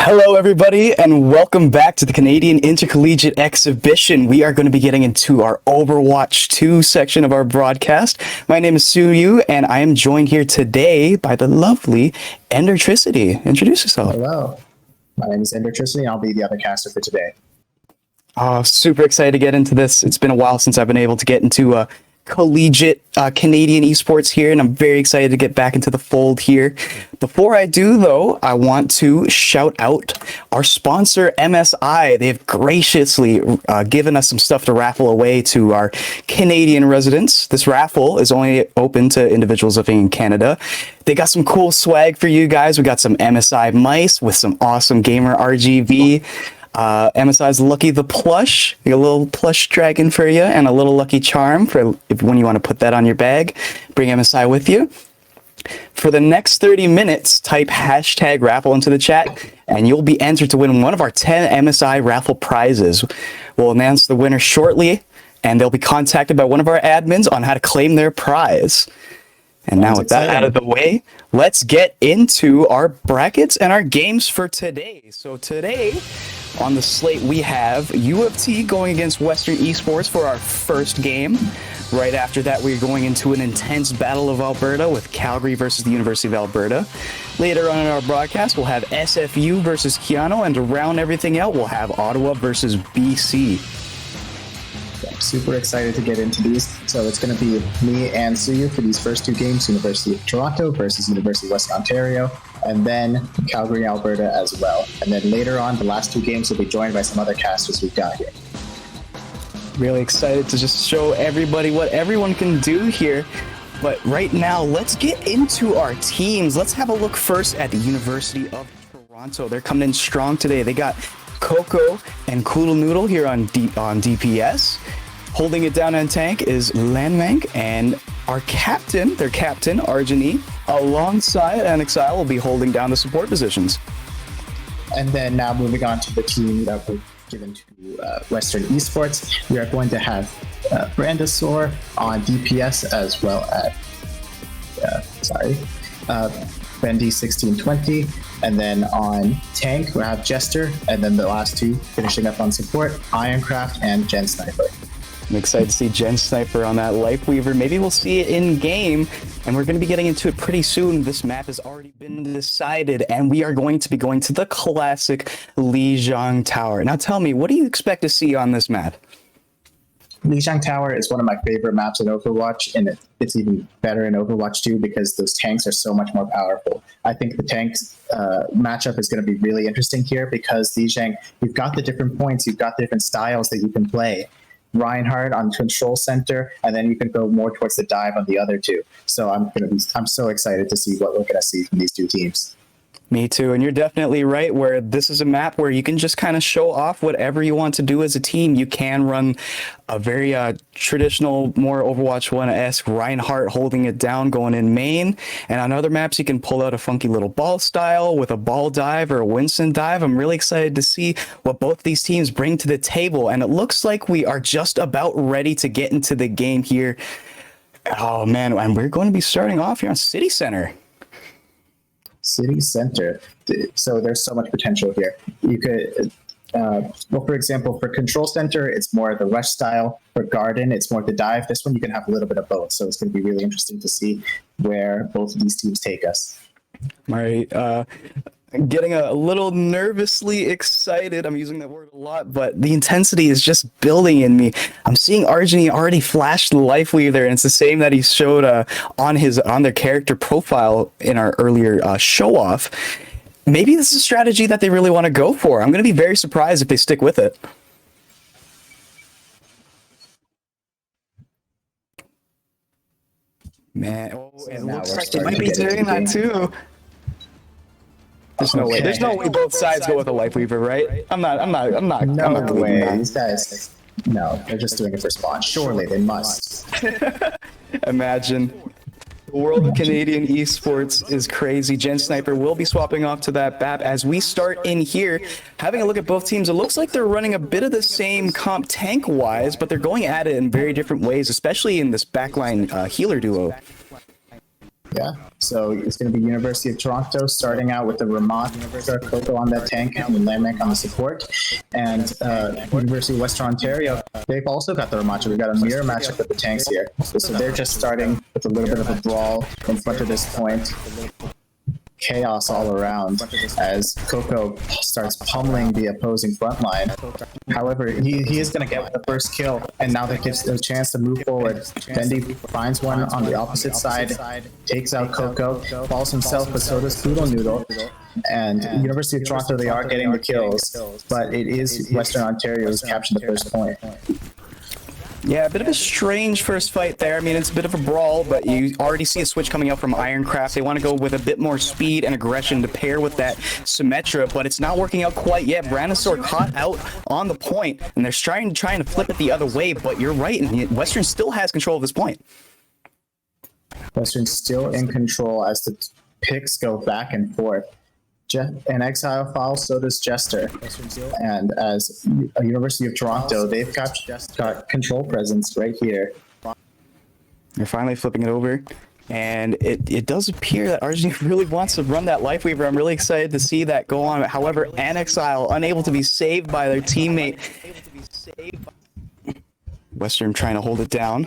Hello, everybody, and welcome back to the Canadian Intercollegiate Exhibition. We are going to be getting into our Overwatch 2 section of our broadcast. My name is Suyu, and I am joined here today by the lovely Endertricity. Introduce yourself. Hello, my name is Endertricity, and I'll be the other caster for today. Oh, super excited to get into this. It's been a while since I've been able to get into collegiate Canadian esports here, and I'm very excited to get back into the fold here. Before I do, though, I want to shout out our sponsor, MSI. They've graciously given us some stuff to raffle away to our Canadian residents. This raffle is only open to individuals living in Canada. They got some cool swag for you guys. We got some MSI mice with some awesome gamer RGB. MSI's Lucky the plush, a little plush dragon for you, and a little lucky charm for when you want to put that on your bag. Bring MSI with you. For the next 30 minutes, type hashtag raffle into the chat, and you'll be entered to win one of our 10 MSI raffle prizes. We'll announce the winner shortly, and they'll be contacted by one of our admins on how to claim their prize. And now with that out of the way, let's get into our brackets and our games for today. So today on the slate, we have U of T going against Western Esports for our first game. Right after that, we're going into an intense Battle of Alberta with Calgary versus the University of Alberta. Later on in our broadcast, we'll have SFU versus Keanu, and to round everything out, we'll have Ottawa versus BC. I'm super excited to get into these. So it's going to be me and Suyu for these first two games, University of Toronto versus University of Western Ontario, and then Calgary, Alberta as well. And then later on, the last two games will be joined by some other casters we've got here. Really excited to just show everybody what everyone can do here. But right now, let's get into our teams. Let's have a look first at the University of Toronto. They're coming in strong today. They got Coco and Coodle Noodle here on DPS. Holding it down on tank is Landmank, and our captain, their captain, Arjani, alongside Anixile, will be holding down the support positions. And then now moving on to the team that we're given to Western Esports, we are going to have Brandosaur on DPS as well as, Bendy 1620. And then on tank, we have Jester, and then the last two finishing up on support, Ironcraft and Gen Sniper. I'm excited to see Gen Sniper on that Life Weaver. Maybe we'll see it in game, and we're going to be getting into it pretty soon. This map has already been decided, and we are going to be going to the classic Lijiang Tower. Now tell me, what do you expect to see on this map? Lijiang Tower is one of my favorite maps in Overwatch, and it's even better in Overwatch 2 because those tanks are so much more powerful. I think the tanks matchup is going to be really interesting here because Lijiang, you've got the different points, you've got the different styles that you can play. Reinhardt on control center, and then you can go more towards the dive on the other two. So I'm so excited to see what we're going to see from these two teams. Me too, and you're definitely right where this is a map where you can just kind of show off whatever you want to do as a team. You can run a very traditional, more Overwatch 1-esque Reinhardt holding it down, going in main, and on other maps you can pull out a funky little ball style with a ball dive or a Winston dive. I'm really excited to see what both these teams bring to the table, and it looks like we are just about ready to get into the game here. Oh man, and we're going to be starting off here on City Center. City Center. So there's so much potential here. You could well, for example, for Control Center, it's more the rush style. For Garden, it's more the dive. This one, you can have a little bit of both. So it's going to be really interesting to see where both of these teams take us. All right. Getting a little nervously excited. I'm using that word a lot, but the intensity is just building in me. I'm seeing Argeny already flash the Life Weaver, and it's the same that he showed on their character profile in our earlier show off. Maybe this is a strategy that they really want to go for. I'm going to be very surprised if they stick with it. Man, it looks like they might be doing that too. There's no way. There's no way both sides go with a Life Weaver, right? I'm not No believing way. that. These guys, no, they're just doing it for spawn. Surely they must. Imagine. The world of Canadian esports is crazy. Gen Sniper will be swapping off to that BAP as we start in here. Having a look at both teams, it looks like they're running a bit of the same comp tank-wise, but they're going at it in very different ways, especially in this backline healer duo. Yeah, so it's going to be University of Toronto starting out with the Ramon, Coco on that tank, and Lamek on the support. And University of Western Ontario, they've also got the Ramacha. We've got a mirror matchup with the tanks here. So they're just starting with a little bit of a brawl in front of this point. Chaos all around as Coco starts pummeling the opposing front line. However, he is going to get the first kill, and now that gives a chance to move forward. Bendy finds one on the opposite side, takes out Coco, falls himself, but so does Poodle Noodle. And University of Toronto, they are getting the kills, but it is Western Ontario who's captured the first point. Yeah, a bit of a strange first fight there. I mean, it's a bit of a brawl, but you already see a switch coming out from Ironcraft. They want to go with a bit more speed and aggression to pair with that Symmetra, but it's not working out quite yet. Branosaur caught out on the point, and they're trying to flip it the other way, but you're right, and Western still has control of this point. Western's still in control as the picks go back and forth. An Exile falls, so does Jester. And as a University of Toronto, they've got control presence right here. They're finally flipping it over. And it does appear that Argeny really wants to run that Life Weaver. I'm really excited to see that go on. However, an Exile unable to be saved by their teammate. Western trying to hold it down.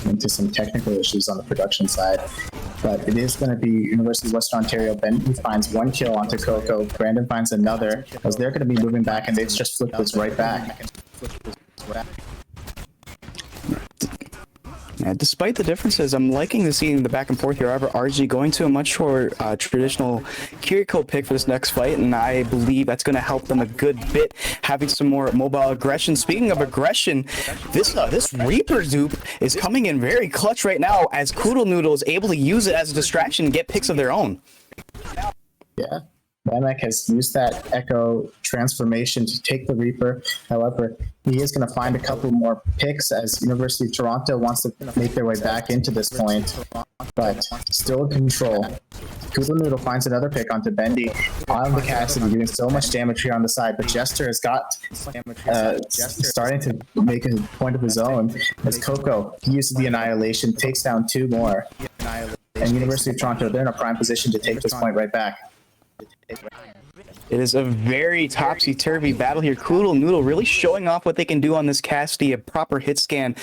Into some technical issues on the production side, but it is going to be University of Western Ontario. Ben finds one kill onto Coco. Brandon finds another, as they're going to be moving back, and they've just flipped this right back. Yeah, despite the differences, I'm liking to see the back and forth here. However, RG going to a much more traditional Kiriko pick for this next fight, and I believe that's going to help them a good bit, having some more mobile aggression. Speaking of aggression, this Reaper dupe is coming in very clutch right now, as Koodle Noodle is able to use it as a distraction and get picks of their own. Yeah. Lamek has used that Echo transformation to take the Reaper. However, he is going to find a couple more picks as University of Toronto wants to make their way back into this point, but still in control. Koodle Noodle finds another pick onto Bendy on the Cassidy, doing so much damage here on the side, but Jester has got starting to make a point of his own as Coco, he uses the Annihilation, takes down two more. And University of Toronto, they're in a prime position to take this point right back. It is a very topsy-turvy battle here. Koodle Noodle really showing off what they can do on this Cassidy, a proper hit scan,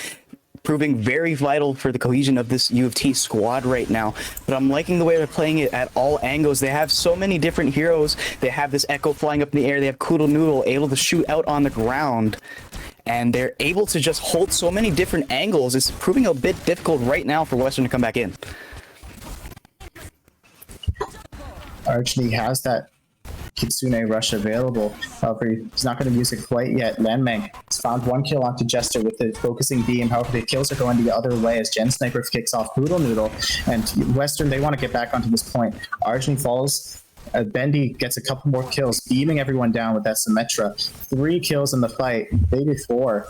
proving very vital for the cohesion of this U of T squad right now. But I'm liking the way they're playing it at all angles. They have so many different heroes. They have this Echo flying up in the air. They have Koodle Noodle able to shoot out on the ground. And they're able to just hold so many different angles. It's proving a bit difficult right now for Western to come back in. Archie has that Kitsune rush available. However, he's not going to use it quite yet. Lanmeng has found one kill onto Jester with the focusing beam. However, the kills are going the other way as Gen Sniper kicks off Poodle Noodle. And Western, they want to get back onto this point. Archie falls. Bendy gets a couple more kills, beaming everyone down with that Symmetra. 3 kills in the fight, maybe 4.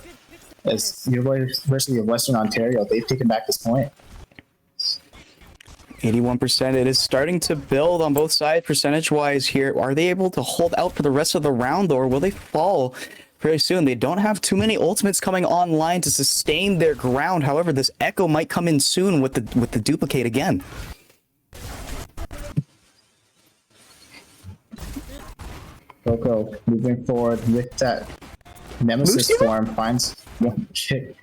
As University of Western Ontario, they've taken back this point. 81%. It is starting to build on both sides percentage-wise here. Are they able to hold out for the rest of the round, or will they fall very soon? They don't have too many ultimates coming online to sustain their ground. However, this Echo might come in soon with the duplicate again. Coco moving forward with that Nemesis Lucio? form, finds one kick.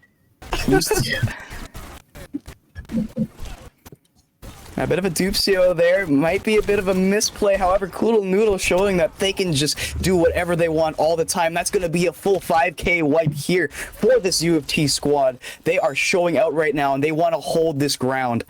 A bit of a Dupcio there. Might be a bit of a misplay. However, Coodle Noodle showing that they can just do whatever they want all the time. That's going to be a full 5K wipe here for this U of T squad. They are showing out right now, and they want to hold this ground.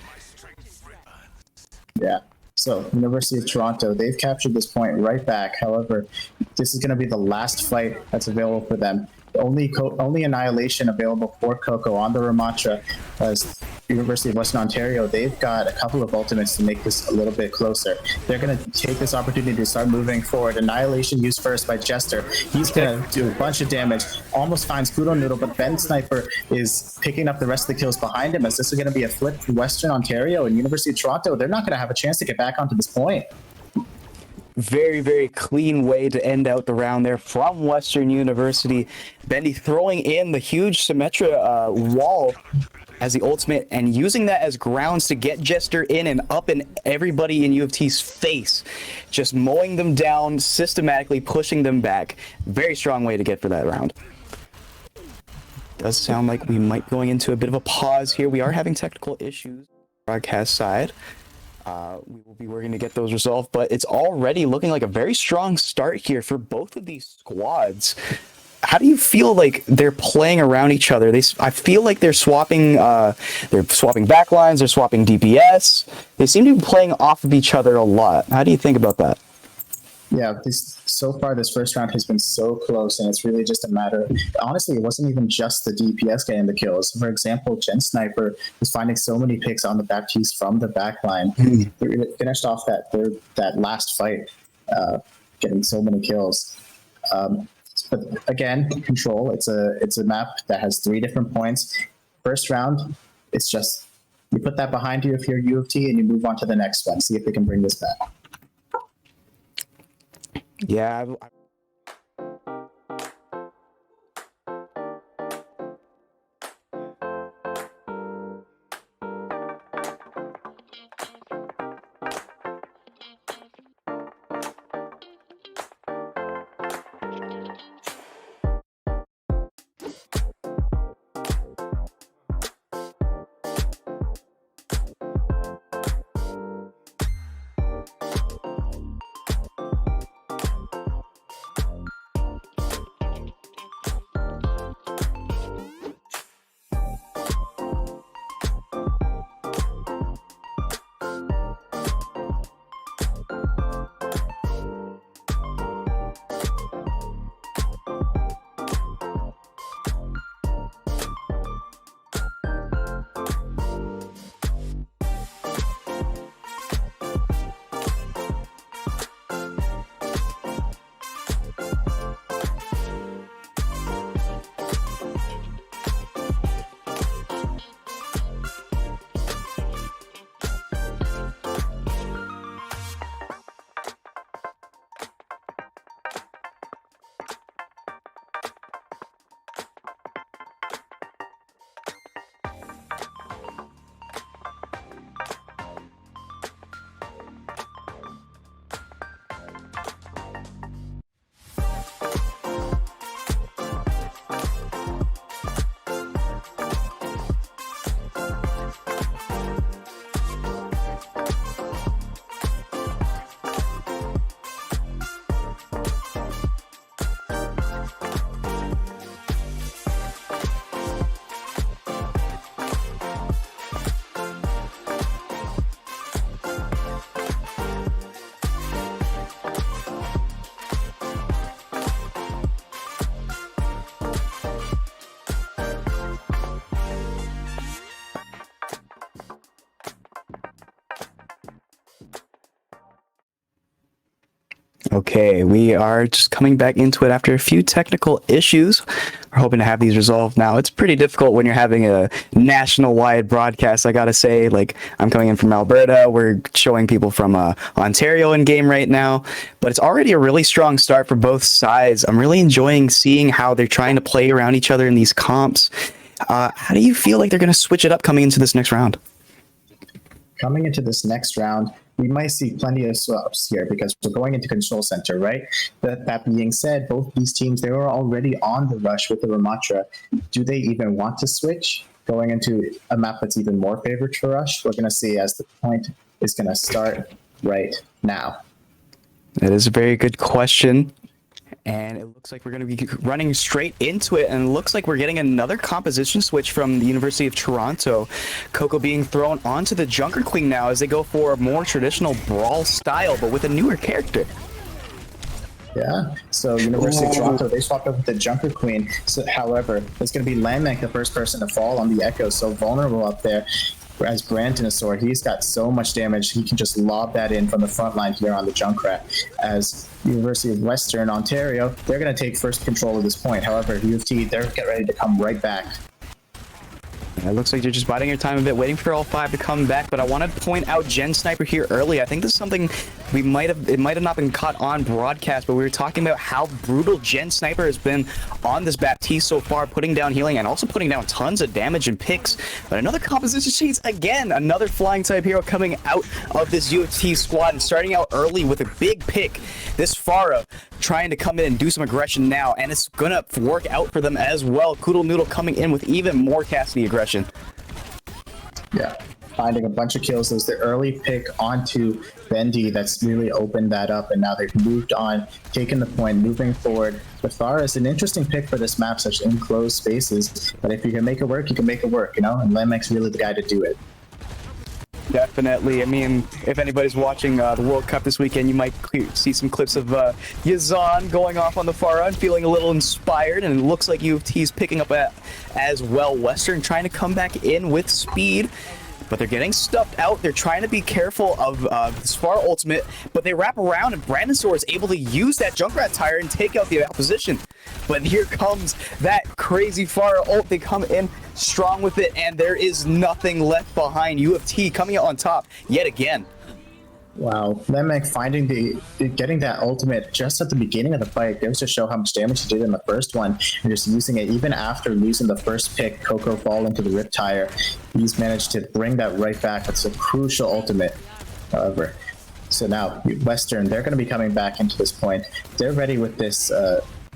Yeah. So, University of Toronto, they've captured this point right back. However, this is going to be the last fight that's available for them. Only annihilation available for Coco on the Ramatra as University of Western Ontario. They've got a couple of ultimates to make this a little bit closer. They're going to take this opportunity to start moving forward. Annihilation used first by Jester. He's going to do a bunch of damage. Almost finds Kudo Noodle, but Ben Sniper is picking up the rest of the kills behind him as this is going to be a flip for Western Ontario and University of Toronto. They're not going to have a chance to get back onto this point. Very, very clean way to end out the round there from Western University. Bendy throwing in the huge Symmetra wall as the ultimate and using that as grounds to get Jester in and up in everybody in U of T's face. Just mowing them down, systematically pushing them back. Very strong way to get for that round. Does sound like we might be going into a bit of a pause here. We are having technical issues broadcast side. We will be working to get those resolved, but it's already looking like a very strong start here for both of these squads. How do you feel like they're playing around each other? I feel like they're swapping backlines, they're swapping DPS. They seem to be playing off of each other a lot. How do you think about that? Yeah, so far this first round has been so close, and it's really just a matter. Honestly, it wasn't even just the DPS getting the kills. For example, Gen Sniper was finding so many picks on the Baptiste from the backline. They finished off that last fight, getting so many kills. But again, Control. It's a map that has 3 different points. First round, it's just you put that behind you if you're U of T, and you move on to the next one. See if they can bring this back. Yeah. Okay, we are just coming back into it after a few technical issues. We're hoping to have these resolved now. It's pretty difficult when you're having a national-wide broadcast, I gotta say. Like, I'm coming in from Alberta. We're showing people from Ontario in game right now. But it's already a really strong start for both sides. I'm really enjoying seeing how they're trying to play around each other in these comps. How do you feel like they're going to switch it up coming into this next round? Coming into this next round, we might see plenty of swaps here because we're going into control center, right? That being said, both these teams, they were already on the rush with the Ramatra. Do they even want to switch going into a map that's even more favored for rush? We're going to see as the point is going to start right now. That is a very good question. And it looks like we're going to be running straight into it. And it looks like we're getting another composition switch from the University of Toronto. Coco being thrown onto the Junker Queen now as they go for a more traditional brawl style, but with a newer character. Yeah, so University of Toronto, they swapped up with the Junker Queen. So, however, it's going to be Landmank, the first person to fall on the Echo, so vulnerable up there. Whereas Brantinosaur, he's got so much damage, he can just lob that in from the front line here on the Junkrat. As University of Western Ontario, they're going to take first control of this point. However, U of T, they're getting ready to come right back. It looks like you're just biding your time a bit, waiting for all five to come back. But I want to point out Gen Sniper here early. I think this is something it might have not been caught on broadcast, but we were talking about how brutal Gen Sniper has been on this Baptiste so far, putting down healing and also putting down tons of damage and picks. But another composition sheets again, another flying type hero coming out of this U of T squad and starting out early with a big pick. This Pharah trying to come in and do some aggression now, and it's gonna work out for them as well. Koodle Noodle coming in with even more Cassidy aggression. Yeah, finding a bunch of kills. There's the early pick onto Bendy that's really opened that up, and now they've moved on, taken the point, moving forward. The Pharah is an interesting pick for this map, such enclosed spaces, but if you can make it work, you can make it work, you know, and Lemek's really the guy to do it. Definitely. I mean, if anybody's watching the World Cup this weekend, you might see some clips of Yazan going off on the Pharah and feeling a little inspired, and it looks like U of T is picking up as well. Western trying to come back in with speed, but they're getting stuffed out. They're trying to be careful of this Pharah ultimate, but they wrap around, and Brandonsaur is able to use that Junkrat tire and take out the opposition. But here comes that crazy Pharah ult. They come in strong with it, and there is nothing left behind. U of T coming out on top yet again. Wow, Lemek getting that ultimate just at the beginning of the fight goes to show how much damage he did in the first one, and just using it even after losing the first pick, Coco fall into the Rip Tire. He's managed to bring that right back. It's a crucial ultimate, however. So now Western, they're going to be coming back into this point. They're ready with this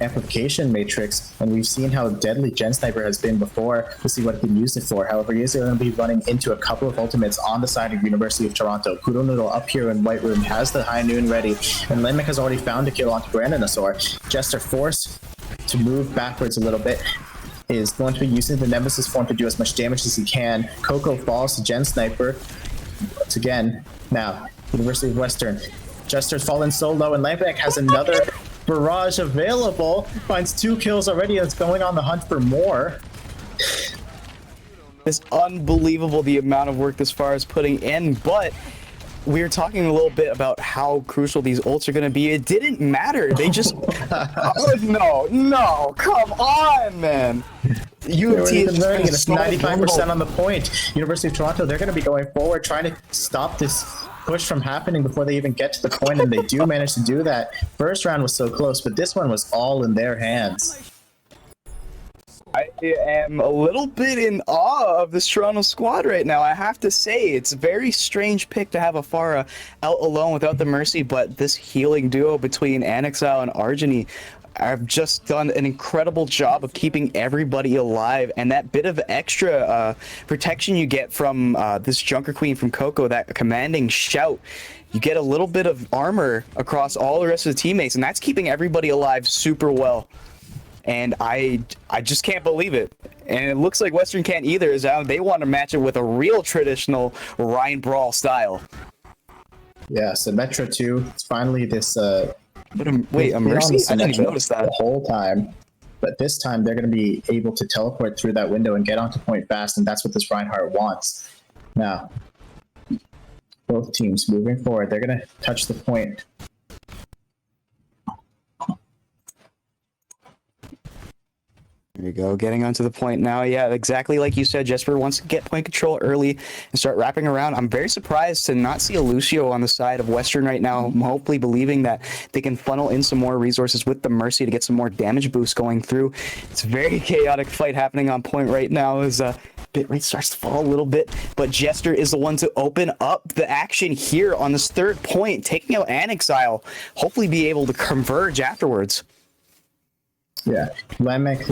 amplification matrix, and we've seen how deadly Gen Sniper has been before to see what he can use it for. However, he is going to be running into a couple of ultimates on the side of University of Toronto. Koodle Noodle up here in White Room has the High Noon ready, and Lemek has already found a kill onto Brandonsaur. Jester forced to move backwards a little bit, is going to be using the Nemesis form to do as much damage as he can. Coco falls to Gen Sniper once again. Now, University of Western, Jester's fallen so low, and Lemek has another barrage available, finds 2 kills already, and is going on the hunt for more. It's unbelievable the amount of work this far is putting in, but we were talking a little bit about how crucial these ults are going to be. It didn't matter. They just... no, come on, man. UT is learning, and it's 95% on the point. University of Toronto, they're going to be going forward, trying to stop this push from happening before they even get to the point, and they do manage to do that. First round was so close, but this one was all in their hands. I am a little bit in awe of this Toronto squad right now. I have to say, it's a very strange pick to have a Pharah out alone without the Mercy, but this healing duo between Anixile and Argeny have just done an incredible job of keeping everybody alive, and that bit of extra protection you get from this Junker Queen from Coco, that commanding shout, you get a little bit of armor across all the rest of the teammates, and that's keeping everybody alive super well. And I just can't believe it. And it looks like Western can't either, as they want to match it with a real traditional Rhine Brawl style. Yeah, so Metro 2, it's finally this... wait, a Mercy? I didn't even notice that. The whole time. But this time, they're going to be able to teleport through that window and get onto point fast, and that's what this Reinhardt wants. Now, both teams moving forward, they're going to touch the point. There you go, getting onto the point now. Yeah, exactly like you said, Jesper wants to get point control early and start wrapping around. I'm very surprised to not see a Lucio on the side of Western right now. I'm hopefully believing that they can funnel in some more resources with the Mercy to get some more damage boosts going through. It's a very chaotic fight happening on point right now as bit rate starts to fall a little bit, but Jester is the one to open up the action here on this third point, taking out Anexile. Hopefully be able to converge afterwards. Yeah, Lamek,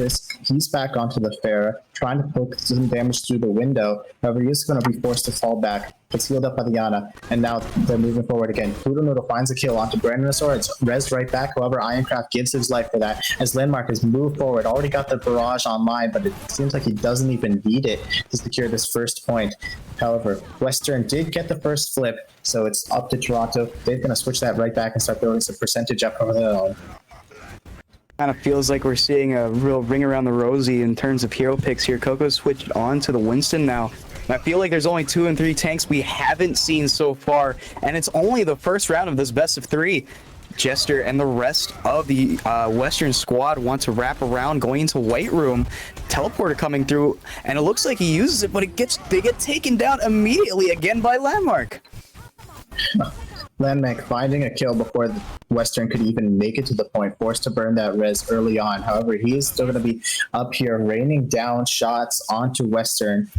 he's back onto the Pharah, trying to poke some damage through the window. However, he's going to be forced to fall back. It's healed up by the Ana, and now they're moving forward again. Pluto Noodle finds a kill onto Brandanosaur. It's rezzed right back. However, Ironcraft gives his life for that as Landmark has moved forward. Already got the barrage online, but it seems like he doesn't even need it to secure this first point. However, Western did get the first flip, so it's up to Toronto. They're going to switch that right back and start building some percentage up over their own. Kind of feels like we're seeing a real ring around the rosy in terms of hero picks here. Coco switched on to the Winston now. I feel like there's only 2 and 3 tanks we haven't seen so far, and it's only the first round of this best of 3. Jester and the rest of the Western squad want to wrap around, going into White Room. Teleporter coming through, and it looks like he uses it, but they get taken down immediately again by Landmark. Landmark finding a kill before the Western could even make it to the point, forced to burn that res early on. However, he is still going to be up here raining down shots onto Western,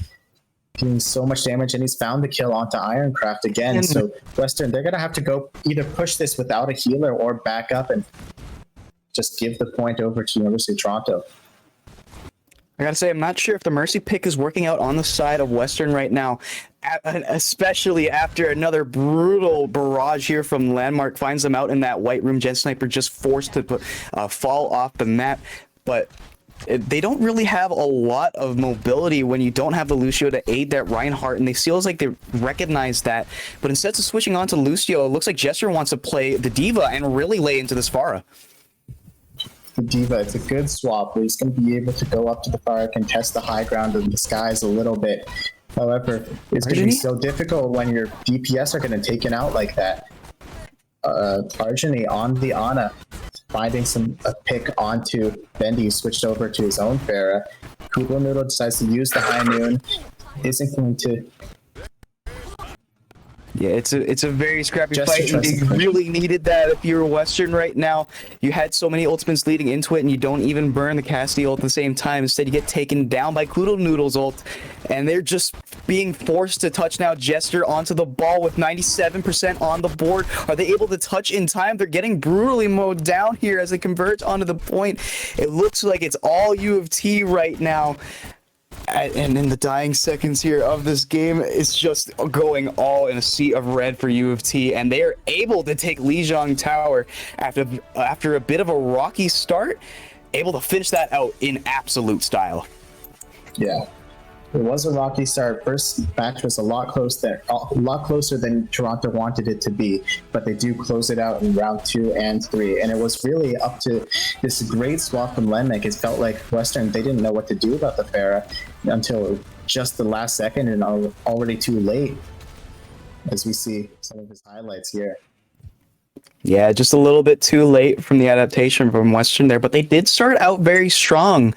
doing so much damage, and he's found the kill onto Ironcraft again. So Western, they're going to have to go either push this without a healer or back up and just give the point over to University of Toronto. I gotta say, I'm not sure if the Mercy pick is working out on the side of Western right now, especially after another brutal barrage here from Landmark finds them out in that White Room. Gen Sniper just forced to fall off the map, but they don't really have a lot of mobility when you don't have the Lucio to aid that Reinhardt, and they feels like they recognize that. But instead of switching on to Lucio, it looks like Jester wants to play the D.Va and really lay into this Pharah. The D.Va, it's a good swap where he's going to be able to go up to the Pharah, contest the high ground in the skies a little bit. However, it's going to be so difficult when your DPS are getting taken out like that. Arjani on the Ana, finding a pick onto Bendy, switched over to his own Pharah. Kugel Noodle decides to use the High Noon. Isn't going to... Yeah, it's a very scrappy fight, and they really needed that. If you were Western right now, you had so many ultimates leading into it, and you don't even burn the Cassidy ult at the same time. Instead, you get taken down by Koodle Noodle's ult, and they're just being forced to touch now. Jester onto the ball with 97% on the board. Are they able to touch in time? They're getting brutally mowed down here as they converge onto the point. It looks like it's all U of T right now. And in the dying seconds here of this game, it's just going all in a sea of red for U of T, and they are able to take Lijiang Tower after a bit of a rocky start, able to finish that out in absolute style. Yeah, it was a rocky start. First match was a lot closer than Toronto wanted it to be, but they do close it out in round 2 and 3, and it was really up to this great swap from Lenmek. It felt like Western, they didn't know what to do about the Pharah until just the last second, and already too late, as we see some of his highlights here. Yeah, just a little bit too late from the adaptation from Western there, but they did start out very strong.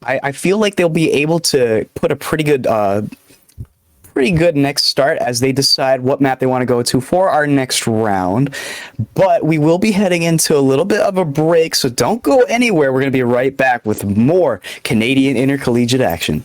I feel like they'll be able to put a pretty good next start as they decide what map they want to go to for our next round. But we will be heading into a little bit of a break, so don't go anywhere. We're going to be right back with more Canadian intercollegiate action.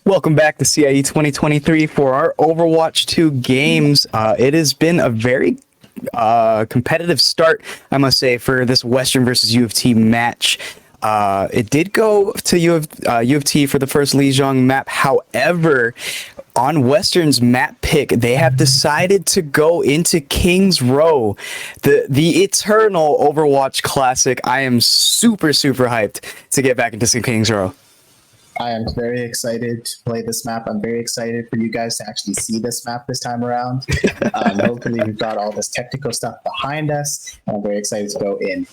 Welcome back to CIE 2023 for our Overwatch 2 games. It has been a very competitive start, I must say, for this Western versus U of T match. It did go to U of T for the first Lijiang map. However, on Western's map pick, they have decided to go into King's Row, the eternal Overwatch classic. I am super hyped to get back into some King's Row. I am very excited to play this map. I'm very excited for you guys to actually see this map this time around. Hopefully we've got all this technical stuff behind us, and I'm very excited to go in.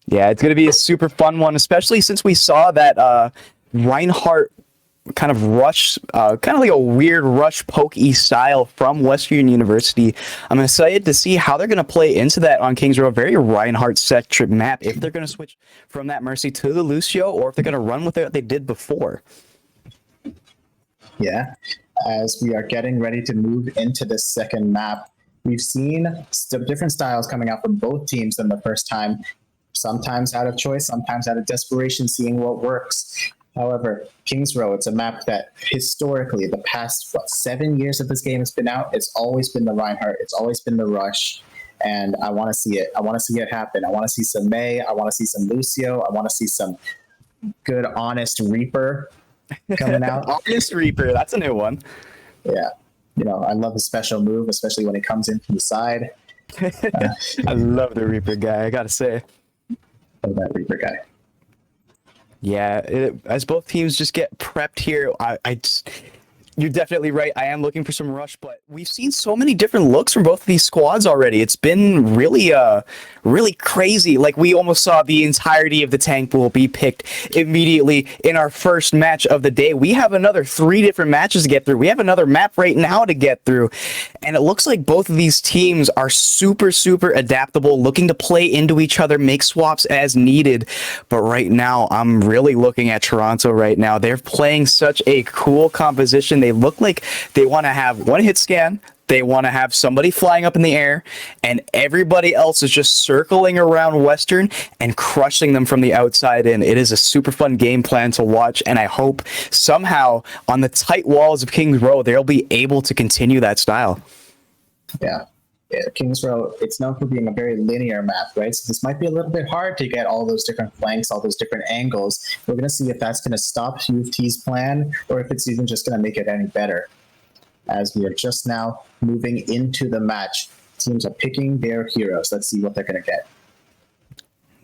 Yeah, it's going to be a super fun one, especially since we saw that Reinhardt kind of rush, kind of like a weird rush pokey style from Western University. I'm excited to see how they're going to play into that on Kings Row, a very Reinhardt-centric map, if they're going to switch from that Mercy to the Lucio, or if they're going to run with what they did before. Yeah, as we are getting ready to move into the second map, we've seen some different styles coming out from both teams than the first time, sometimes out of choice, sometimes out of desperation, seeing what works. However, Kings Row, it's a map that historically, the past 7 years that this game has been out, it's always been the Reinhardt, it's always been the Rush, and I want to see it. I want to see it happen. I want to see some Mei, I want to see some Lucio, I want to see some good, honest Reaper coming out. Honest Reaper, that's a new one. Yeah, I love his special move, especially when he comes in from the side. I love the Reaper guy, I gotta say. Love that Reaper guy. Yeah, as both teams just get prepped here, you're definitely right. I am looking for some rush, but we've seen so many different looks from both of these squads already. It's been really crazy. Like, we almost saw the entirety of the tank pool be picked immediately in our first match of the day. We have another 3 different matches to get through. We have another map right now to get through. And it looks like both of these teams are super adaptable, looking to play into each other, make swaps as needed. But right now, I'm really looking at Toronto right now. They're playing such a cool composition. They look like they want to have one hit scan. They want to have somebody flying up in the air, and everybody else is just circling around Western and crushing them from the outside in. It is a super fun game plan to watch, and I hope somehow on the tight walls of Kings Row, they'll be able to continue that style. Yeah, Kings Row, it's known for being a very linear map, right? So this might be a little bit hard to get all those different flanks, all those different angles. We're going to see if that's going to stop U of T's plan, or if it's even just going to make it any better. As we are just now moving into the match, teams are picking their heroes. Let's see what they're going to get.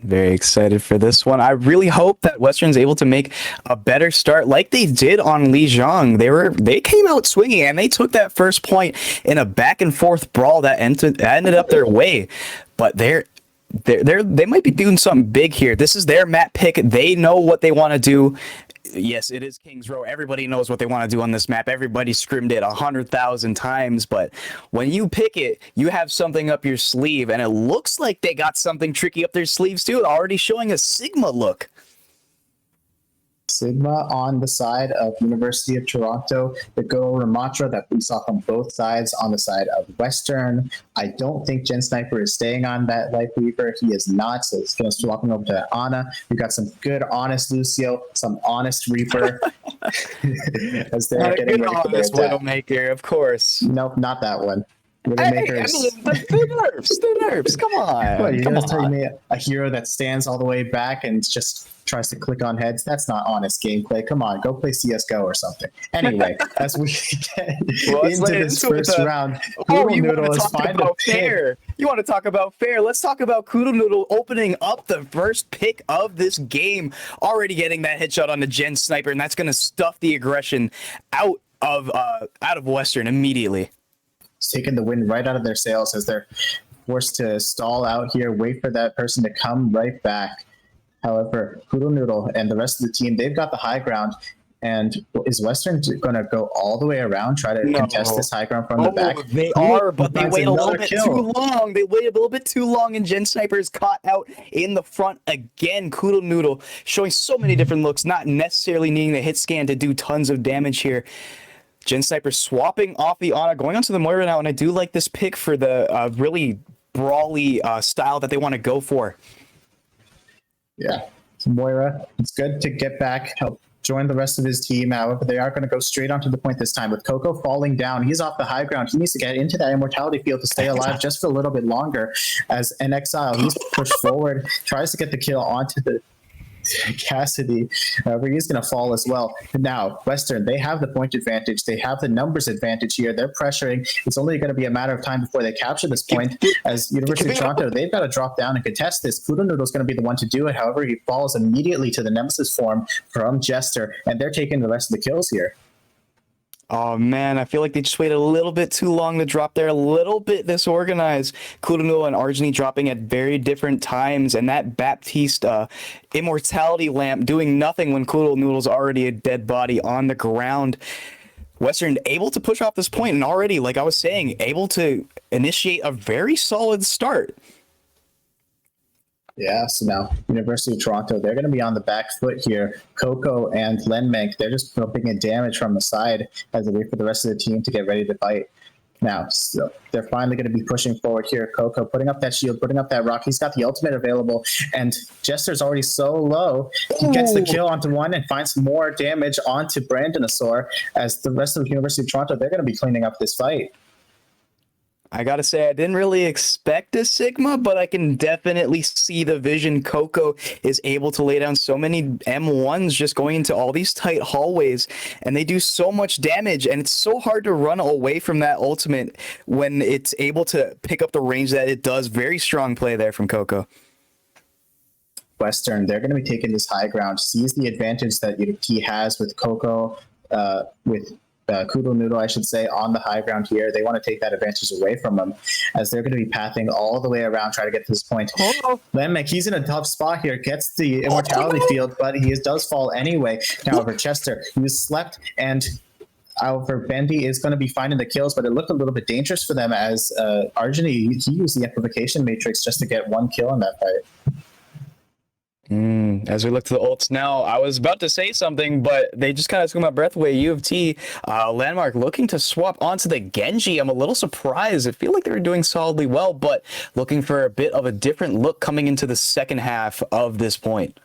Very excited for this one. I really hope that Western's able to make a better start like they did on Lijiang. They came out swinging, and they took that first point in a back and forth brawl that ended up their way. But they might be doing something big here. This is their map pick. They know what they want to do. Yes, it is Kings Row. Everybody knows what they want to do on this map. Everybody scrimmed it 100,000 times, but when you pick it, you have something up your sleeve, and it looks like they got something tricky up their sleeves too, already showing a Sigma look. Sigma on the side of University of Toronto, the Go Ramatra that we saw from both sides on the side of Western. I don't think Gen Sniper is staying on that Life Weaver. He is not, so it's going to swapping over to Ana. We've got some good, honest Lucio, some honest Reaper. As they're getting ready for their attack. Widowmaker, of course. Nope, not that one. Hey, I mean, the nerfs, come on. What, you're going to tell me a hero that stands all the way back and just tries to click on heads? That's not honest gameplay. Come on, go play CSGO or something. Anyway, as we get into this first round, Koodle Noodle is fine to pick. You want to talk about fair? Let's talk about Koodle Noodle opening up the first pick of this game, already getting that headshot on the Gen Sniper, and that's going to stuff the aggression out of Western immediately. It's taking the wind right out of their sails as they're forced to stall out here, wait for that person to come right back. However, Koodle Noodle and the rest of the team, they've got the high ground. And is Western going to go all the way around, try to contest this high ground from the back? They are, but they wait a little bit kill. too long. They wait a little bit too long, and Gen Sniper is caught out in the front again. Koodle Noodle showing so many different looks, not necessarily needing the hit scan to do tons of damage here. Gen Sniper swapping off the Ana, going onto the Moira now, and I do like this pick for the really brawly style that they want to go for. Yeah, so Moira, it's good to get back, help join the rest of his team. However, they are going to go straight onto the point this time with Coco falling down. He's off the high ground. He needs to get into that immortality field to stay alive just for a little bit longer. As an exile, he's pushed forward, tries to get the kill onto the Cassidy, where he's going to fall as well. Now, Western, they have the point advantage. They have the numbers advantage here. They're pressuring. It's only going to be a matter of time before they capture this point. As University of Toronto, they've got to drop down and contest this. Koodle Noodle is going to be the one to do it. However, he falls immediately to the Nemesis form from Jester, and they're taking the rest of the kills here. Oh man, I feel like they just waited a little bit too long to drop there, a little bit disorganized. Koodle Noodle and Argeny dropping at very different times, and that Baptiste immortality lamp doing nothing when Koodle Noodle's already a dead body on the ground. Western able to push off this point, and already, like I was saying, able to initiate a very solid start. Yeah, so now University of Toronto, they're going to be on the back foot here. Coco and Lenmek, they're just pumping in damage from the side as they wait for the rest of the team to get ready to fight. Now, so they're finally going to be pushing forward here. Coco putting up that shield, putting up that rock. He's got the ultimate available, and Jester's already so low. He gets the kill onto one and finds more damage onto Brandonosaur, as the rest of the University of Toronto, they're going to be cleaning up this fight. I gotta say, I didn't really expect a Sigma, but I can definitely see the vision. Coco is able to lay down so many M1s just going into all these tight hallways, and they do so much damage, and it's so hard to run away from that ultimate when it's able to pick up the range that it does. Very strong play there from Coco. Western, they're going to be taking this high ground, sees the advantage that he has with Coco, with Koodle Noodle, I should say, on the high ground here. They want to take that advantage away from them, as they're going to be pathing all the way around, trying to get to this point. Lenmek, he's in a tough spot here, gets the immortality field, but he does fall anyway. However, Chester, he was slept, and however, Bendy is going to be finding the kills, but it looked a little bit dangerous for them, as Argeny, he used the amplification matrix just to get one kill in that fight. As we look to the ults now, I was about to say something, but they just kind of took my breath away. U of T, Landmark looking to swap onto the Genji. I'm a little surprised. I feel like they were doing solidly well, but looking for a bit of a different look coming into the second half of this point.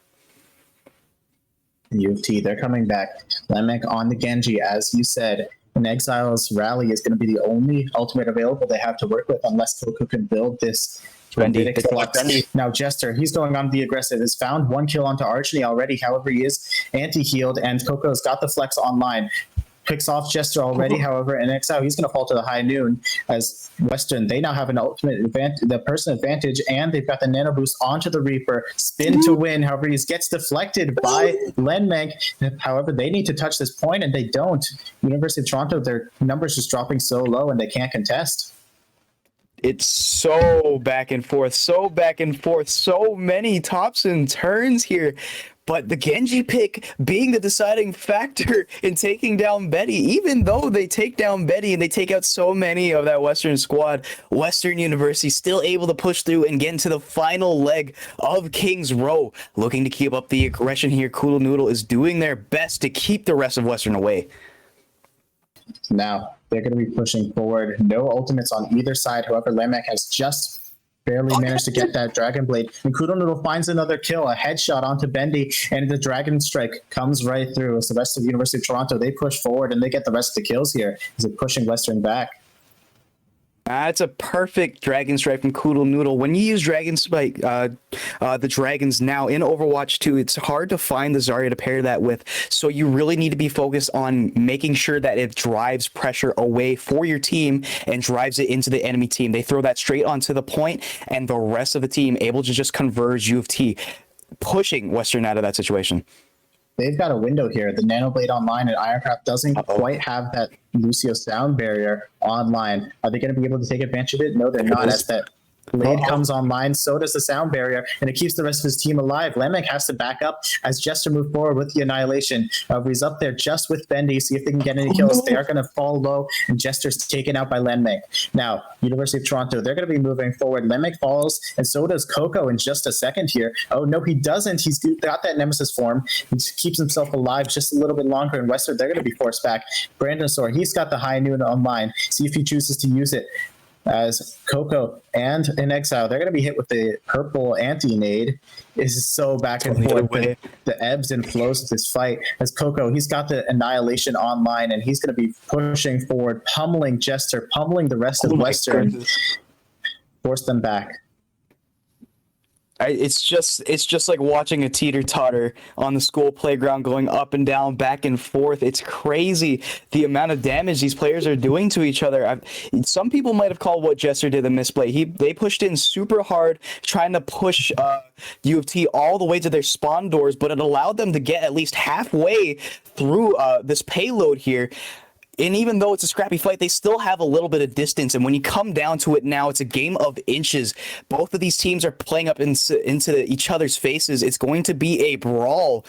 U of T, they're coming back. Landmark on the Genji, as you said. An Exiles rally is going to be the only ultimate available they have to work with, unless Coco can build this. Bendy. Now Jester, he's going on the aggressive, has found one kill onto Archie already. However, he is anti-healed, and Coco's got the flex online. Picks off Jester already. However, in Exile, he's going to fall to the high noon, as Western, they now have an ultimate advantage, the person advantage, and they've got the nano boost onto the Reaper. Spin to win. However, he gets deflected by Lenmek. However, they need to touch this point, and they don't. University of Toronto, their numbers just dropping so low, and they can't contest. It's so back and forth, so many tops and turns here. But the Genji pick being the deciding factor in taking down Betty, even though they take down Betty and they take out so many of that Western squad, Western University still able to push through and get into the final leg of King's Row. Looking to keep up the aggression here, Koodle Noodle is doing their best to keep the rest of Western away. Now, they're going to be pushing forward. No ultimates on either side. However, Lenmek has just barely managed to get that Dragon Blade. And Koodle Noodle finds another kill, a headshot onto Bendy, and the Dragon Strike comes right through. As the rest of the University of Toronto, they push forward, and they get the rest of the kills here as they're pushing Western back. It's a perfect Dragon Strike from Koodle Noodle. When you use Dragon Spike, the dragons now in Overwatch 2, it's hard to find the Zarya to pair that with. So you really need to be focused on making sure that it drives pressure away for your team and drives it into the enemy team. They throw that straight onto the point, and the rest of the team able to just converge U of T, pushing Western out of that situation. They've got a window here. The Nanoblade online, and Ironcraft doesn't quite have that Lucio sound barrier online. Are they going to be able to take advantage of it? No, they're not. As that Blade comes online, so does the sound barrier, and it keeps the rest of his team alive. Lemek has to back up as Jester move forward with the Annihilation. He's up there just with Bendy, see if they can get any kills. They are going to fall low, and Jester's taken out by Lemek. Now, University of Toronto, they're going to be moving forward. Lemek falls, and so does Coco in just a second here. Oh, no, he doesn't. He's got that Nemesis form. He keeps himself alive just a little bit longer, and Western, they're going to be forced back. Brandon Soar, he's got the High Noon online. See if he chooses to use it. As Coco and In Exile, they're going to be hit with the purple anti-nade. Is so back and forth. The ebbs and flows of this fight. As Coco, he's got the Annihilation online, and he's going to be pushing forward, pummeling Jester, pummeling the rest of Western, force them back. It's just like watching a teeter-totter on the school playground, going up and down, back and forth. It's crazy the amount of damage these players are doing to each other. Some people might have called what Jester did a misplay. They pushed in super hard, trying to push U of T all the way to their spawn doors, but it allowed them to get at least halfway through this payload here. And even though it's a scrappy fight, they still have a little bit of distance. And when you come down to it now, it's a game of inches. Both of these teams are playing up into each other's faces. It's going to be a brawl.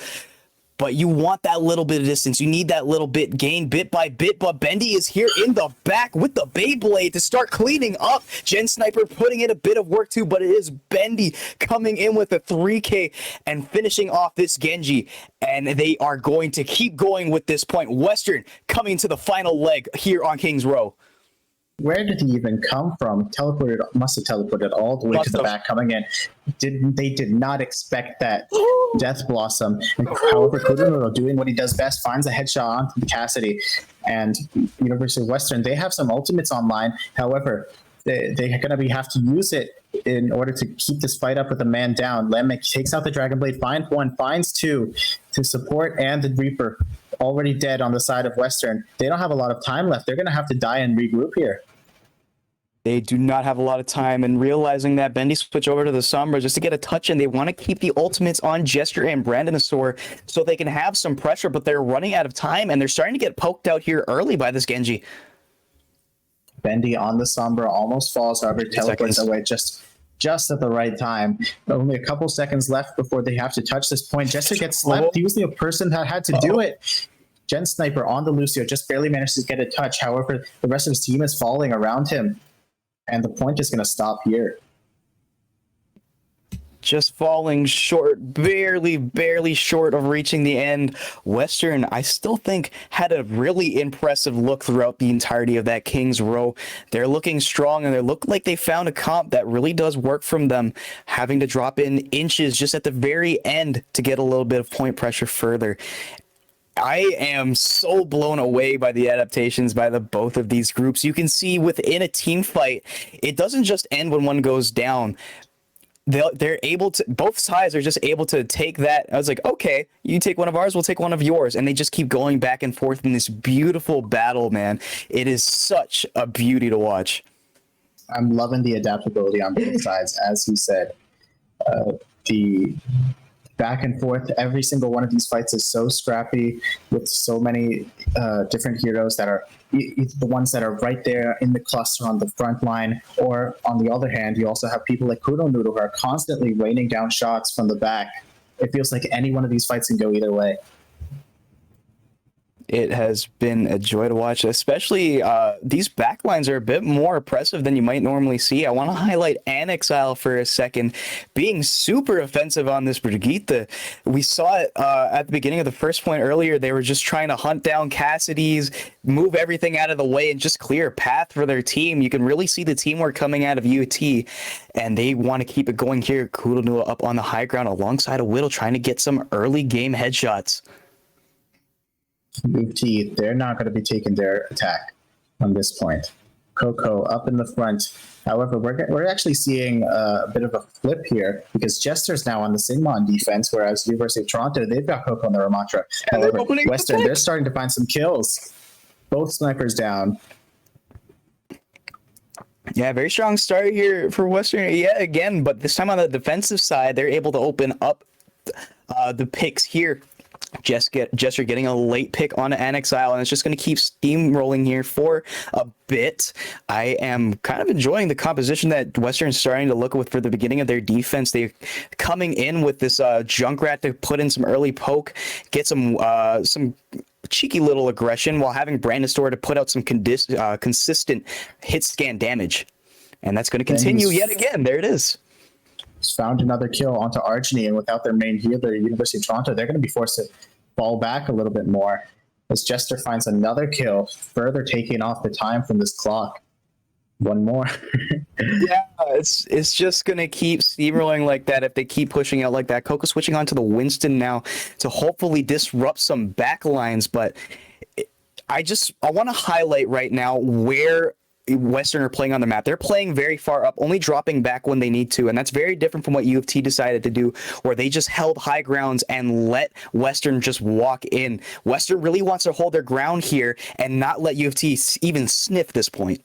But you want that little bit of distance. You need that little bit gain bit by bit. But Bendy is here in the back with the Beyblade to start cleaning up. Gen Sniper putting in a bit of work too, but it is Bendy coming in with a 3K and finishing off this Genji. And they are going to keep going with this point. Western coming to the final leg here on Kings Row. Where did he even come from? Must have teleported all the way to the back coming in. They did not expect that Death Blossom. And however, Kudono doing what he does best, finds a headshot onto the Cassidy. And University of Western, they have some ultimates online. However, they're going to have to use it in order to keep this fight up with a man down. Lemek takes out the Dragon Blade, finds one, finds two to support, and the Reaper already dead on the side of Western. They don't have a lot of time left. They're going to have to die and regroup here. They do not have a lot of time, and realizing that, Bendy switch over to the Sombra just to get a touch, and they want to keep the ultimates on Jester and Brandanosaur so they can have some pressure, but they're running out of time, and they're starting to get poked out here early by this Genji. Bendy on the Sombra almost falls, however, teleports away just at the right time. Only a couple seconds left before they have to touch this point. Jester gets slapped. He was the person that had to do it. Gen Sniper on the Lucio just barely managed to get a touch. However, the rest of his team is falling around him. And the point is going to stop here. Just falling short, barely short of reaching the end. Western, I still think, had a really impressive look throughout the entirety of that Kings Row. They're looking strong, and they look like they found a comp that really does work from them, having to drop in inches just at the very end to get a little bit of point pressure further. I am so blown away by the adaptations by both of these groups. You can see within a team fight, it doesn't just end when one goes down. They're able to, both sides are just able to take that. I was like, okay, you take one of ours, we'll take one of yours. And they just keep going back and forth in this beautiful battle, man. It is such a beauty to watch. I'm loving the adaptability on both sides. As you said, the back and forth, every single one of these fights is so scrappy with so many different heroes that are the ones that are right there in the cluster on the front line, or on the other hand, you also have people like Kudo Noodle who are constantly raining down shots from the back. It feels like any one of these fights can go either way. It has been a joy to watch, especially these backlines are a bit more oppressive than you might normally see. I want to highlight Exile for a second, being super offensive on this Brigitte. We saw it at the beginning of the first point earlier. They were just trying to hunt down Cassidy's, move everything out of the way, and just clear a path for their team. You can really see the teamwork coming out of UT, and they want to keep it going here. Kudonua up on the high ground alongside of Whittle, trying to get some early game headshots. UT, they're not going to be taking their attack on this point. Coco up in the front. However, we're actually seeing a bit of a flip here because Jester's now on the Sigma on defense, whereas University of Toronto, they've got Coco on the Ramatra. However, Western, they're starting to find some kills. Both snipers down. Yeah, very strong start here for Western yet again, but this time on the defensive side, they're able to open up the picks here. Jester getting a late pick on an Exile, and it's just going to keep steamrolling here for a bit. I am kind of enjoying the composition that Western's starting to look with for the beginning of their defense. They're coming in with this Junkrat to put in some early poke, get some cheeky little aggression while having Brandistor to put out some consistent hit scan damage. And that's going to continue yet again. There it is. Found another kill onto Argeny, and without their main healer, University of Toronto, they're going to be forced to fall back a little bit more as Jester finds another kill, further taking off the time from this clock. One more. Yeah, it's just going to keep steamrolling like that if they keep pushing out like that. Coco switching on to the Winston now to hopefully disrupt some backlines, but I want to highlight right now where Western are playing on the map. They're playing very far up, only dropping back when they need to, and that's very different from what U of T decided to do, where they just held high grounds and let Western just walk in. Western really wants to hold their ground here and not let U of T even sniff this point.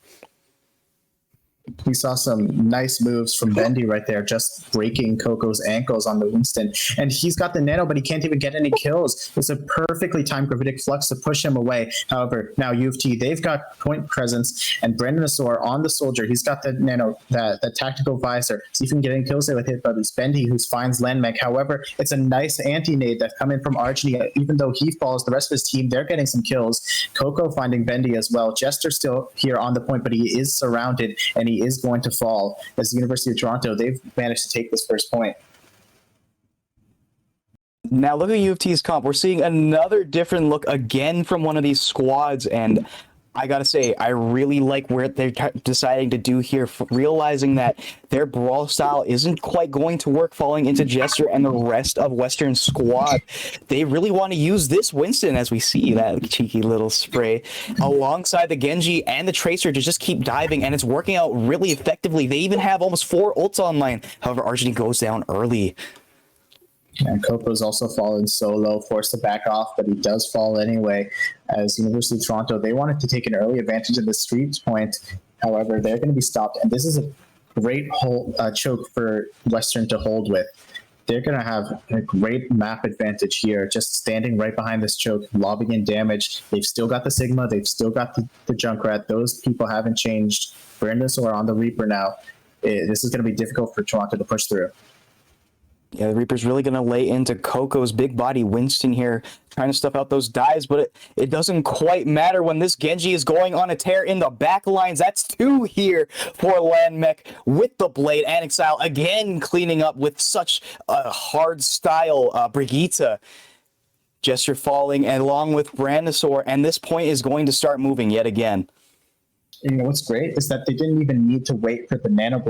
We saw some nice moves from Bendy right there, just breaking Coco's ankles on the Winston. And he's got the nano, but he can't even get any kills. It's a perfectly timed gravitic flux to push him away. However, now U of T, they've got point presence, and Brandon Asor on the soldier. He's got the nano, the tactical visor. So he can get any kills there with it, but it's Bendy who finds Landmech. However, it's a nice anti-nade that's come in from Argeny. Even though he falls, the rest of his team, they're getting some kills. Coco finding Bendy as well. Jester still here on the point, but he is surrounded, and he is going to fall as the University of Toronto. They've managed to take this first point. Now look at U of T's comp. We're seeing another different look again from one of these squads, and I gotta say, I really like where they're deciding to do here, realizing that their brawl style isn't quite going to work, falling into Jester and the rest of Western squad. They really want to use this Winston, as we see that cheeky little spray, alongside the Genji and the Tracer to just keep diving, and it's working out really effectively. They even have almost 4 ults online. However, Argeny goes down early. And Coco's also fallen so low, forced to back off, but he does fall anyway. As University of Toronto, they wanted to take an early advantage of the street point. However, they're going to be stopped, and this is a great choke for Western to hold with. They're going to have a great map advantage here, just standing right behind this choke, lobbing in damage. They've still got the Sigma, they've still got the Junkrat. Those people haven't changed. Brandis are on the Reaper now. This is going to be difficult for Toronto to push through. Yeah, the Reaper's really going to lay into Coco's big body Winston here, trying to stuff out those dives, but it doesn't quite matter when this Genji is going on a tear in the back lines. That's 2 here for Landmech with the Blade. And Exile again cleaning up with such a hard style Brigitte. Jester falling along with Brandisor, and this point is going to start moving yet again. You know what's great is that they didn't even need to wait for the nano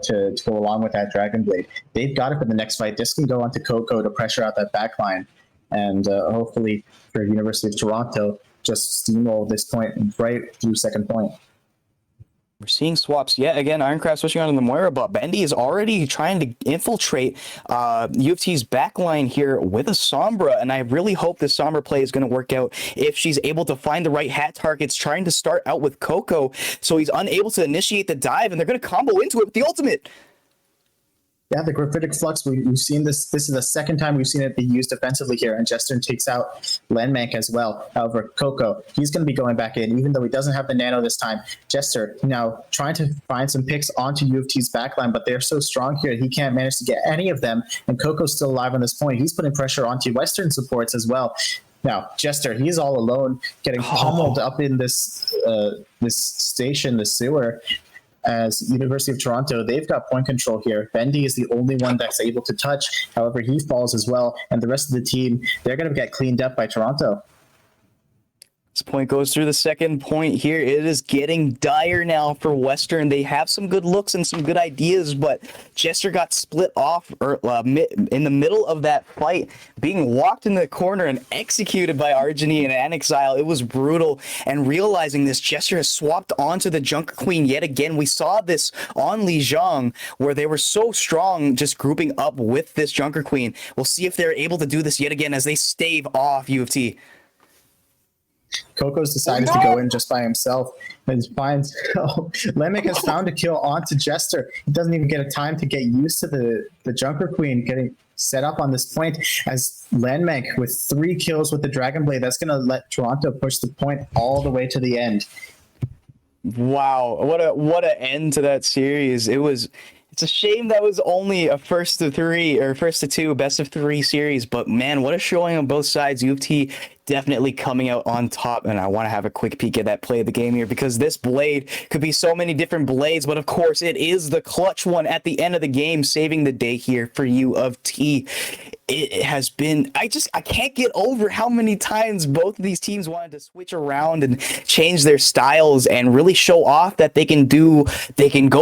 to go along with that Dragon Blade. They've got it for the next fight. This can go onto Coco to pressure out that backline, and hopefully for University of Toronto, just steamroll this point right through second point. We're seeing swaps yet again. Ironcraft switching on to the Moira, but Bendy is already trying to infiltrate U of T's backline here with a Sombra, and I really hope this Sombra play is going to work out if she's able to find the right hat targets, trying to start out with Coco, so he's unable to initiate the dive, and they're going to combo into it with the ultimate. Yeah, the gravitic flux, we've seen this. This is the second time we've seen it be used defensively here, and Jester takes out Landmech as well. However, Coco, he's going to be going back in, even though he doesn't have the nano this time. Jester now trying to find some picks onto U of T's backline, but they're so strong here, he can't manage to get any of them, and Coco's still alive on this point. He's putting pressure onto Western supports as well. Now, Jester, he's all alone, getting pummeled up in this station, the sewer. As University of Toronto, they've got point control here. Bendy is the only one that's able to touch. However, he falls as well. And the rest of the team, they're going to get cleaned up by Toronto. This point goes through the second point here. It is getting dire now for Western. They have some good looks and some good ideas, but Jester got split off in the middle of that fight, being walked in the corner and executed by Argeny and Exile. It was brutal. And realizing this, Jester has swapped onto the Junker Queen yet again. We saw this on Lijiang, where they were so strong just grouping up with this Junker Queen. We'll see if they're able to do this yet again as they stave off U of T. Coco's decided to go in just by himself and finds Landmech has found a kill onto Jester. He doesn't even get a time to get used to the Junker Queen getting set up on this point as Landmank with 3 kills with the Dragon Blade. That's going to let Toronto push the point all the way to the end. Wow, what a end to that series. It's a shame that was only a first to 3 or first to 2 best of 3 series, but man, what a showing on both sides. U of T definitely coming out on top, and I want to have a quick peek at that play of the game here because this blade could be so many different blades, but of course it is the clutch one at the end of the game, saving the day here for U of T. It has been, I can't get over how many times both of these teams wanted to switch around and change their styles and really show off that they can go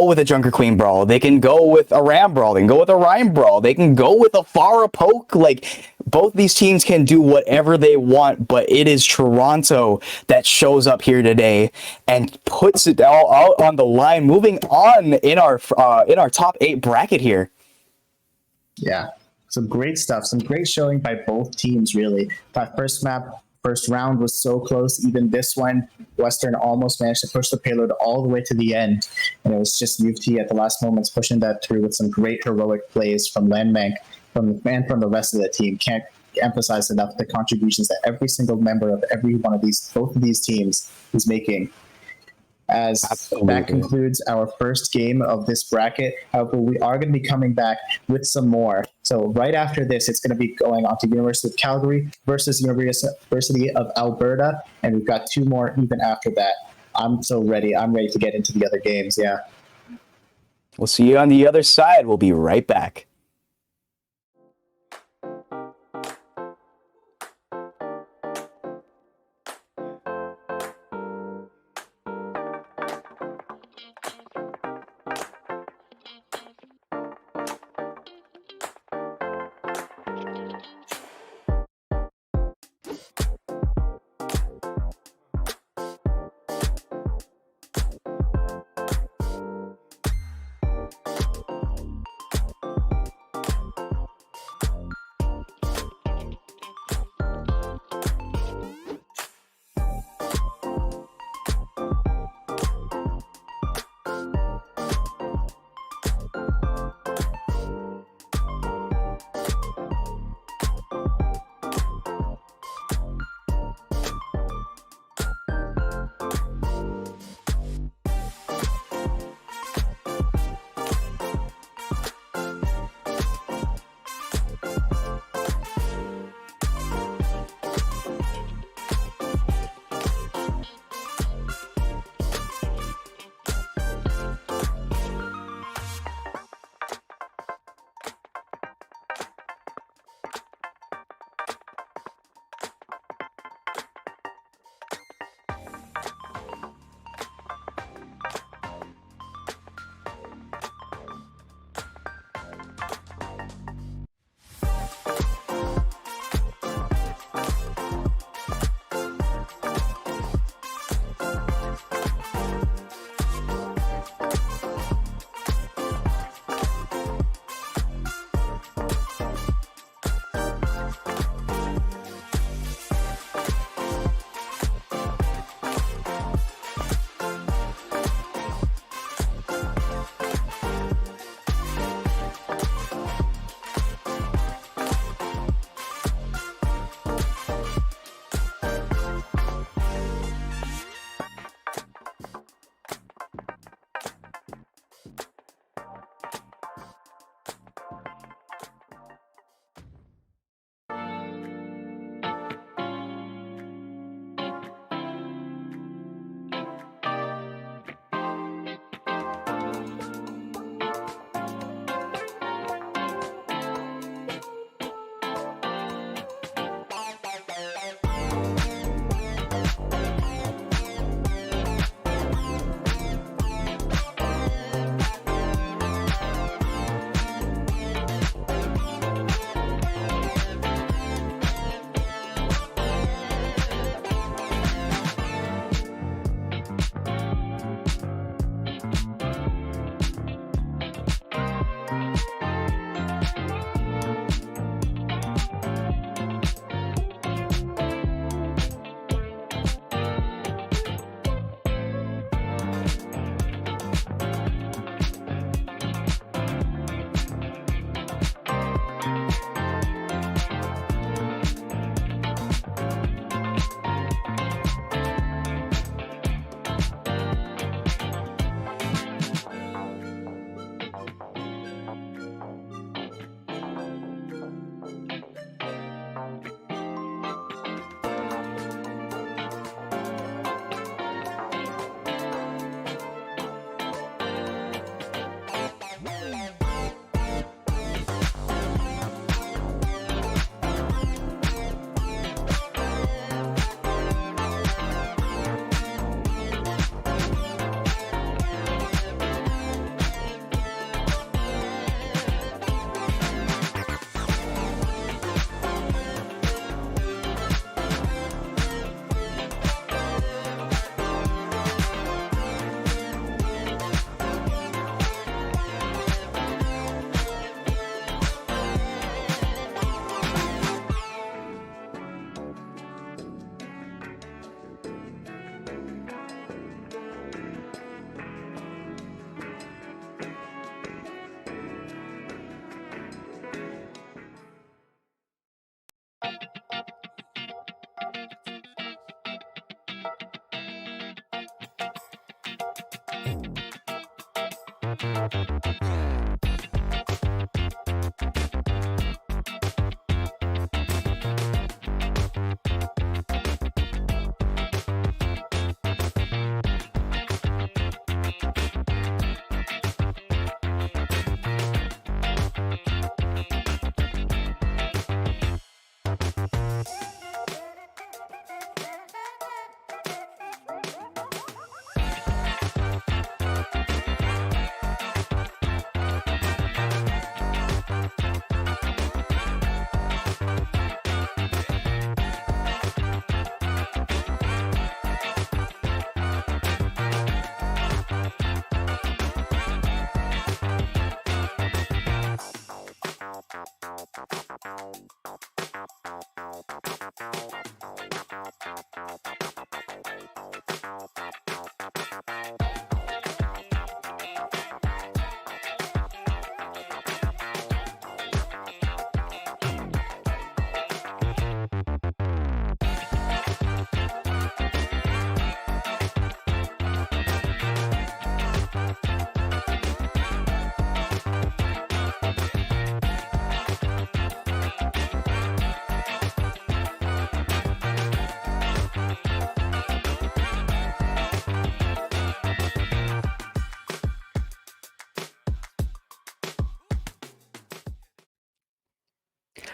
with a Junker Queen brawl, they can go with a Ram brawl, they can go with a Rhyme brawl, they can go with a Pharah poke. Like, both these teams can do whatever they want, but it is Toronto that shows up here today and puts it all out on the line, moving on in our top 8 bracket here. Yeah, some great stuff, some great showing by both teams, really. That first round was so close. Even this one, Western almost managed to push the payload all the way to the end, and it was just U of T at the last moments pushing that through with some great heroic plays from Landmank from the rest of the team. Can't emphasize enough the contributions that every single member of both of these teams is making. As Absolutely. That concludes our first game of this bracket. However, we are going to be coming back with some more. So right after this, it's going to be going on to University of Calgary versus University of Alberta, and we've got 2 more even after that. I'm so ready. I'm ready to get into the other games. Yeah. We'll see you on the other side. We'll be right back.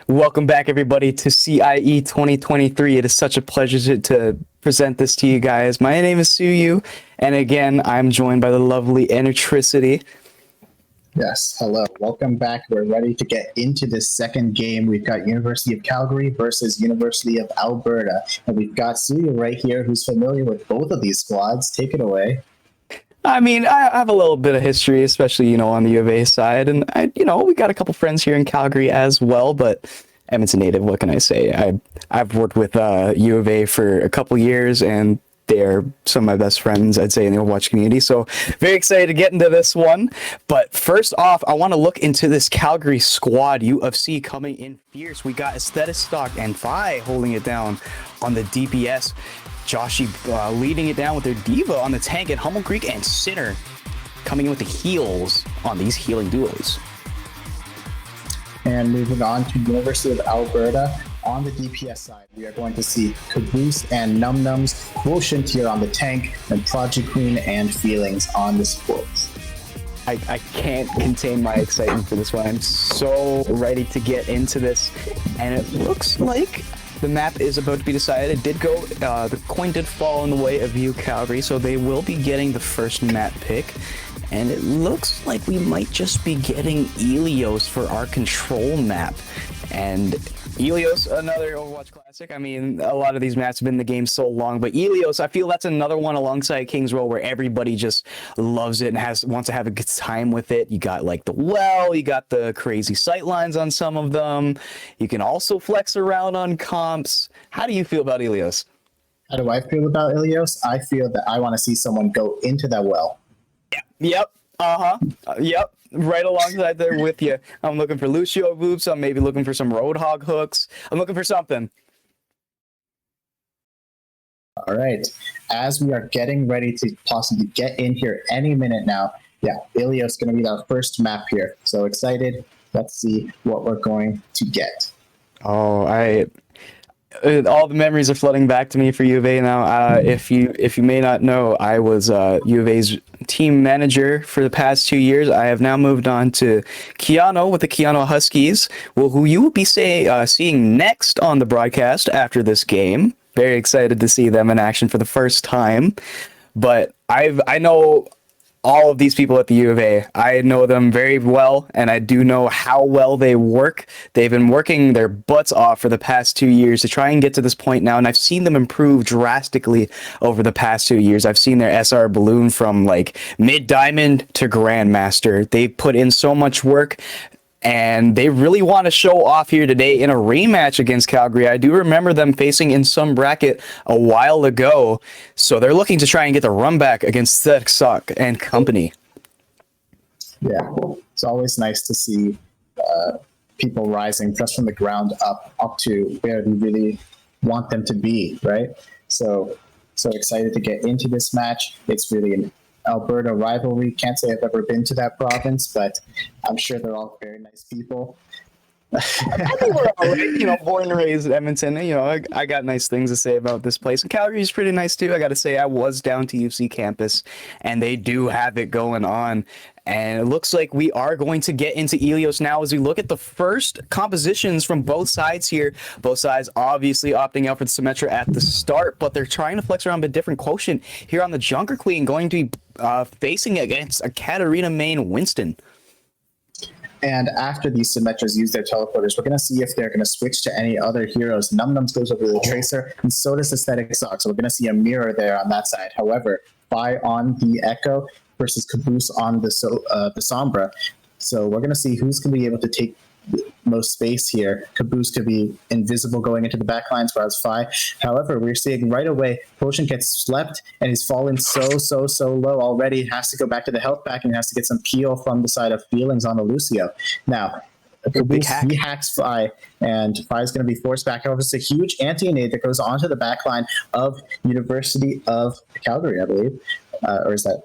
Welcome back, everybody, to CIE 2023. It is such a pleasure to present this to you guys. My name is Suyu, and again, I'm joined by the lovely Enertricity. Yes, hello. Welcome back. We're ready to get into this second game. We've got University of Calgary versus University of Alberta. And we've got Suyu right here who's familiar with both of these squads. Take it away. I mean, I have a little bit of history, especially, on the U of A side. And, we got a couple friends here in Calgary as well, but Edmonton native, what can I say? I've worked with U of A for a couple years, and they're some of my best friends, I'd say, in the Overwatch community. So very excited to get into this one. But first off, I want to look into this Calgary squad. UFC coming in fierce. We got Aesthetic Stock and Phi holding it down on the DPS. Joshi leading it down with their Diva on the tank, and Hummel Creek and Sinner coming in with the heals on these healing duos. And moving on to University of Alberta, on the DPS side, we are going to see Caboose and Num Nums, Quotient here on the tank, and Project Queen and Feelings on the supports. I can't contain my excitement for this one. I'm so ready to get into this, and it looks like the map is about to be decided. It did go, the coin did fall in the way of U Calgary, so they will be getting the first map pick. And it looks like we might just be getting Ilios for our control map. And Ilios, another Overwatch classic. I mean, a lot of these maps have been in the game so long, but Ilios, I feel that's another one alongside King's Row where everybody just loves it and wants to have a good time with it. You got like the well, you got the crazy sight lines on some of them. You can also flex around on comps. How do you feel about Ilios? How do I feel about Ilios? I feel that I want to see someone go into that well. Yep. Yep. Right alongside there with you. I'm looking for Lucio boots. I'm maybe looking for some Roadhog hooks. I'm looking for something. All right. As we are getting ready to possibly get in here any minute now, Ilios is going to be our first map here. So excited. Let's see what we're going to get. Oh, all the memories are flooding back to me for U of A now. If you may not know, I was U of A's team manager for the past 2 years. I have now moved on to Keanu with the Keanu Huskies, who you will be seeing next on the broadcast after this game. Very excited to see them in action for the first time. But I know all of these people at the U of A. I know them very well, and I do know how well they work. They've been working their butts off for the past 2 years to try and get to this point now, and I've seen them improve drastically over the past 2 years. I've seen their SR balloon from like mid-diamond to grandmaster. They put in so much work, and they really want to show off here today in a rematch against Calgary. I do remember them facing in some bracket a while ago, so they're looking to try and get the run back against Aesthetic Stock and company. Yeah, it's always nice to see people rising just from the ground up to where we really want them to be, right? So excited to get into this match. It's really Alberta rivalry. Can't say I've ever been to that province, but I'm sure they're all very nice people. I think we're all right. Born and raised in Edmonton. I got nice things to say about this place. And Calgary's pretty nice too. I got to say, I was down to UC campus, and they do have it going on. And it looks like we are going to get into Ilios now as we look at the first compositions from both sides here. Both sides obviously opting out for the Symmetra at the start, but they're trying to flex around a different quotient here on the Junker Queen, going to be facing against a Katarina main Winston. And after these Symmetras use their teleporters, we're going to see if they're going to switch to any other heroes. Num Nums goes over to the Tracer, and so does Aesthetic Sock. So we're going to see a mirror there on that side. However, Vi on the Echo versus Caboose on the Sombra. So we're going to see who's going to be able to take most space here. Caboose could be invisible going into the back lines, whereas Vi. However, we're seeing right away, Potion gets slept and he's fallen so low already. Has to go back to the health pack and has to get some peel from the side of Feelings on the Lucio. Now, Caboose, he hacks Vi, and Vi is going to be forced back. However, it's a huge anti-nade that goes onto the back line of University of Calgary, I believe. Or is that...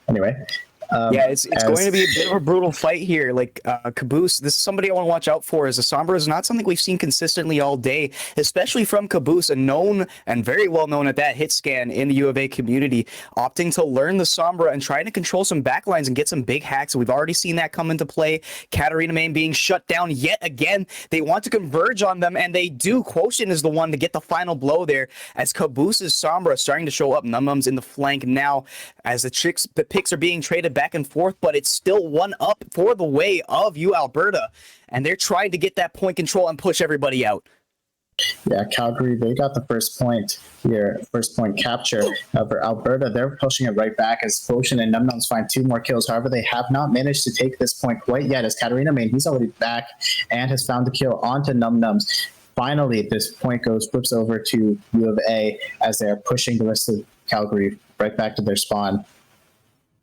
Anyway. Yeah, it's going to be a bit of a brutal fight here. Like Caboose, this is somebody I want to watch out for, as the Sombra is not something we've seen consistently all day, especially from Caboose, a known and very well known at that hit scan in the U of A community, opting to learn the Sombra and trying to control some backlines and get some big hacks. We've already seen that come into play. Katarina main being shut down yet again. They want to converge on them, and they do. Quotient is the one to get the final blow there, as Caboose's Sombra starting to show up. Num Nums in the flank now, as the picks are being traded back and forth, but it's still one up for the way of Alberta, and they're trying to get that point control and push everybody out. Yeah, Calgary, they got the first point here, first point capture. For Alberta, they're pushing it right back as Potion and Num Nums find 2 more kills. However, they have not managed to take this point quite yet, as Katarina main, he's already back and has found the kill onto Num Nums. Finally, this point flips over to U of A as they're pushing the rest of Calgary right back to their spawn.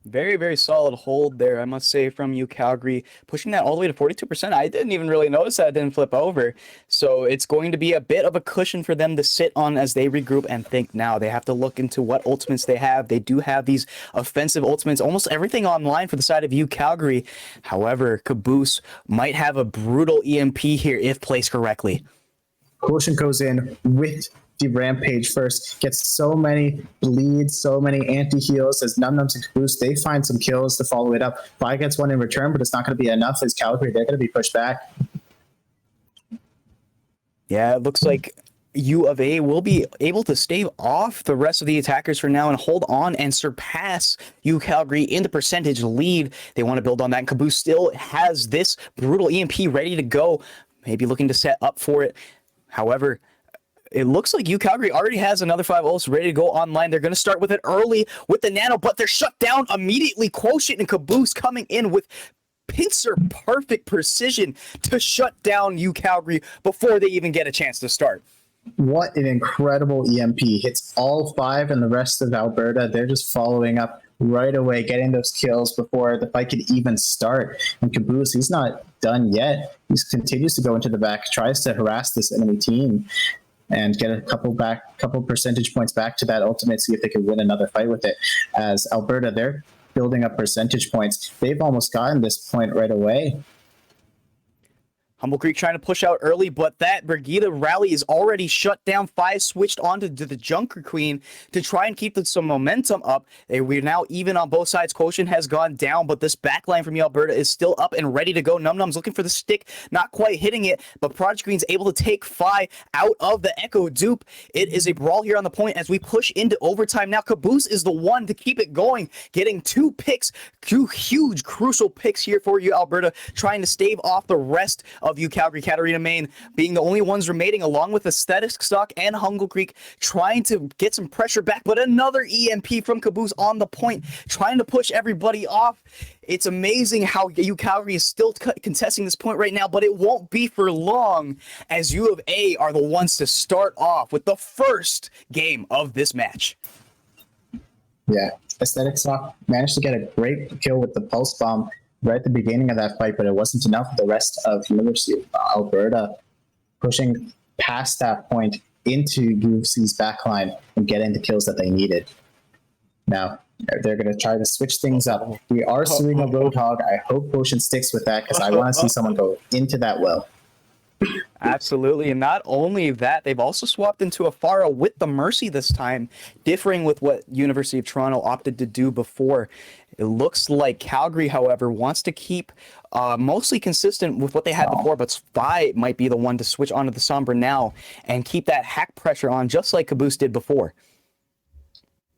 Very, very solid hold there, I must say, from you, Calgary, pushing that all the way to 42%. I didn't even really notice that it didn't flip over. So it's going to be a bit of a cushion for them to sit on as they regroup and think now. They have to look into what ultimates they have. They do have these offensive ultimates, almost everything online for the side of you, Calgary. However, Caboose might have a brutal EMP here if placed correctly. Potion goes in with the Rampage first, gets so many bleeds, so many anti-heals as Num Nums and Caboose, they find some kills to follow it up. Vi gets one in return, but it's not going to be enough as Calgary, they're going to be pushed back. Yeah, it looks like U of A will be able to stave off the rest of the attackers for now and hold on and surpass U Calgary in the percentage lead. They want to build on that, and Caboose still has this brutal EMP ready to go, maybe looking to set up for it. However, it looks like U Calgary already has another 5 ults ready to go online. They're going to start with it early with the nano, but they're shut down immediately. Quotient and Caboose coming in with pincer perfect precision to shut down U Calgary before they even get a chance to start. What an incredible EMP. Hits all 5 and the rest of Alberta. They're just following up right away, getting those kills before the fight could even start. And Caboose, he's not done yet. He continues to go into the back, tries to harass this enemy team and get a couple percentage points back to that ultimate, see if they can win another fight with it. As Alberta, they're building up percentage points. They've almost gotten this point right away. Humble Creek trying to push out early, but that Brigida rally is already shut down. 5 switched onto the Junker Queen to try and keep some momentum up. We're now even on both sides. Quotient has gone down, but this backline from Alberta is still up and ready to go. Num Num's looking for the stick, not quite hitting it, but Project Green's able to take Fi out of the Echo dupe. It is a brawl here on the point as we push into overtime. Now Caboose is the one to keep it going, getting 2 picks, 2 huge, crucial picks here for you, Alberta, trying to stave off the rest of you, Calgary. Katarina main being the only ones remaining, along with Aesthetic Stock and Humble Creek, trying to get some pressure back, but another EMP from Caboose on the point, trying to push everybody off. It's amazing how U Calgary is still contesting this point right now, but it won't be for long, as U of A are the ones to start off with the first game of this match. Yeah, Aesthetic Stock managed to get a great kill with the Pulse Bomb right at the beginning of that fight, but it wasn't enough for the rest of University of Alberta pushing past that point into UFC's backline and getting the kills that they needed. Now, They're going to try to switch things up. We are suing a Roadhog. I hope Potion sticks with that because I want to see someone go into that well. Absolutely, and not only that, they've also swapped into a Pharah with the Mercy this time, differing with what University of Toronto opted to do before. It looks like Calgary, however, wants to keep mostly consistent with what they had before, but Spy might be the one to switch onto the Sombra now and keep that hack pressure on, just like Caboose did before.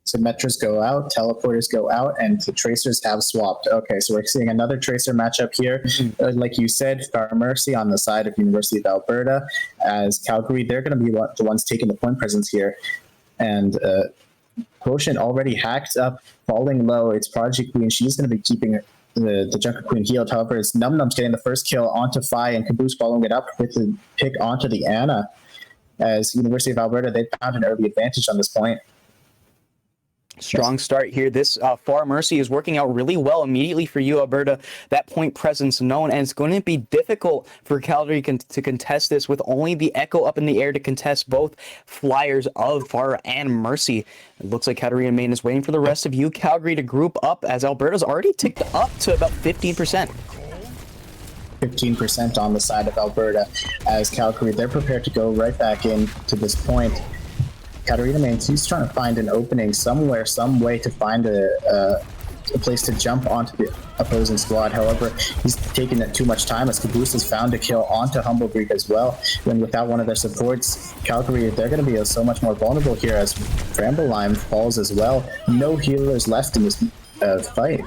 Symmetras go out, teleporters go out, and the tracers have swapped. Okay, so we're seeing another tracer matchup here. Like you said, Far Mercy on the side of University of Alberta. As Calgary, they're going to be the ones taking the point presence here. And Potion already hacked up, falling low. It's Prodigy Queen. She's going to be keeping the Junker Queen healed. However, it's Num Num's getting the first kill onto Phi, and Caboose following it up with the pick onto the Ana. As University of Alberta, they found an early advantage on this point. Strong start here. This Far Mercy is working out really well immediately for you, Alberta. That point presence known, and it's going to be difficult for Calgary to contest this with only the Echo up in the air to contest both flyers of Far and Mercy. It looks like Katarina Main is waiting for the rest of you, Calgary, to group up as Alberta's already ticked up to about 15%. 15% on the side of Alberta as Calgary, they're prepared to go right back in to this point. Katarina Mains, he's trying to find an opening somewhere, some way to find a place to jump onto the opposing squad. However, he's taking it too much time as Caboose has found a kill onto Humble Greek as well. And without one of their supports, Calgary, they're going to be so much more vulnerable here as Bramblelime falls as well. No healers left in this fight.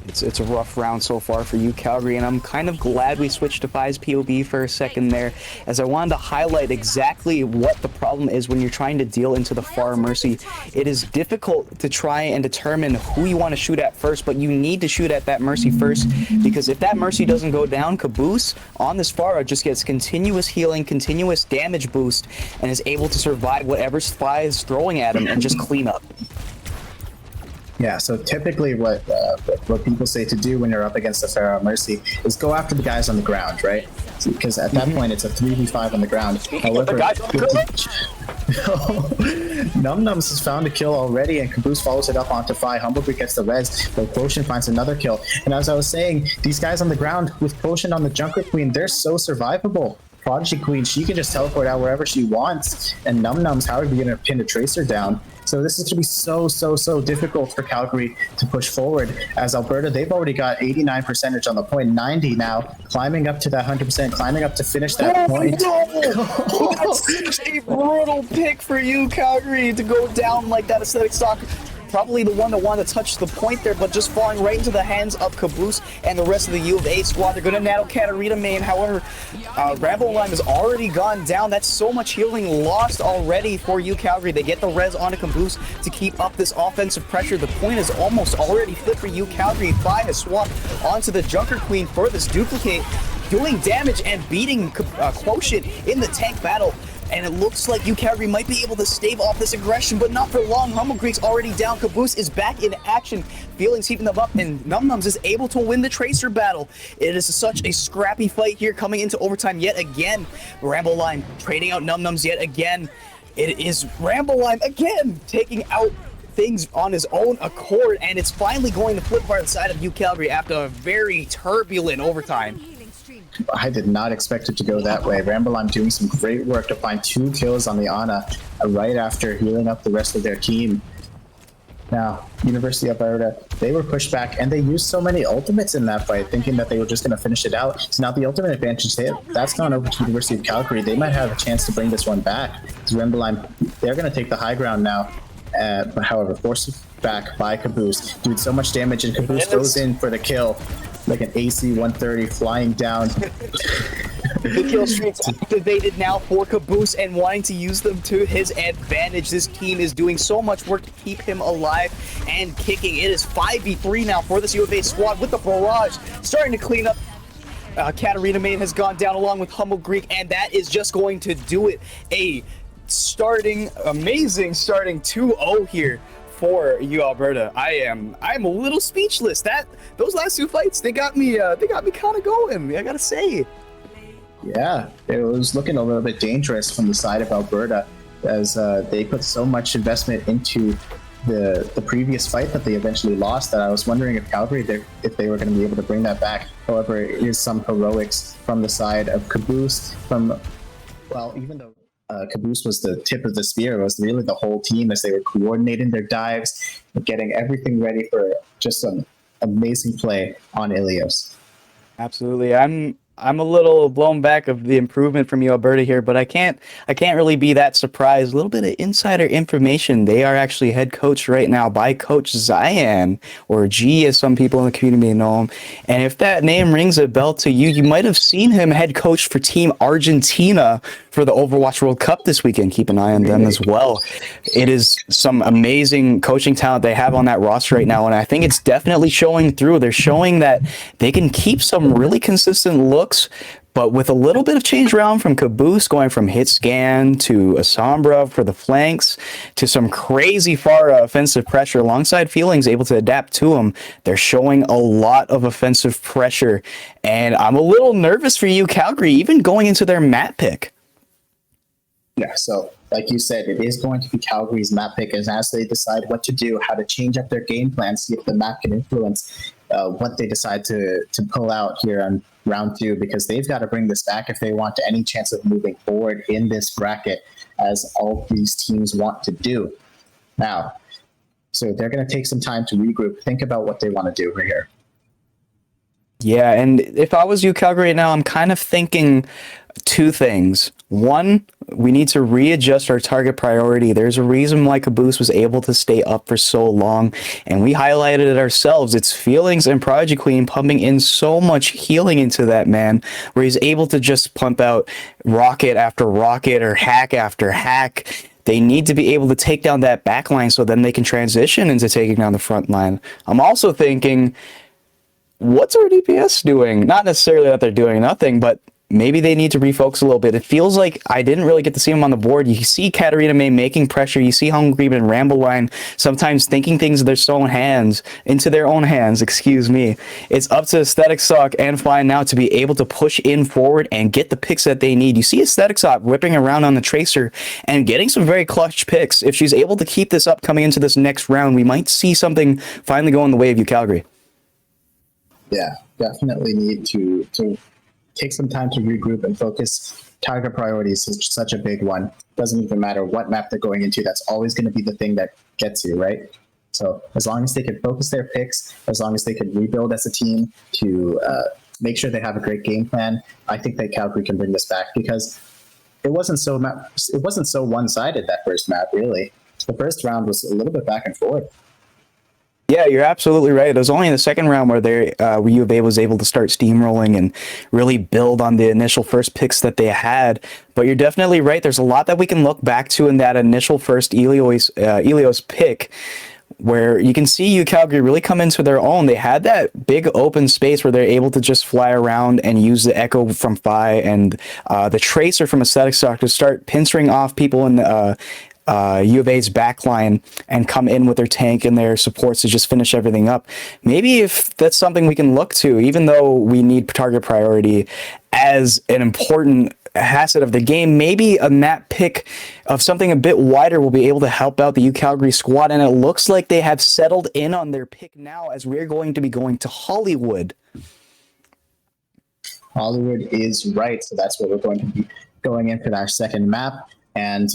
It's a rough round so far for you, Calgary, and I'm kind of glad we switched to Phi's POV for a second there, as I wanted to highlight exactly what the problem is when you're trying to deal into the Far Mercy. It is difficult to try and determine who you want to shoot at first, but you need to shoot at that Mercy first, because if that Mercy doesn't go down, Caboose on this Pharah just gets continuous healing, continuous damage boost, and is able to survive whatever Phi is throwing at him and just clean up. Yeah, so typically what people say to do when you're up against the Pharaoh Mercy is go after the guys on the ground, right? Because at that point, it's a 3v5 on the ground. However, Num Nums has found a kill already, and Caboose follows it up onto Phi. Humblebee gets the res, but Potion finds another kill. And as I was saying, these guys on the ground with Potion on the Junker Queen, they're so survivable. Prodigy Queen, she can just teleport out wherever she wants, and Num Nums, how are we going to pin a Tracer down? So this is going to be so difficult for Calgary to push forward, as Alberta, they've already got 89% on the point, 90 now, climbing up to that 100%, climbing up to finish that point. No! That's such a brutal pick for you, Calgary, to go down like that Aesthetic Stock. Probably the one that wanted to touch the point there, but just falling right into the hands of Caboose and the rest of the U of A squad. They're going to nail Katarina Main. However, Bramblelime has already gone down. That's so much healing lost already for you, Calgary. They get the res onto Caboose to keep up this offensive pressure. The point is almost already flipped for you, Calgary. Phi has swapped onto the Junker Queen for this duplicate, doing damage and beating Quotient in the tank battle. And it looks like you, Calgary, might be able to stave off this aggression, but not for long. Humble Greek's already down. Caboose is back in action. Feelings heating them up, and Num Nums is able to win the Tracer battle. It is such a scrappy fight here, coming into overtime yet again. Bramblelime trading out Num Nums yet again. It is Bramblelime again taking out things on his own accord, and it's finally going to flip by the side of you, Calgary, after a very turbulent overtime. I did not expect it to go that way. Bramblelime doing some great work to find 2 kills on the Ana right after healing up the rest of their team. Now, University of Alberta, they were pushed back, and they used so many ultimates in that fight, thinking that they were just going to finish it out. So now the ultimate advantage, that's gone over to University of Calgary. They might have a chance to bring this one back. Because Bramblelime, they're going to take the high ground now. But however, forced back by Caboose. Doing so much damage, and Caboose goes in for the kill. Like an AC 130 flying down. The kill streaks activated now for Caboose, and wanting to use them to his advantage. This team is doing so much work to keep him alive and kicking. It is 5v3 now for this U of A squad, with the barrage starting to clean up. Katarina Main has gone down along with Humble Greek, and that is just going to do it. A amazing starting 2-0 here for you, Alberta. I'm a little speechless. Those last 2 fights, they got me kind of going, I gotta say. Yeah, it was looking a little bit dangerous from the side of Alberta, as they put so much investment into the previous fight that they eventually lost. That I was wondering if if they were going to be able to bring that back. However, it is some heroics from the side of Caboose. Even though Caboose was the tip of the spear, it was really the whole team as they were coordinating their dives and getting everything ready for just some amazing play on Ilios. Absolutely. I'm a little blown back of the improvement from you, Alberta here, but I can't really be that surprised. A little bit of insider information. They are actually head coached right now by Coach Zion, or G as some people in the community know him. And if that name rings a bell to you, you might have seen him head coach for Team Argentina for the Overwatch World Cup this weekend. Keep an eye on them as well. It is some amazing coaching talent they have on that roster right now, and I think it's definitely showing through. They're showing that they can keep some really consistent looks, but with a little bit of change around from Caboose going from hit scan to Assombra for the flanks to some crazy far offensive pressure alongside Feelings able to adapt to them. They're showing a lot of offensive pressure, and I'm a little nervous for you, Calgary, even going into their map pick. Yeah, so like you said, it is going to be Calgary's map pick as they decide what to do, how to change up their game plan, see if the map can influence what they decide to pull out here on round 2, because they've got to bring this back if they want any chance of moving forward in this bracket, as all these teams want to do. Now, so they're going to take some time to regroup, think about what they want to do right here. Yeah, and if I was you, Calgary, right now, I'm kind of thinking two things. One, we need to readjust our target priority. There's a reason why Caboose was able to stay up for so long, and we highlighted it ourselves. It's Feelings and Prodigy Queen pumping in so much healing into that man, where he's able to just pump out rocket after rocket or hack after hack. They need to be able to take down that back line so then they can transition into taking down the front line. I'm also thinking, what's our DPS doing? Not necessarily that they're doing nothing, but maybe they need to refocus a little bit. It feels like I didn't really get to see him on the board. You see Katarina May making pressure. You see Hungry and Rambleline sometimes thinking things into their own hands, excuse me. It's up to Aesthetic Sock and Fine now to be able to push in forward and get the picks that they need. You see Aesthetic Sock whipping around on the Tracer and getting some very clutch picks. If she's able to keep this up coming into this next round, we might see something finally go in the way of you, Calgary. Yeah, definitely need to take some time to regroup and focus. Target priorities is such a big one. Doesn't even matter what map they're going into. That's always going to be the thing that gets you, right? So as long as they can focus their picks, as long as they can rebuild as a team to make sure they have a great game plan, I think that Calgary can bring this back, because it wasn't so one-sided, that first map, really. The first round was a little bit back and forth. Yeah, you're absolutely right. It was only in the second round where U of A was able to start steamrolling and really build on the initial first picks that they had. But you're definitely right. There's a lot that we can look back to in that initial first Ilios pick, where you can see Calgary really come into their own. They had that big open space where they're able to just fly around and use the Echo from Phi and the Tracer from Aesthetic Stock to start pincering off people in the U of A's backline and come in with their tank and their supports to just finish everything up. Maybe if that's something we can look to, even though we need target priority as an important facet of the game, maybe a map pick of something a bit wider will be able to help out the UCalgary squad. And it looks like they have settled in on their pick now, as we're going to be going to Hollywood. Hollywood is right. So that's where we're going to be going in for our second map. And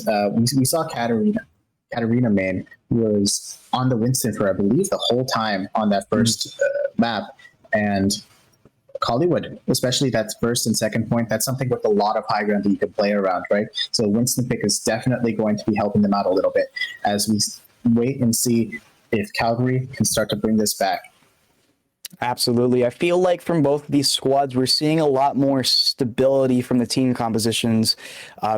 we saw Katarina Main was on the Winston for, I believe, the whole time on that first map. And Hollywood, especially that first and second point, that's something with a lot of high ground that you can play around, right? So Winston pick is definitely going to be helping them out a little bit as we wait and see if Calgary can start to bring this back. Absolutely. I feel like from both of these squads, we're seeing a lot more stability from the team compositions,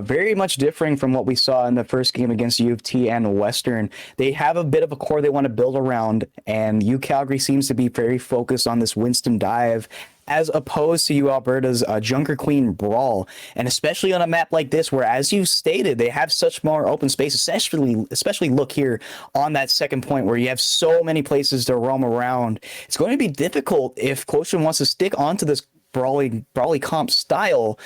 very much differing from what we saw in the first game against U of T and Western. They have a bit of a core they want to build around, and UCalgary seems to be very focused on this Winston dive, as opposed to Alberta's Junker Queen Brawl. And especially on a map like this, where, as you stated, they have such more open space, especially look here on that second point where you have so many places to roam around. It's going to be difficult if Quotient wants to stick onto this brawly comp style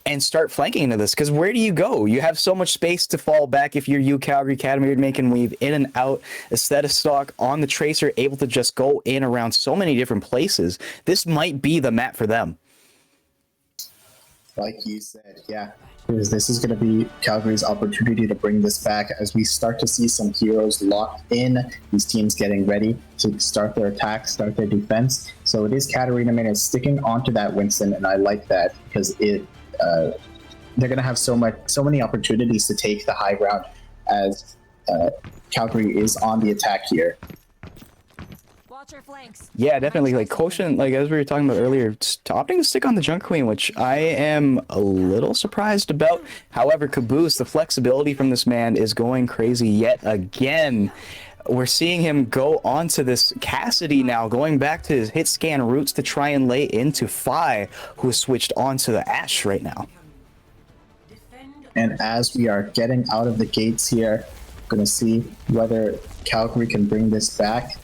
and start flanking into this, because where do you go? You have so much space to fall back if you're U Calgary. Academy making weave in and out. Aesthetic stock on the Tracer, able to just go in around so many different places. This might be the map for them. Like you said, yeah. Because this is going to be Calgary's opportunity to bring this back as we start to see some heroes locked in. These teams getting ready to start their attack, start their defense. So it is Katarina Main is sticking onto that Winston, and I like that because they're going to have so many opportunities to take the high ground as Calgary is on the attack here. Watch our flanks. Yeah, definitely. Like Quotient, like as we were talking about earlier, opting to stick on the Junk Queen, which I am a little surprised about. However, Caboose, the flexibility from this man is going crazy yet again. We're seeing him go onto this Cassidy now, going back to his hit scan roots to try and lay into Phi, who has switched onto the Ashe right now. And as we are getting out of the gates here, going to see whether Calgary can bring this back.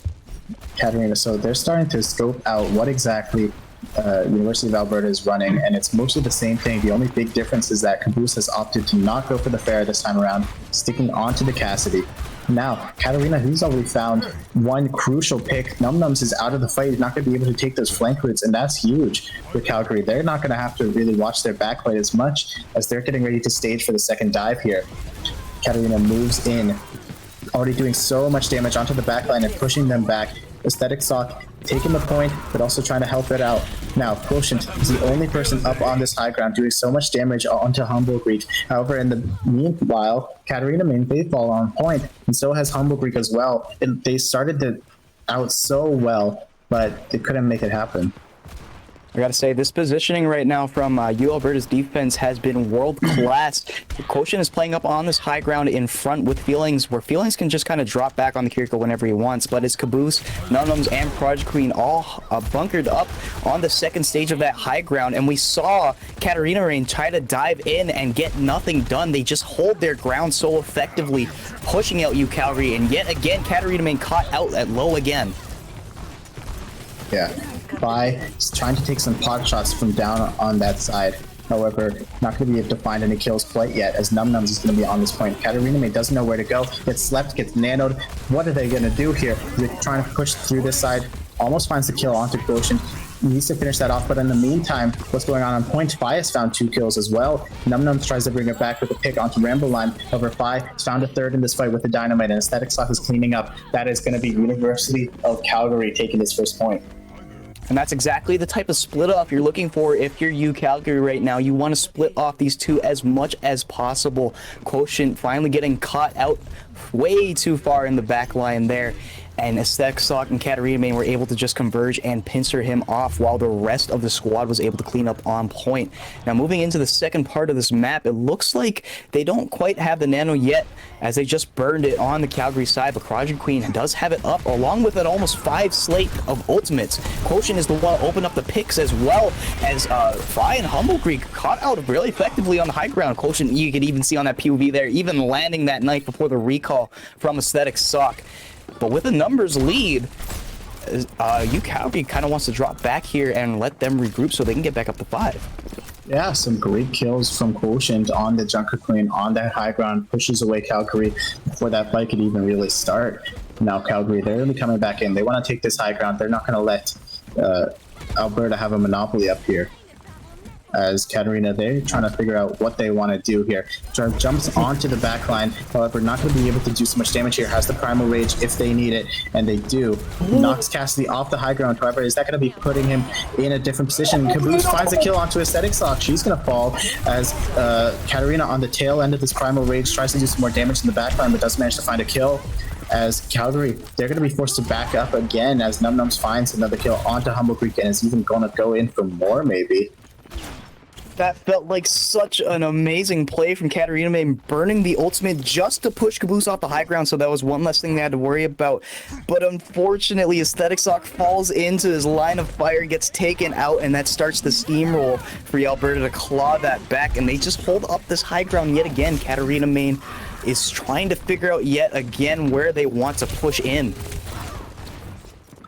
Katarina, so they're starting to scope out what exactly University of Alberta is running, and it's mostly the same thing. The only big difference is that Caboose has opted to not go for the fair this time around, sticking onto the Cassidy. Now, Katarina, who's already found one crucial pick. Nums is out of the fight. He's not going to be able to take those flank routes, and that's huge for Calgary. They're not going to have to really watch their backlight as much as they're getting ready to stage for the second dive here. Katarina moves in, already doing so much damage onto the backline and pushing them back. Aesthetic Sock taking the point, but also trying to help it out. Now, Quotient is the only person up on this high ground doing so much damage onto Humble Greek. However, in the meanwhile, Katarina Main Faithful on point, and so has Humble Greek as well. And they started out so well, but they couldn't make it happen. I gotta say, this positioning right now from U Alberta's defense has been world class. Quotient is playing up on this high ground in front with Feelings, where Feelings can just kind of drop back on the Kiriko whenever he wants. But it's Caboose, Nunums, and Project Queen all bunkered up on the second stage of that high ground. And we saw Katarina Main try to dive in and get nothing done. They just hold their ground so effectively, pushing out U Calgary. And yet again, Katarina Main caught out at low again. Yeah, Phi is trying to take some pot shots from down on that side. However, not going to be able to find any kills quite yet, as Nums is going to be on this point. Katarina Main doesn't know where to go. Gets slept, gets nanoed. What are they going to do here? They're trying to push through this side. Almost finds the kill onto Quotient. Needs to finish that off, but in the meantime, what's going on point? Phi has found 2 kills as well. Nums tries to bring it back with a pick onto Rambo Line. However, Phi has found a third in this fight with the Dynamite, and Aesthetic Sock is cleaning up. That is going to be University of Calgary taking his first point. And that's exactly the type of split off you're looking for if you're U Calgary right now. You want to split off these two as much as possible. Quotient finally getting caught out way too far in the back line there. And Aesthetic Sock and Katarina Main were able to just converge and pincer him off while the rest of the squad was able to clean up on point. Now moving into the second part of this map, it looks like they don't quite have the nano yet as they just burned it on the Calgary side, but Project Queen does have it up along with an almost 5 slate of ultimates. Quotient is the one to open up the picks as well as Phi and Humble Greek caught out really effectively on the high ground. Quotient, you could even see on that POV there, even landing that knife before the recall from Aesthetic Sock. But with a numbers lead, U Calgary kind of wants to drop back here and let them regroup so they can get back up to 5. Yeah, some great kills from Quotient on the Junker Queen on that high ground, pushes away Calgary before that fight could even really start. Now Calgary, they're really coming back in. They want to take this high ground. They're not going to let Alberta have a monopoly up here. As Katarina, they're trying to figure out what they want to do here. Jumps onto the back line, however, not going to be able to do so much damage here. Has the Primal Rage if they need it, and they do. Knocks Cassidy off the high ground, however, is that going to be putting him in a different position? Caboose finds a kill onto Aesthetic Sock. She's going to fall as Katarina on the tail end of this Primal Rage tries to do some more damage in the back line, but does manage to find a kill. As Calgary, they're going to be forced to back up again as Nums finds another kill onto Humble Creek and is even going to go in for more, maybe. That felt like such an amazing play from Katarina Main, burning the ultimate just to push Caboose off the high ground, so that was one less thing they had to worry about. But unfortunately, Aesthetic Sock falls into his line of fire, gets taken out, and that starts the steamroll for Alberta to claw that back, and they just hold up this high ground yet again. Katarina Main is trying to figure out yet again where they want to push in.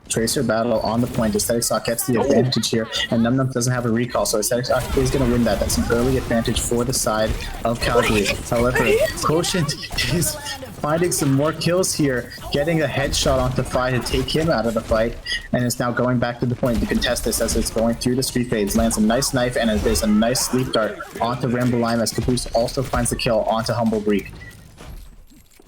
Tracer battle on the point. Aesthetic Sock gets the advantage here, and Num Num doesn't have a recall, so Aesthetic Sock is going to win that. That's an early advantage for the side of Calgary. However, Quotient is finding some more kills here, getting a headshot onto Fi to take him out of the fight, and is now going back to the point to contest this as it's going through the street fades. Lands a nice knife, and there's a nice sleep dart onto Ramble Lime as Caboose also finds the kill onto Humble Greek.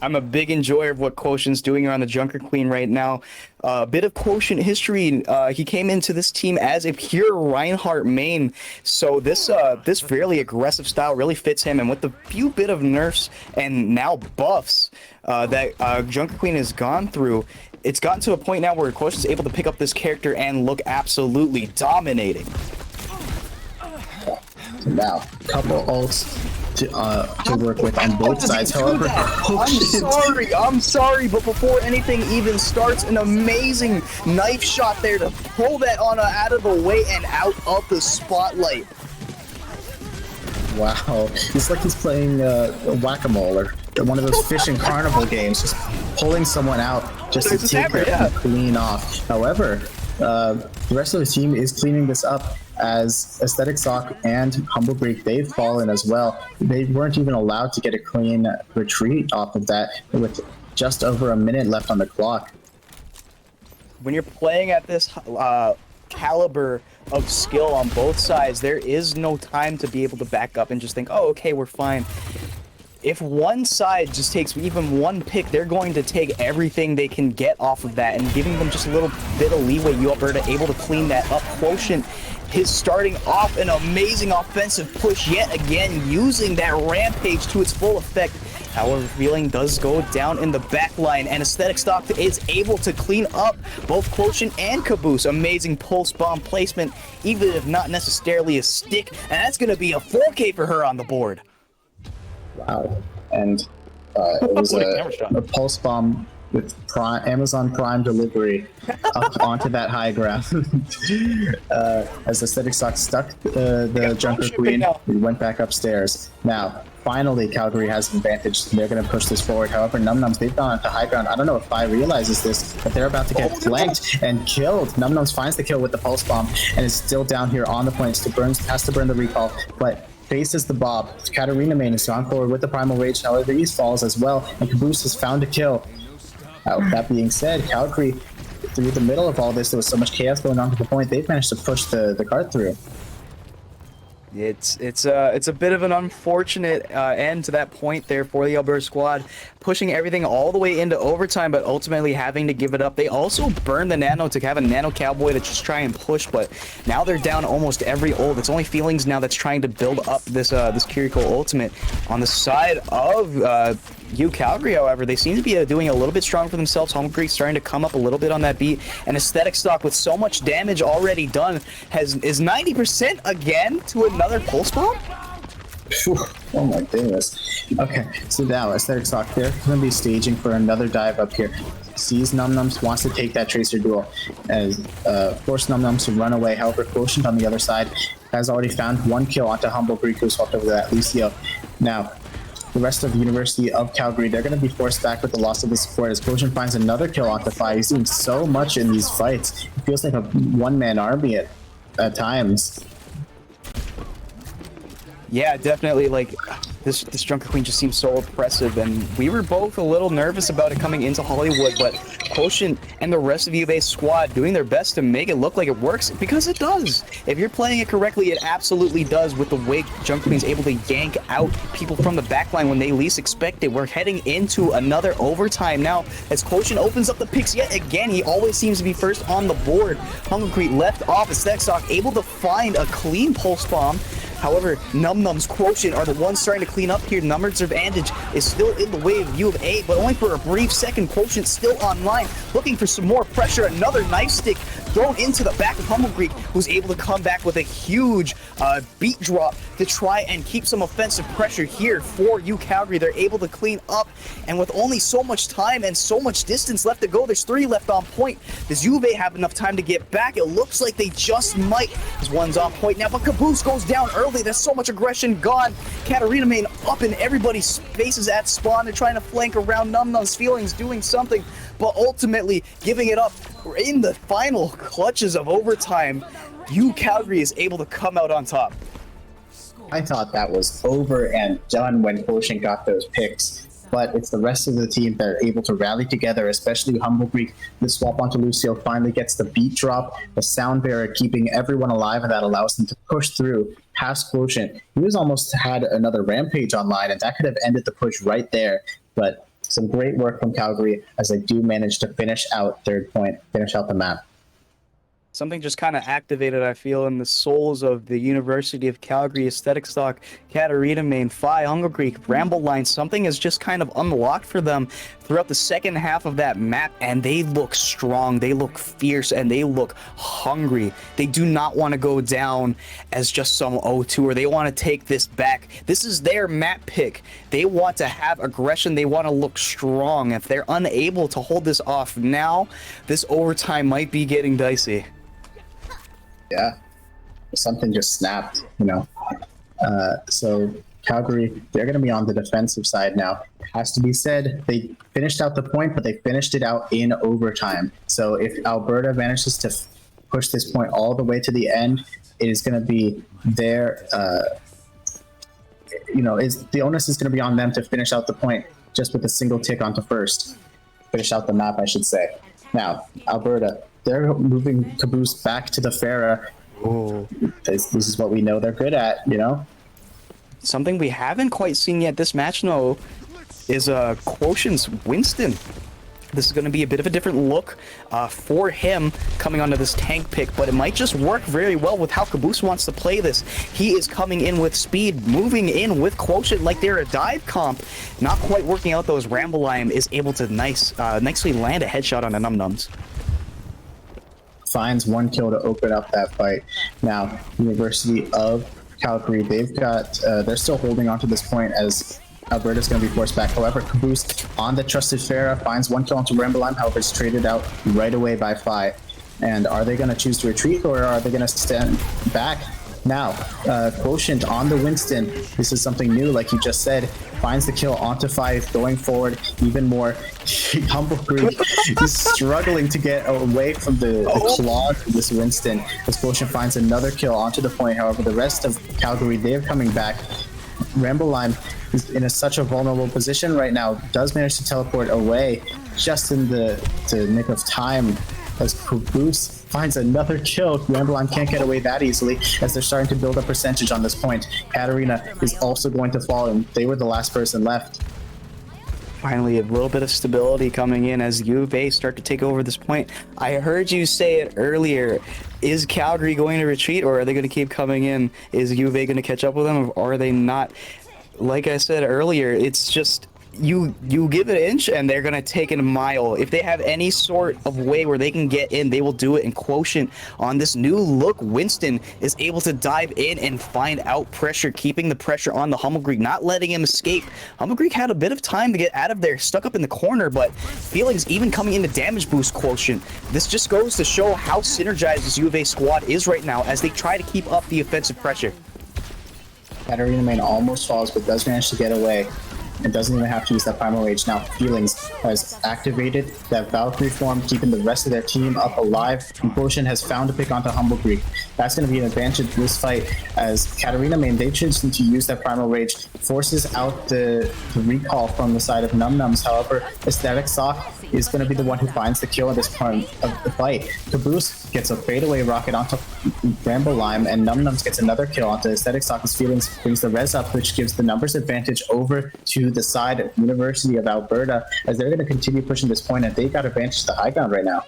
I'm a big enjoyer of what Quotient's doing around the Junker Queen right now. A bit of Quotient history. He came into this team as a pure Reinhardt main, so this fairly aggressive style really fits him. And with the few bit of nerfs and now buffs that Junker Queen has gone through, it's gotten to a point now where Quotient's able to pick up this character and look absolutely dominating. So now, couple ults to work with on both sides. However, I'm sorry, but before anything even starts, an amazing knife shot there to pull that on out of the way and out of the spotlight. Wow, it's like he's playing whack-a-mole or one of those fishing carnival games, just pulling someone out just to take their clean off. However, the rest of the team is cleaning this up as Aesthetic Sock and Humble Greek, they've fallen as well. They weren't even allowed to get a clean retreat off of that with just over a minute left on the clock. When you're playing at this caliber of skill on both sides, there is no time to be able to back up and just think, oh, okay, we're fine. If one side just takes even one pick, they're going to take everything they can get off of that, and giving them just a little bit of leeway, you are able to clean that up. Quotient is starting off an amazing offensive push yet again, using that rampage to its full effect. However, Feeling does go down in the back line, and Aesthetic Stock is able to clean up both Quotient and Caboose. Amazing pulse bomb placement, even if not necessarily a stick, and that's going to be a 4K for her on the board. Wow. And it was a pulse bomb with Amazon Prime delivery up onto that high ground. As Aesthetic Sock stuck the Junker Queen, we went back upstairs. Now, finally, Calgary has an advantage. They're going to push this forward. However, Num Nums, they've gone onto high ground. I don't know if Fi realizes this, but they're about to get flanked and killed. Num Nums finds the kill with the pulse bomb and is still down here on the point. Has to burn the recall, but faces the Bob. Katarina main has gone forward with the Primal Rage. However, he falls as well, and Caboose has found a kill. That being said, Calgary, through the middle of all this, there was so much chaos going on to the point, they've managed to push the cart through. It's a bit of an unfortunate end to that point there for the Alberta squad, pushing everything all the way into overtime, but ultimately having to give it up. They also burned the Nano to have a Nano Cowboy to just try and push, but now they're down almost every ult. It's only Feelings now that's trying to build up this Kiriko ultimate. On the side of Calgary, however, they seem to be doing a little bit strong for themselves. Humble Greek starting to come up a little bit on that beat, and Aesthetic Stock with so much damage already done is 90% again to another pulse bomb. Oh my goodness. Okay, so now Aesthetic Stock, they're going to be staging for another dive up here. Sees Num Nums, wants to take that Tracer duel, as force Num Nums to run away. However, Quotient on the other side has already found one kill onto Humble Greek, who swapped over that Lucio. Now, the rest of the University of Calgary, they're going to be forced back with the loss of the support as Quotient finds another kill onto Fi. He's doing so much in these fights. It feels like a one-man army at times. Yeah, definitely. Like this Junker Queen just seems so oppressive, and we were both a little nervous about it coming into Hollywood, but Quotient and the rest of UBA's squad doing their best to make it look like it works, because it does. If you're playing it correctly, it absolutely does, with the way Junker Queen's able to yank out people from the backline when they least expect it. We're heading into another overtime now as Quotient opens up the picks yet again. He always seems to be first on the board. Humble Greek left off as Stock able to find a clean pulse bomb. However, Num Nums, Quotient are the ones starting to clean up here. Numbers advantage is still in the way of U of A, but only for a brief second. Quotient still online, looking for some more pressure. Another knife stick thrown into the back of Humble Greek, who's able to come back with a huge beat drop to try and keep some offensive pressure here for Calgary. They're able to clean up, and with only so much time and so much distance left to go, there's 3 left on point. Does U of A have enough time to get back? It looks like they just might. This one's on point now, but Caboose goes down early. There's so much aggression gone. Katarina main up in everybody's faces at spawn. They're trying to flank around Num Nums. Feelings doing something, but ultimately giving it up in the final clutches of overtime, Calgary is able to come out on top. I thought that was over and done when Quotient got those picks, but it's the rest of the team that are able to rally together, especially Humble Greek. The swap onto Lucio finally gets the beat drop, the sound barrier keeping everyone alive, and that allows them to push through past Quotient. He was almost had another rampage online, and that could have ended the push right there, but some great work from Calgary as they do manage to finish out third point, finish out the map. Something just kind of activated, I feel, in the souls of the University of Calgary, Aesthetic Stock, Katarina Main, Phi, Hunger Greek, Ramble Line. Something has just kind of unlocked for them throughout the second half of that map, and they look strong, they look fierce, and they look hungry. They do not want to go down as just some O2, or they want to take this back. This is their map pick. They want to have aggression, they want to look strong. If they're unable to hold this off now, this overtime might be getting dicey. Yeah, something just snapped, So Calgary, they're going to be on the defensive side now. It has to be said, they finished out the point, but they finished it out in overtime. So if Alberta manages to push this point all the way to the end, it is going to be their, the onus is going to be on them to finish out the point just with a single tick onto first. Finish out the map, I should say. Now, Alberta, they're moving Caboose back to the Farah. Oh, This is what we know they're good at, something we haven't quite seen yet this match, though, is Quotient's Winston. This is going to be a bit of a different look for him coming onto this tank pick, but it might just work very well with how Caboose wants to play this. He is coming in with speed, moving in with Quotient like they're a dive comp. Not quite working out those Ramble Line, is able to nicely land a headshot on a Num Nums. Finds one kill to open up that fight. Now, University of Calgary, they're still holding on to this point as Alberta's going to be forced back. However, Caboose on the trusted Farah finds one kill onto Ramble. However, it's traded out right away by Phi. And are they going to choose to retreat, or are they going to stand back? Now, Quotient on the Winston. This is something new, like you just said. Finds the kill onto Phi, going forward even more. Humble Greek is struggling to get away from the claws of this Winston. As Quotient finds another kill onto the point. However, the rest of Calgary, they're coming back. Ramble Line is in such a vulnerable position right now. Does manage to teleport away just in the nick of time as Caboose finds another kill. Ramble Line can't get away that easily as they're starting to build a percentage on this point. Katarina is also going to fall, and they were the last person left. Finally, a little bit of stability coming in as U of A start to take over this point. I heard you say it earlier. Is Calgary going to retreat, or are they going to keep coming in? Is U of A going to catch up with them, or are they not? Like I said earlier, it's just you give it an inch and they're going to take it a mile. If they have any sort of way where they can get in, they will do it. And Quotient on this new look, Winston is able to dive in and find out pressure, keeping the pressure on the Humble Greek, not letting him escape. Humble Greek had a bit of time to get out of there, stuck up in the corner, but Feelings even coming into damage boost Quotient. This just goes to show how synergized this U of A squad is right now as they try to keep up the offensive pressure. Katarina Main almost falls, but does manage to get away. And doesn't even have to use that Primal Rage. Now, Feelings has activated that Valkyrie form, keeping the rest of their team up alive. And Quotient has found a pick onto Humble Greek. That's going to be an advantage in this fight, as Katarina Main, they choose to use that Primal Rage, forces out the recall from the side of Num Nums. However, Aesthetic Sock is going to be the one who finds the kill at this point of the fight. Caboose gets a fadeaway rocket onto Ramble Lime, and Num Nums gets another kill onto Aesthetic Sock as Feelings brings the res up, which gives the numbers advantage over to the side of University of Alberta, as they're going to continue pushing this point, and they got advantage to the high ground right now.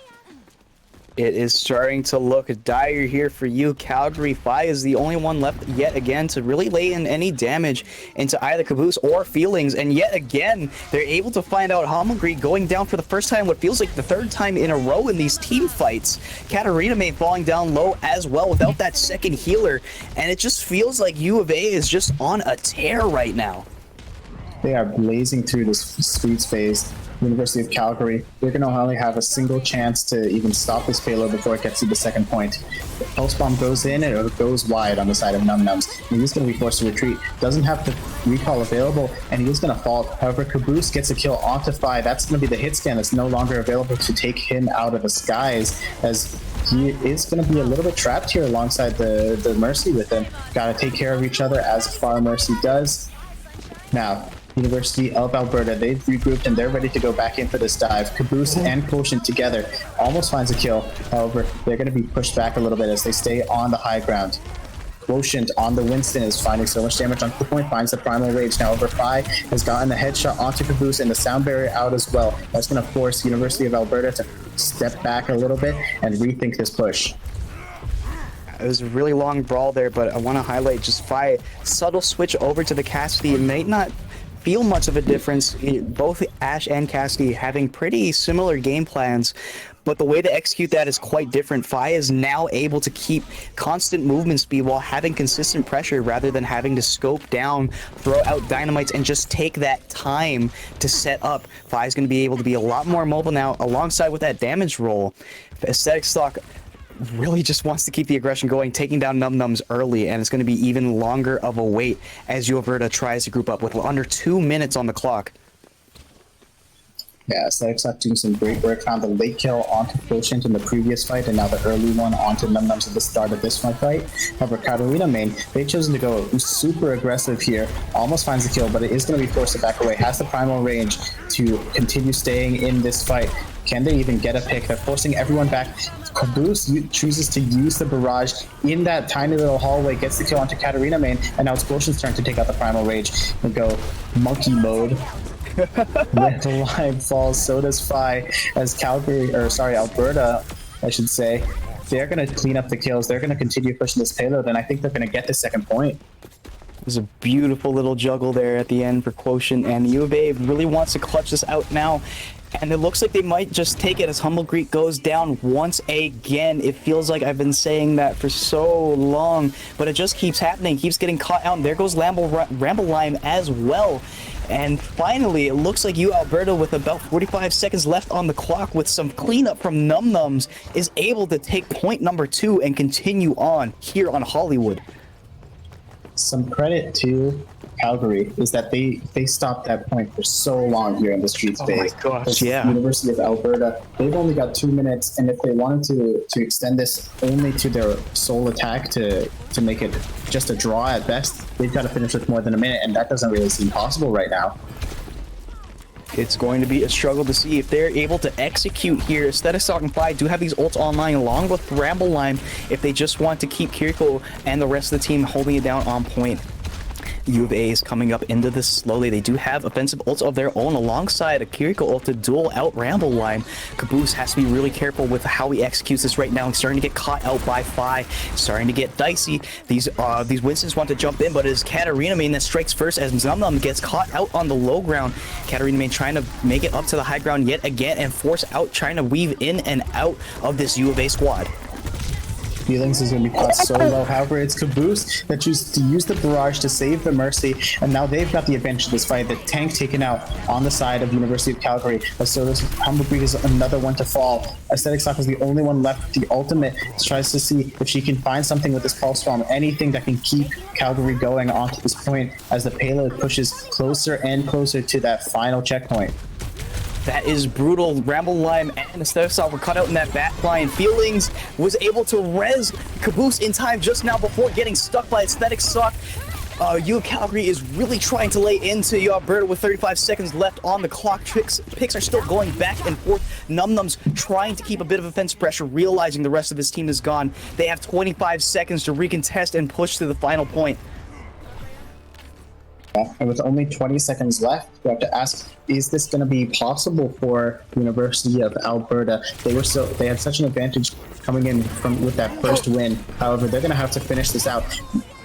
It is starting to look dire here for you. Calgary. Phi is the only one left yet again to really lay in any damage into either Caboose or Feelings. And yet again, they're able to find out Humble Greek going down for the first time, what feels like the third time in a row in these team fights. Katarina May falling down low as well without that second healer. And it just feels like U of A is just on a tear right now. They are blazing through this sweet phase. University of Calgary, they're going to only have a single chance to even stop this payload before it gets to the second point. The Pulse Bomb goes in and it goes wide on the side of Num Nums. And he's going to be forced to retreat. Doesn't have the recall available, and he is going to fall. However, Caboose gets a kill onto Phi. That's going to be the hit scan that's no longer available to take him out of the skies, as he is going to be a little bit trapped here alongside the Mercy with him. Got to take care of each other as Far Mercy does. Now, University of Alberta, they've regrouped and they're ready to go back in for this dive. Caboose and Quotient together almost finds a kill. However, they're going to be pushed back a little bit as they stay on the high ground. Quotient on the Winston is finding so much damage onto the point, finds the Primal Rage. Now over Phi has gotten the headshot onto Caboose and the sound barrier out as well. That's going to force University of Alberta to step back a little bit and rethink this push. It was a really long brawl there, but I want to highlight just Phi subtle switch over to the Cassidy. It may not feel much of a difference. Both Ash and Cassidy having pretty similar game plans, but the way to execute that is quite different. Phi is now able to keep constant movement speed while having consistent pressure rather than having to scope down, throw out dynamites, and just take that time to set up. Phi is going to be able to be a lot more mobile now, alongside with that damage roll. Aesthetic Stock really just wants to keep the aggression going, taking down Num Nums early, and it's going to be even longer of a wait as Alberta tries to group up with under 2 minutes on the clock. Yeah, Aesthetic Stock doing some great work. Found the late kill onto Quotient in the previous fight, and now the early one onto Num Nums at the start of this one fight. However, Katarina main, they've chosen to go super aggressive here. Almost finds the kill, but it is going to be forced to back away. Has the primal range to continue staying in this fight. Can they even get a pick? They're forcing everyone back. Caboose chooses to use the barrage in that tiny little hallway, gets the kill onto Katarina main, and now it's Quotient's turn to take out the primal rage and go monkey mode. When the line falls, so does Phi, as Alberta, I should say. They're going to clean up the kills. They're going to continue pushing this payload, and I think they're going to get the second point. There's a beautiful little juggle there at the end for Quotient, and the U of A really wants to clutch this out now. And it looks like they might just take it as Humble Greek goes down once again. It feels like I've been saying that for so long, but it just keeps happening, keeps getting caught out. And there goes Ramble Lime as well. And finally, it looks like Alberta, with about 45 seconds left on the clock, with some cleanup from Num Nums, is able to take point number 2 and continue on here on Hollywood. Some credit to Calgary is that they stopped that point for so long here in the street space. Oh my gosh, yeah. University of Alberta, they've only got 2 minutes, and if they wanted to extend this only to their sole attack to make it just a draw at best, they've got to finish with more than a minute, and that doesn't really seem possible right now. It's going to be a struggle to see if they're able to execute here. Aesthetic Stock and Phi do have these ults online along with Ramble Lime if they just want to keep Kiriko and the rest of the team holding it down on point. U of A is coming up into this slowly. They do have offensive ults of their own alongside a Kiriko ult to duel out Ramble Lime. Caboose has to be really careful with how he executes this right now. He's starting to get caught out by Phi, starting to get dicey. These Winstons want to jump in, but it is Katarina main that strikes first as Num Num gets caught out on the low ground. Katarina main trying to make it up to the high ground yet again and force out, trying to weave in and out of this U of A squad. Feelings is going to be caught so low. However, it's Caboose that chooses to use the barrage to save the Mercy, and now they've got the advantage of this fight. The tank taken out on the side of University of Calgary. So this Humble Greek is another one to fall. Aesthetic Stock is the only one left. The ultimate tries to see if she can find something with this pulse bomb, anything that can keep Calgary going onto this point as the payload pushes closer and closer to that final checkpoint. That is brutal. Ramble Lime and Aesthetic Stock were cut out in that back line. Feelings was able to res Caboose in time just now before getting stuck by Aesthetic Stock. U of Calgary is really trying to lay into Alberta with 35 seconds left on the clock. Picks are still going back and forth. Num Nums trying to keep a bit of offense pressure, realizing the rest of his team is gone. They have 25 seconds to recontest and push to the final point. And with only 20 seconds left, we have to ask, is this going to be possible for the University of Alberta? They had such an advantage coming in with that first win. However, they're going to have to finish this out.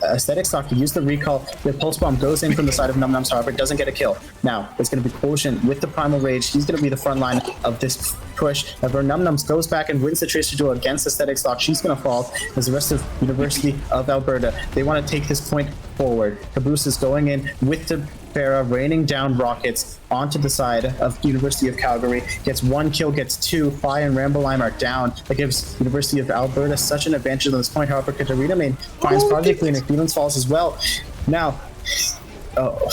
Aesthetic Stock to use the recall. The pulse bomb goes in from the side of Num Nums, however, it doesn't get a kill. Now, it's going to be Quotient with the Primal Rage. He's going to be the front line of this push. However, Num Nums goes back and wins the Tracer duel against Aesthetic Stock. She's going to fall as the rest of University of Alberta. They want to take this point forward. Caboose is going in with the Farah raining down rockets onto the side of University of Calgary. Gets 1 kill, gets 2. Phi and Ramble Lime are down. That gives University of Alberta such an advantage on this point. However, Katarina main finds Project Clean and Feelings falls as well. Now, Oh,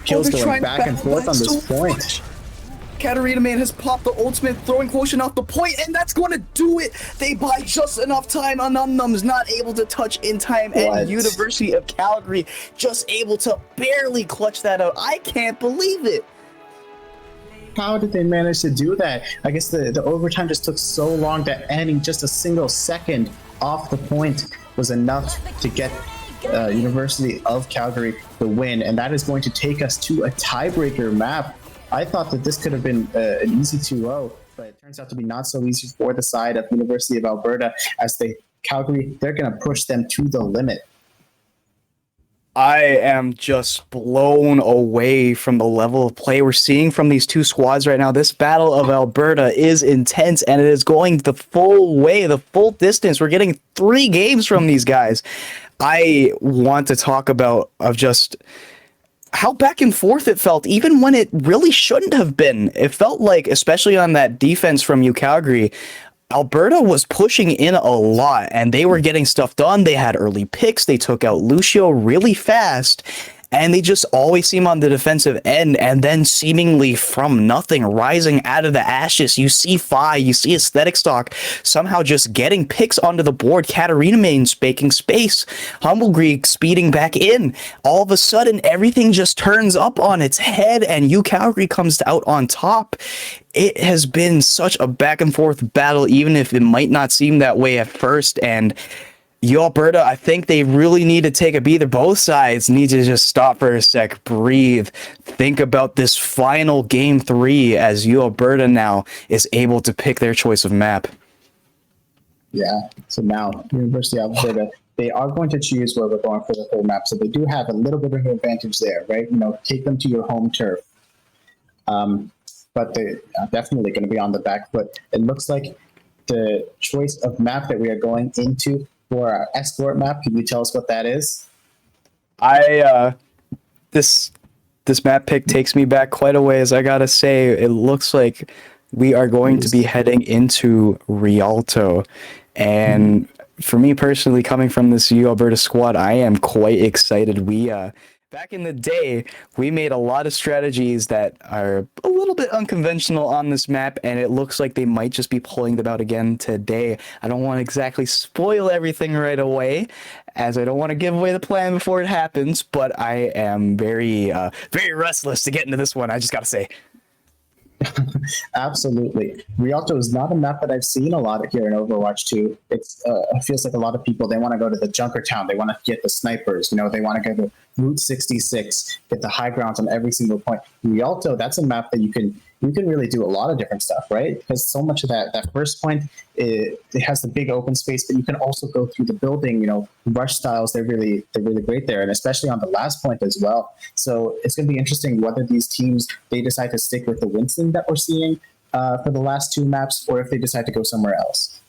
kills they're going trying back and battle forth on that this so point. much. Katarina Man has popped the ultimate, throwing quotient off the point, and that's going to do it. They buy just enough time on Numnum's not able to touch in time, What? and University of Calgary just able to barely clutch that out. I can't believe it. How did they manage to do that? I guess the overtime just took so long that ending just a single second off the point was enough to get University of Calgary the win, and that is going to take us to a tiebreaker map. I thought that this could have been an easy 2-0, but it turns out to be not so easy for the side of University of Alberta, as Calgary, they're going to push them to the limit. I am just blown away from the level of play we're seeing from these two squads right now. This Battle of Alberta is intense, and it is going the full way, the full distance. We're getting 3 games from these guys. I want to talk about just how back and forth it felt, even when it really shouldn't have been. It felt like, especially on that defense from Calgary, Alberta was pushing in a lot, and they were getting stuff done. They had early picks. They took out Lucio really fast, and they just always seem on the defensive end, and then seemingly from nothing, rising out of the ashes, you see Phi, you see Aesthetic Stock somehow just getting picks onto the board. Katarina Main's making space. Humble Greek speeding back in. All of a sudden, everything just turns up on its head, and Calgary comes out on top. It has been such a back and forth battle, even if it might not seem that way at first, and Alberta, I think they really need to take a breather. Both sides need to just stop for a sec, breathe, think about this final game 3 as Alberta now is able to pick their choice of map. Yeah, so now University of Alberta, they are going to choose where we're going for the whole map, so they do have a little bit of an advantage there, right? Take them to your home turf. But they are definitely going to be on the back foot. It looks like the choice of map that we are going into for our escort map. Can you tell us what that is? This map pick takes me back quite a ways. I gotta say, it looks like we are going to be heading into Rialto, and for me personally, coming from this Alberta squad, I am quite excited. Back in the day, we made a lot of strategies that are a little bit unconventional on this map, and it looks like they might just be pulling them out again today. I don't want to exactly spoil everything right away, as I don't want to give away the plan before it happens, but I am very restless to get into this one, I just gotta say. Absolutely. Rialto is not a map that I've seen a lot here in Overwatch 2. It feels like a lot of people, they want to go to the Junker Town. They want to get the snipers. They want to go to Route 66, get the high grounds on every single point. Rialto, that's a map that you can really do a lot of different stuff, right? Because so much of that first point, it has the big open space, but you can also go through the building. Rush styles, they're really great there, and especially on the last point as well. So it's going to be interesting whether these teams, they decide to stick with the Winston that we're seeing for the last 2 maps, or if they decide to go somewhere else.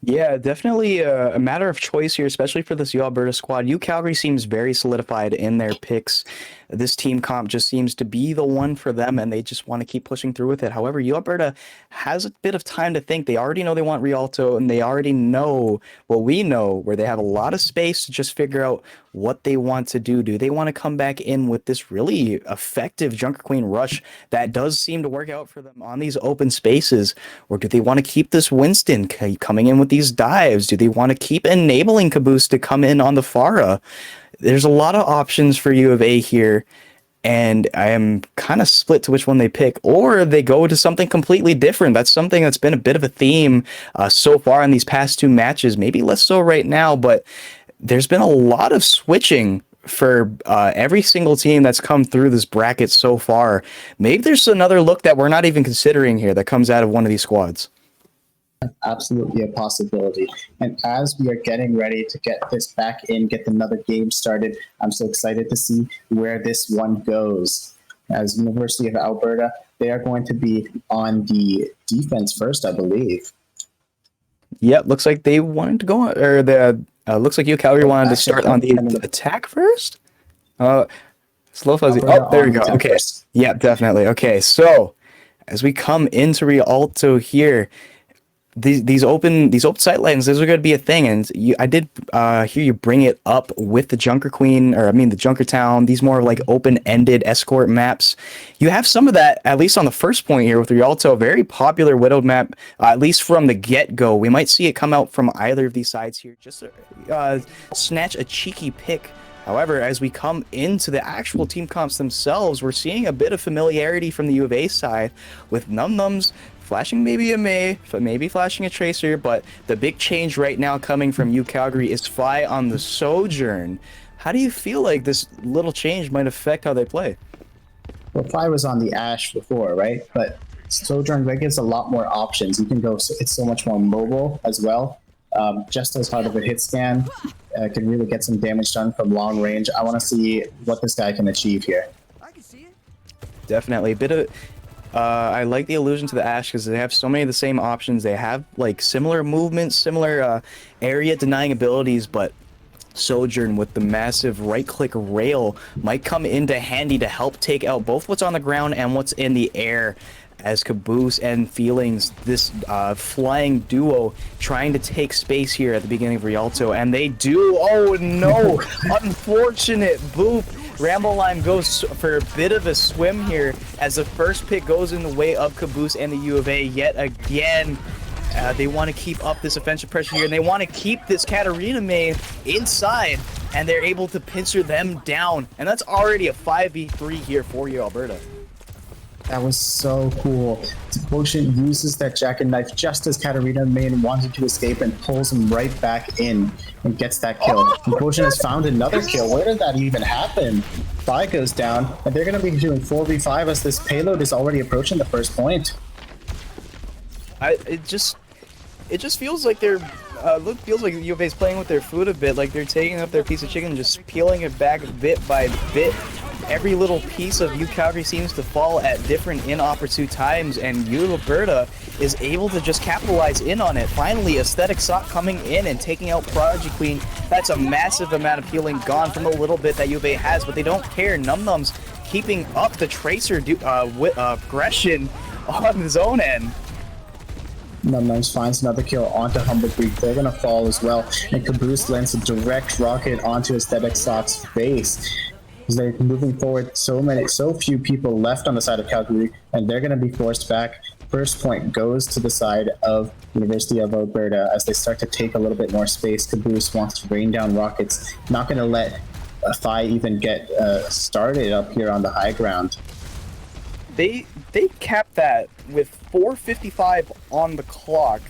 Yeah, definitely a matter of choice here, especially for this Alberta squad. Calgary seems very solidified in their picks. This team comp just seems to be the one for them, and they just want to keep pushing through with it. However, Alberta has a bit of time to think. They already know they want Rialto, and they already know what we know, where they have a lot of space to just figure out what they want to do. Do they want to come back in with this really effective Junker Queen rush that does seem to work out for them on these open spaces? Or do they want to keep this Winston coming in with these dives? Do they want to keep enabling Caboose to come in on the Pharah? There's a lot of options for U of A here, and I am kind of split to which one they pick, or they go to something completely different. That's something that's been a bit of a theme so far in these past 2 matches, maybe less so right now, but there's been a lot of switching for every single team that's come through this bracket so far. Maybe there's another look that we're not even considering here that comes out of one of these squads. Absolutely a possibility. And as we are getting ready to get this back in, get another game started, I'm so excited to see where this one goes. As University of Alberta, they are going to be on the defense first, I believe. Yep, looks like they wanted to go, or looks like Calgary wanted to start on the attack first. Slow fuzzy. Oh, there we go. Okay. Yeah, definitely. Okay, so as we come into Rialto here, these open sight lines, those are going to be a thing. And I did hear you bring it up with the Junker Queen, or I mean the Junker Town. These more like open-ended escort maps. You have some of that, at least on the first point here with Rialto, a very popular Widowed map, at least from the get-go. We might see it come out from either of these sides here, just to snatch a cheeky pick. However, as we come into the actual team comps themselves, we're seeing a bit of familiarity from the U of A side with Num flashing maybe a May, maybe flashing a Tracer, but the big change right now coming from U Calgary is Fi on the Sojourn. How do you feel like this little change might affect how they play? Well, Fi was on the Ash before, right? But Sojourn gives a lot more options. You can go, it's so much more mobile as well. Just as hard of a hit scan, can really get some damage done from long range. I want to see what this guy can achieve here. I can see it. Definitely a bit of. I like the allusion to the Ash because they have so many of the same options. They have like similar movements, similar area denying abilities, but Sojourn with the massive right-click rail might come into handy to help take out both what's on the ground and what's in the air. As Caboose and Feelings, this flying duo trying to take space here at the beginning of Rialto, and they do. Oh no! Unfortunate boop. Ramble Lime goes for a bit of a swim here as the first pick goes in the way of Caboose and the U of A yet again. They want to keep up this offensive pressure here, and they want to keep this Katarina main inside, and they're able to pincer them down. And that's already a 5v3 here for you, Alberta. That was so cool. Quotient uses that jacket knife just as Katarina main wanted to escape and pulls him right back in and gets that kill. And Quotient has found another kill. Where did that even happen? Fi goes down, and they're going to be doing 4v5 as this payload is already approaching the first point. It just feels like they're feels like U of A is playing with their food a bit, like they're taking up their piece of chicken and just peeling it back bit by bit. Every little piece of U Calgary seems to fall at different inopportune times, and U Alberta is able to just capitalize in on it. Finally, Aesthetic Sock coming in and taking out Prodigy Queen. That's a massive amount of healing gone from the little bit that U of A has, but they don't care. Num's keeping up the Tracer aggression on his own end. Num finds another kill onto Humblebeak. They're gonna fall as well, and Caboose lands a direct rocket onto Aesthetic Sock's face. As they're moving forward, so few people left on the side of Calgary, and they're gonna be forced back. First point goes to the side of University of Alberta as they start to take a little bit more space. Caboose wants to rain down rockets, not gonna let Fi even get started up here on the high ground. They capped that with 4:55 on the clock,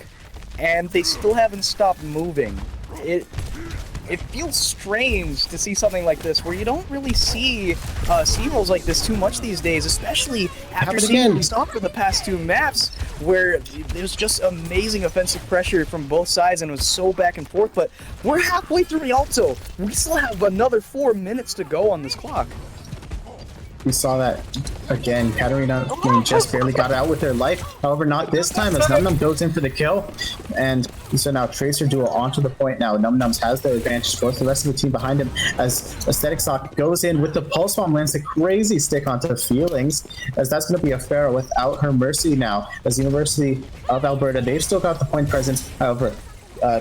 and they still haven't stopped moving. It feels strange to see something like this, where you don't really see C-rolls like this too much these days, especially after seeing what we saw for the past two maps, where there's just amazing offensive pressure from both sides, and it was so back and forth. But we're halfway through Rialto. We still have another 4 minutes to go on this clock. We saw that again. Katarina just barely got out with her life. However, not this time as Num goes in for the kill. And so now Tracer duo onto the point now. Num has the advantage, goes the rest of the team behind him as Aesthetic Sock goes in with the Pulse Bomb, lands a crazy stick onto Feelings, as that's going to be a Pharaoh without her mercy now. As University of Alberta, they've still got the point presence. However,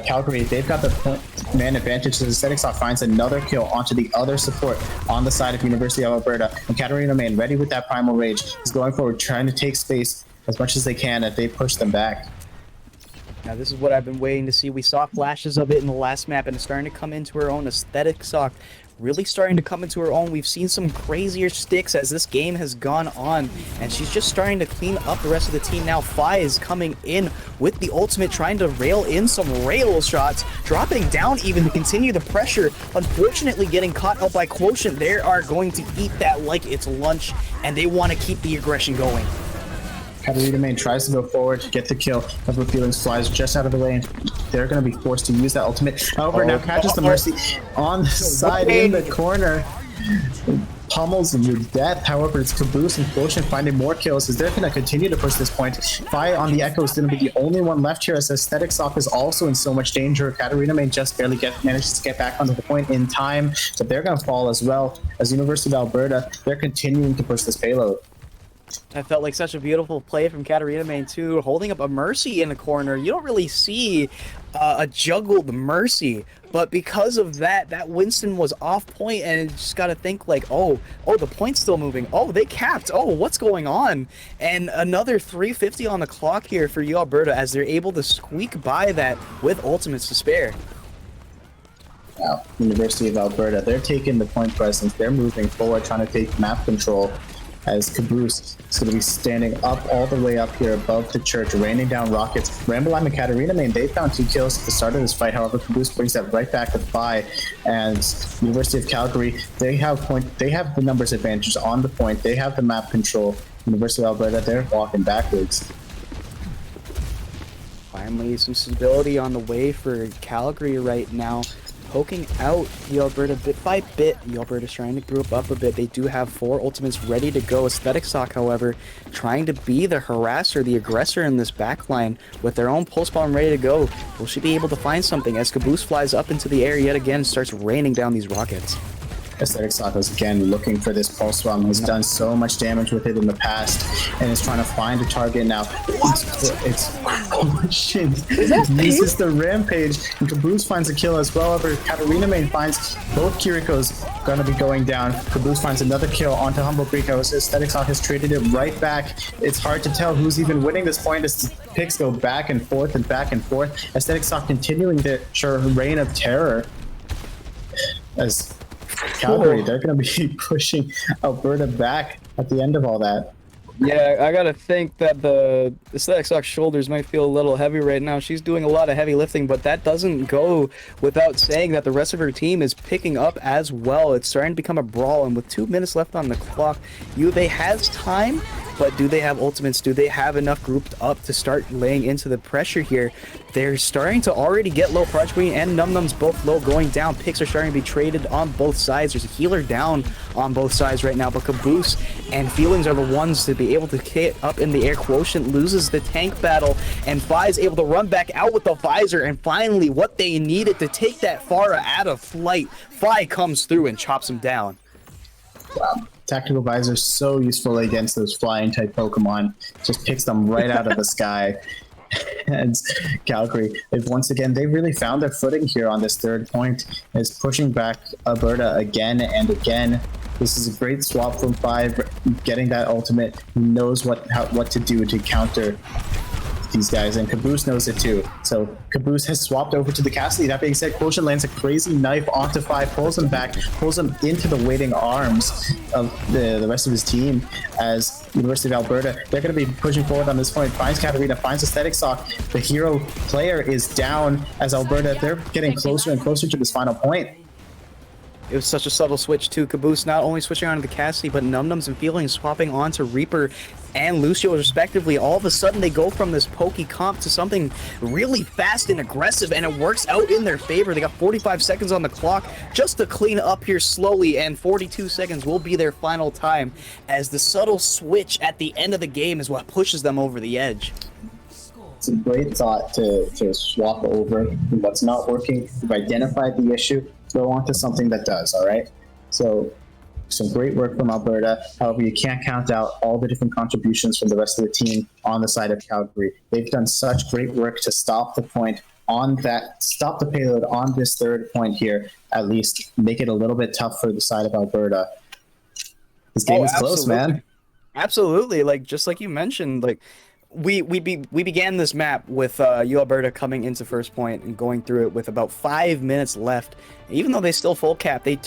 Calgary, they've got the point man advantage. So Aesthetic Sock finds another kill onto the other support on the side of University of Alberta. And Katarina main, ready with that Primal Rage, is going forward, trying to take space as much as they can as they push them back. Now this is what I've been waiting to see. We saw flashes of it in the last map, and it's starting to come into her own. Aesthetic Sock really starting to come into her own. We've seen some crazier sticks as this game has gone on, and she's just starting to clean up the rest of the team now. Fi is coming in with the ultimate, trying to rail in some rail shots, dropping down even to continue the pressure. Unfortunately, getting caught up by Quotient. They are going to eat that like it's lunch, and they want to keep the aggression going. Katarina main tries to go forward to get the kill. However, Feelings flies just out of the way, and they're going to be forced to use that ultimate. However, now catches the Mercy on the side in the corner. Pummels him to death. However, it's Caboose and Quotient finding more kills as they're going to continue to push this point. Fi on the Echo is going to be the only one left here as Aesthetic Sock is also in so much danger. Katarina main just barely manages to get back onto the point in time, but they're going to fall as well as University of Alberta. They're continuing to push this payload. That felt like such a beautiful play from Katarina Main too, holding up a Mercy in the corner. You don't really see a juggled Mercy, but because of that, that Winston was off point, and you just got to think like, oh, the point's still moving. Oh, they capped. Oh, what's going on? And another 350 on the clock here for U Alberta as they're able to squeak by that with ultimates to spare. Now, University of Alberta, they're taking the point presence. They're moving forward, trying to take map control. As Caboose is going to be standing up all the way up here above the church, raining down rockets. Rambalime and Katarina Main, they found 2 kills at the start of this fight. However, Caboose brings that right back to 5. And University of Calgary, they have the numbers advantage on the point. They have the map control. University of Alberta, they're walking backwards. Finally, some stability on the way for Calgary right now. Poking out U Alberta bit by bit. U Alberta's trying to group up a bit. They do have 4 ultimates ready to go. Aesthetic Sock, however, trying to be the harasser, the aggressor in this backline with their own pulse bomb ready to go. Will she be able to find something as Caboose flies up into the air yet again and starts raining down these rockets? Aesthetic Sock is again looking for this pulse bomb. He's done so much damage with it in the past and is trying to find a target now. Oh shit. This is the rampage, and Caboose finds a kill as well. However, Katarina Main finds both Kiriko's gonna be going down. Caboose finds another kill onto Humble Creek. Aesthetic Sock has traded it right back. It's hard to tell who's even winning this point as the picks go back and forth and back and forth. Aesthetic Sock continuing their reign of terror as Calgary, they're going to be pushing Alberta back at the end of all that. Yeah, I gotta think that the Aesthetic Sock's shoulders might feel a little heavy right now. She's doing a lot of heavy lifting, but that doesn't go without saying that the rest of her team is picking up as well. It's starting to become a brawl, and with 2 minutes left on the clock, they has time, but do they have ultimates? Do they have enough grouped up to start laying into the pressure here? They're starting to already get low. Project Queen and Num Num's both low, going down. Picks are starting to be traded on both sides. There's a healer down on both sides right now, but Caboose and Feelings are the ones to be able to hit up in the air. Quotient loses the tank battle, and Fi is able to run back out with the visor, and finally what they needed to take that Pharah out of flight, Fi comes through and chops him down. Wow. Tactical Visor is so useful against those flying type Pokemon. Just picks them right out of the sky. And Calgary, they really found their footing here on this 3rd point. Is pushing back Alberta again and again. This is a great swap from 5, getting that ultimate. He knows what to do to counter these guys, and Caboose knows it too. So Caboose has swapped over to the Cassidy. That being said, Quotient lands a crazy knife onto 5, pulls him back, pulls him into the waiting arms of the rest of his team. As University of Alberta, they're going to be pushing forward on this point. Finds Katarina, finds Aesthetic Sock. The hero player is down as Alberta, they're getting closer and closer to this final point. It was such a subtle switch too. Caboose not only switching onto the Cassidy, but Num Nums and Feelings swapping onto Reaper and Lucio respectively. All of a sudden they go from this pokey comp to something really fast and aggressive, and it works out in their favor. They got 45 seconds on the clock just to clean up here slowly, and 42 seconds will be their final time, as the subtle switch at the end of the game is what pushes them over the edge. It's a great thought to swap over what's not working. You've identified the issue, go on to something that does, all right? So some great work from Alberta. However, you can't count out all the different contributions from the rest of the team on the side of Calgary. They've done such great work to stop the point on that, stop the payload on this 3rd point here, at least make it a little bit tough for the side of Alberta. This game is close, man. Absolutely. Like, just like you mentioned, like, we began this map with U Alberta coming into first point and going through it with about 5 minutes left. Even though they still full cap, they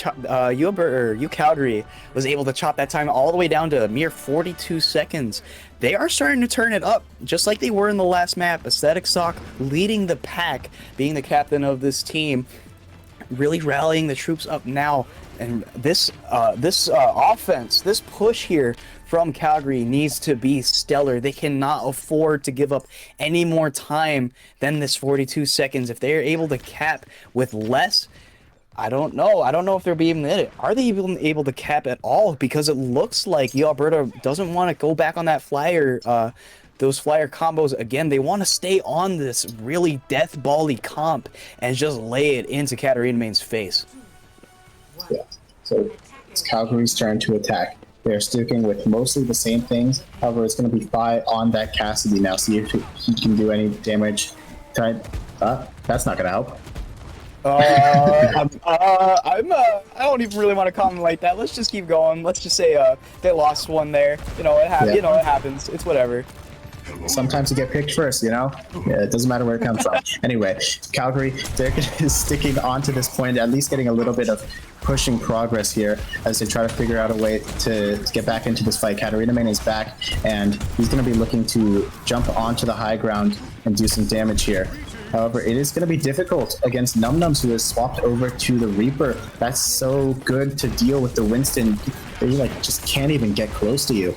U Calgary was able to chop that time all the way down to a mere 42 seconds. They are starting to turn it up, just like they were in the last map. Aesthetic Sock leading the pack, being the captain of this team, really rallying the troops up now. And this offense, this push here from Calgary needs to be stellar. They cannot afford to give up any more time than this 42 seconds. If they are able to cap with less, I don't know. I don't know if they'll be even in it. Are they even able to cap at all? Because it looks like U Alberta doesn't want to go back on that flyer, those flyer combos again. They want to stay on this really death ball-y comp and just lay it into Katarina Main's face. Yeah. So it's Calgary's turn to attack. They're sticking with mostly the same things. However, it's going to be Fi on that Cassidy now. See if he can do any damage. That's not going to help. I don't even really want to comment like that. Let's just keep going. Let's just say they lost one there. You know, you know, it happens. It's whatever. Sometimes you get picked first, you know? Yeah, it doesn't matter where it comes from. Anyway, Calgary, they're sticking onto this point, at least getting a little bit of pushing progress here as they try to figure out a way to get back into this fight. Katarina Main is back, and he's going to be looking to jump onto the high ground and do some damage here. However, it is going to be difficult against Num-Nums, who has swapped over to the Reaper. That's so good to deal with the Winston. They like just can't even get close to you.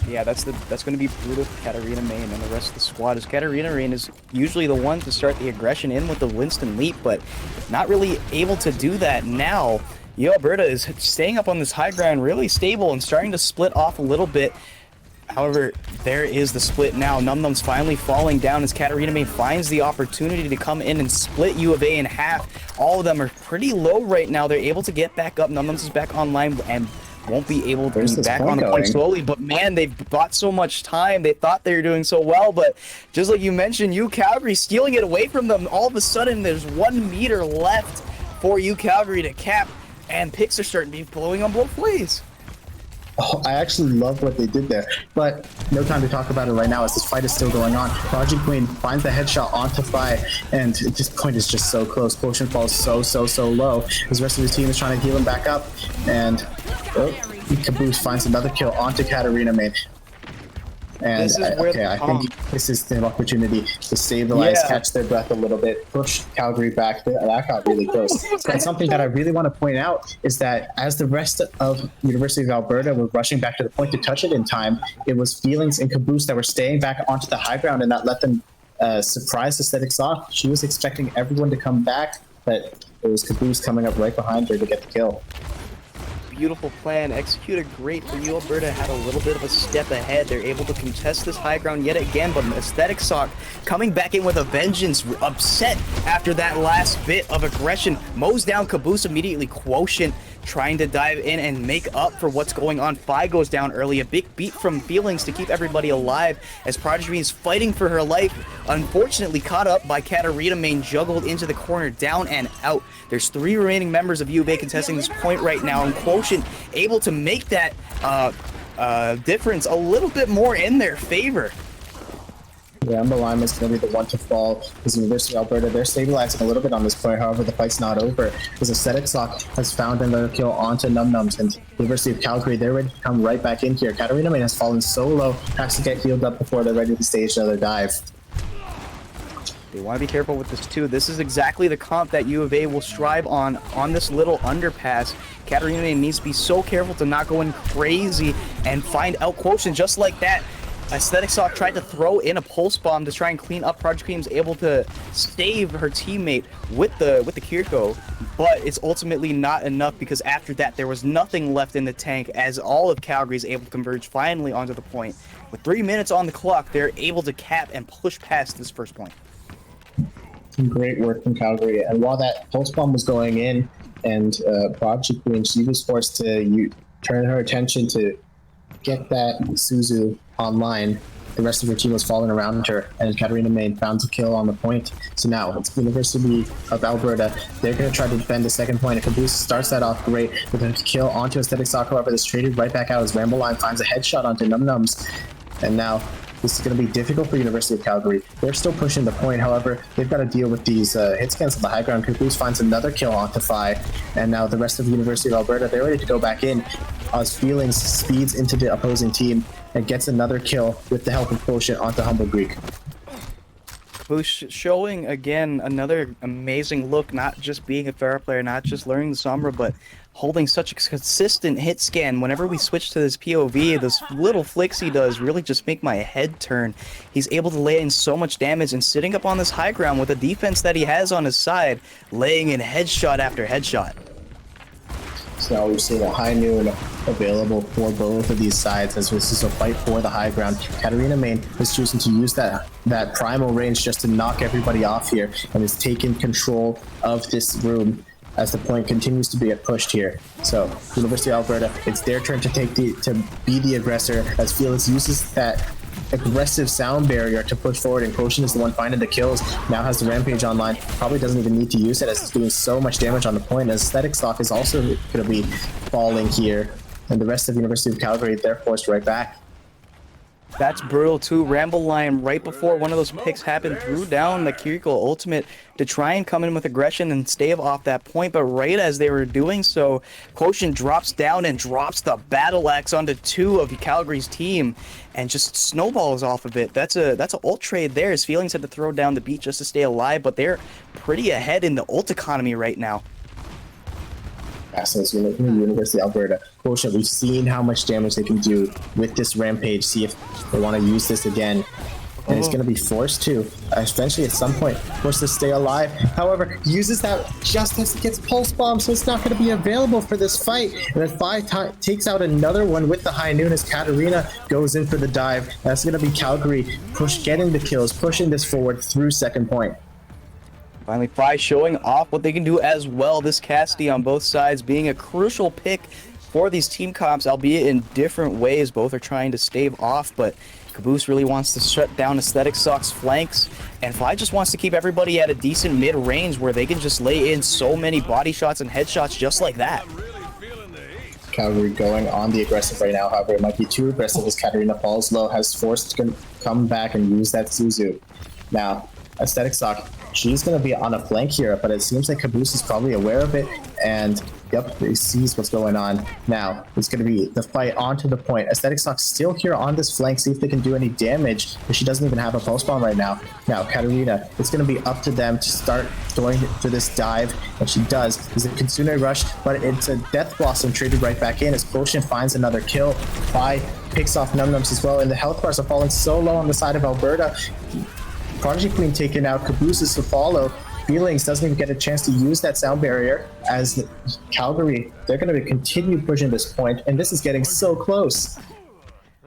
Yeah, that's going to be brutal for Katarina Main and the rest of the squad, as Katarina Main is usually the one to start the aggression in with the Winston leap, but not really able to do that now. Alberta is staying up on this high ground really stable and starting to split off a little bit. However, there is the split now. Num-Num's finally falling down as Katarina Main finds the opportunity to come in and split U of A in half. All of them are pretty low right now. They're able to get back up. Num-Nums is back online and won't be able to be back on the point slowly, but man, they've bought so much time. They thought they were doing so well, but just like you mentioned, Calgary stealing it away from them. All of a sudden, there's 1 meter left for Calgary to cap, and picks are starting to be blowing on both ways. Oh, I actually love what they did there, but no time to talk about it right now as this fight is still going on. Project Queen finds the headshot onto Fi, and this point is just so close. Potion falls so low as the rest of the team is trying to heal him back up, and Caboose finds another kill onto Katarina Main. And I think this is the opportunity to stabilize, catch their breath a little bit, push Calgary back. That got really close. And something that I really want to point out is that as the rest of University of Alberta were rushing back to the point to touch it in time, it was Feelings and Caboose that were staying back onto the high ground, and that let them surprise Aesthetics off. She was expecting everyone to come back, but it was Caboose coming up right behind her to get the kill. Beautiful plan, executed great, but Alberta had a little bit of a step ahead. They're able to contest this high ground yet again, but Aesthetic Sock coming back in with a vengeance, upset after that last bit of aggression, mows down Caboose immediately. Quotient trying to dive in and make up for what's going on. Fi goes down early, a big beat from Feelings to keep everybody alive as Prodigy is fighting for her life, unfortunately caught up by Katarina Main, juggled into the corner, down and out. There's 3 remaining members of U of A contesting this point right now, and Quotient able to make that difference a little bit more in their favor. Yeah, Umber Lima is going to be the one to fall because University of Alberta, they're stabilizing a little bit on this point. However, the fight's not over because Aesthetic Sock has found another kill onto Num-Nums, and University of Calgary, they're ready to come right back in here. Katarina Main has fallen so low, has to get healed up before they're ready to stage another dive. They want to be careful with this too. This is exactly the comp that U of A will strive on this little underpass. Katarina Main needs to be so careful to not go in crazy and find out Quotient just like that. Aesthetic Sock tried to throw in a pulse bomb to try and clean up. Project Queen was able to save her teammate with the Kiriko, but it's ultimately not enough because after that there was nothing left in the tank as all of Calgary is able to converge finally onto the point. With 3 minutes on the clock, they're able to cap and push past this first point. Great work from Calgary, and while that pulse bomb was going in, and Project Queen, she was forced to turn her attention to get that Suzu online. The rest of her team was falling around her, and Katarina Main found a kill on the point. So now it's University of Alberta. They're going to try to defend the second point. And Caboose starts that off great with a kill onto Aesthetic Sock. However, that's traded right back out as Ramble Line finds a headshot onto Num-Nums. And now this is going to be difficult for University of Calgary. They're still pushing the point. However, they've got to deal with these hit scans on the high ground. Caboose finds another kill onto Fi. And now the rest of the University of Alberta, they're ready to go back in as Feelings speeds into the opposing team and gets another kill with the help of Quotient onto Humble Greek. Caboose showing again another amazing look, not just being a fair player, not just learning the Sombra, but holding such a consistent hit scan. Whenever we switch to this POV, those little flicks he does really just make my head turn. He's able to lay in so much damage, and sitting up on this high ground with the defense that he has on his side, laying in headshot after headshot. So now we're seeing a high noon available for both of these sides as this is a fight for the high ground. Katarina Main is choosing to use that primal range just to knock everybody off here and is taking control of this room. as the point continues to be pushed here. So University of Alberta, it's their turn to be the aggressor as Felix uses that aggressive sound barrier to push forward, and Quotient is the one finding the kills. Now has the Rampage online, probably doesn't even need to use it as it's doing so much damage on the point. As Aesthetic Stock is also going to be falling here, and the rest of University of Calgary, they're forced right back. That's brutal too. Ramble Lion, right before one of those picks happened, threw down the Kiriko ultimate to try and come in with aggression and stave off that point. But right as they were doing so, Quotient drops down and drops the battle axe onto two of Calgary's team and just snowballs off of it. That's an ult trade there. His Feelings had to throw down the beat just to stay alive, but they're pretty ahead in the ult economy right now. So you're looking at University of Alberta. Quotient, we've seen how much damage they can do with this Rampage. See if they want to use this again. And it's going to be forced to, eventually at some point, forced to stay alive. However, uses that just as it gets pulse bomb, so it's not going to be available for this fight. And then takes out another one with the high noon as Katarina goes in for the dive. That's going to be Calgary getting the kills, pushing this forward through second point. Finally, Fi showing off what they can do as well. This Cassidy on both sides being a crucial pick for these team comps, albeit in different ways. Both are trying to stave off, but Caboose really wants to shut down Aesthetic Stock's flanks, and Fi just wants to keep everybody at a decent mid-range where they can just lay in so many body shots and headshots just like that. Calgary going on the aggressive right now. However, it might be too aggressive as Katarina falls low, has forced to come back and use that Suzu. Now, Aesthetic Stock, she's going to be on a flank here, but it seems like Caboose is probably aware of it, and yep, he sees what's going on. Now, it's going to be the fight onto the point. Aesthetic Stock's still here on this flank, see if they can do any damage, but she doesn't even have a pulse bomb right now. Now, Katarina, it's going to be up to them to start going for this dive, and she does. There's a Kitsune rush, but it's a Death Blossom traded right back in as Quotient finds another kill. Fi picks off Num Nums as well, and the health bars are falling so low on the side of Alberta. Prodigy Queen taken out, Caboose is to follow. Feelings doesn't even get a chance to use that sound barrier as Calgary, they're going to continue pushing this point, and this is getting so close.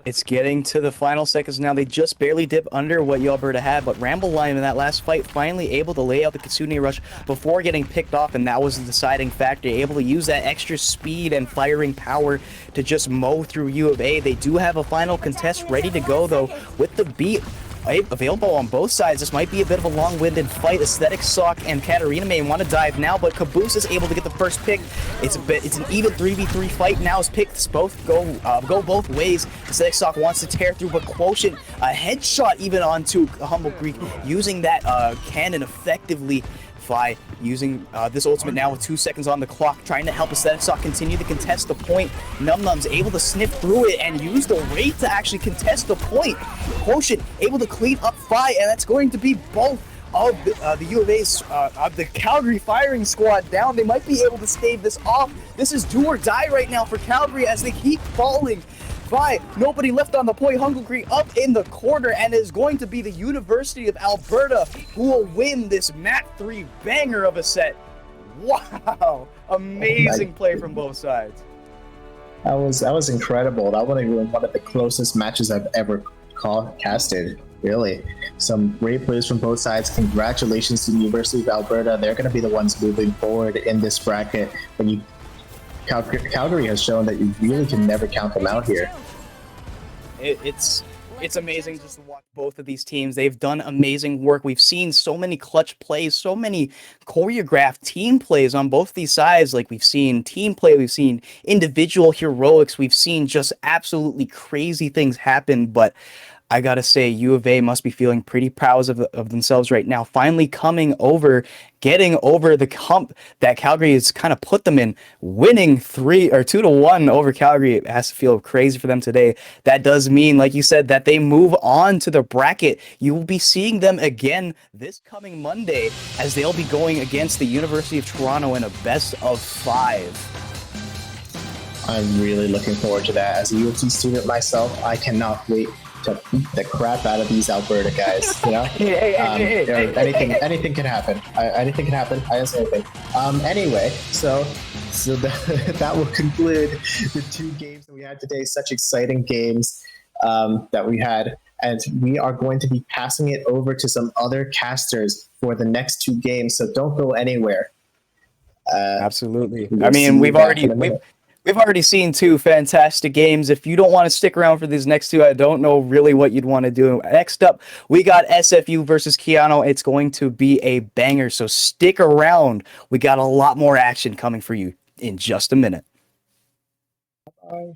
It's getting to the final seconds now. They just barely dip under what Alberta had, but Ramble Lion in that last fight finally able to lay out the Kitsune rush before getting picked off, and that was the deciding factor. Able to use that extra speed and firing power to just mow through U of A. They do have a final contest ready to go, though, with the beat available on both sides. This might be a bit of a long-winded fight. Aesthetic Stock and Katarina may want to dive now, but Caboose is able to get the first pick. It's an even 3v3 fight now as picks both go both ways. Aesthetic Stock wants to tear through, but Quotient a headshot even onto Humble Greek, using that cannon effectively. Fi using this ultimate now with 2 seconds on the clock, trying to help Aesthetic Stock continue to contest the point. Num Num's able to sniff through it and use the rate to actually contest the point. Quotient able to clean up Fi, and that's going to be both of the U of A's, of the Calgary firing squad down. They might be able to stave this off. This is do or die right now for Calgary as they keep falling. By nobody left on the point. Hungry up in the corner, and is going to be the University of Alberta who will win this Mat 3 banger of a set. Wow, amazing play from both sides. That was incredible. That was one of the closest matches I've ever casted. Really, some great plays from both sides. Congratulations to the University of Alberta. They're going to be the ones moving forward in this bracket. When Calgary has shown that you really can never count them out here. It's amazing just to watch both of these teams. They've done amazing work. We've seen so many clutch plays, so many choreographed team plays on both these sides. Like, we've seen team play, we've seen individual heroics, we've seen just absolutely crazy things happen. But I gotta say, U of A must be feeling pretty proud of themselves right now. Finally getting over the hump that Calgary has kind of put them in, winning 2-1 over Calgary. It has to feel crazy for them today. That does mean, like you said, that they move on to the bracket. You will be seeing them again this coming Monday as they'll be going against the University of Toronto in a best of 5. I'm really looking forward to that. As a U of T student myself, I cannot wait to beat the crap out of these Alberta guys. You know, anything can happen. Anything can happen. I didn't say anything. Anyway, so that will conclude the 2 games that we had today. Such exciting games that we had, and we are going to be passing it over to some other casters for the next 2 games. So don't go anywhere. Absolutely. I We'll see mean, you we've back in already a minute. we've already seen two fantastic games. If you don't want to stick around for these next two, I don't know really what you'd want to do. Next up, we got SFU versus Keanu. It's going to be a banger, so stick around. We got a lot more action coming for you in just a minute. Bye.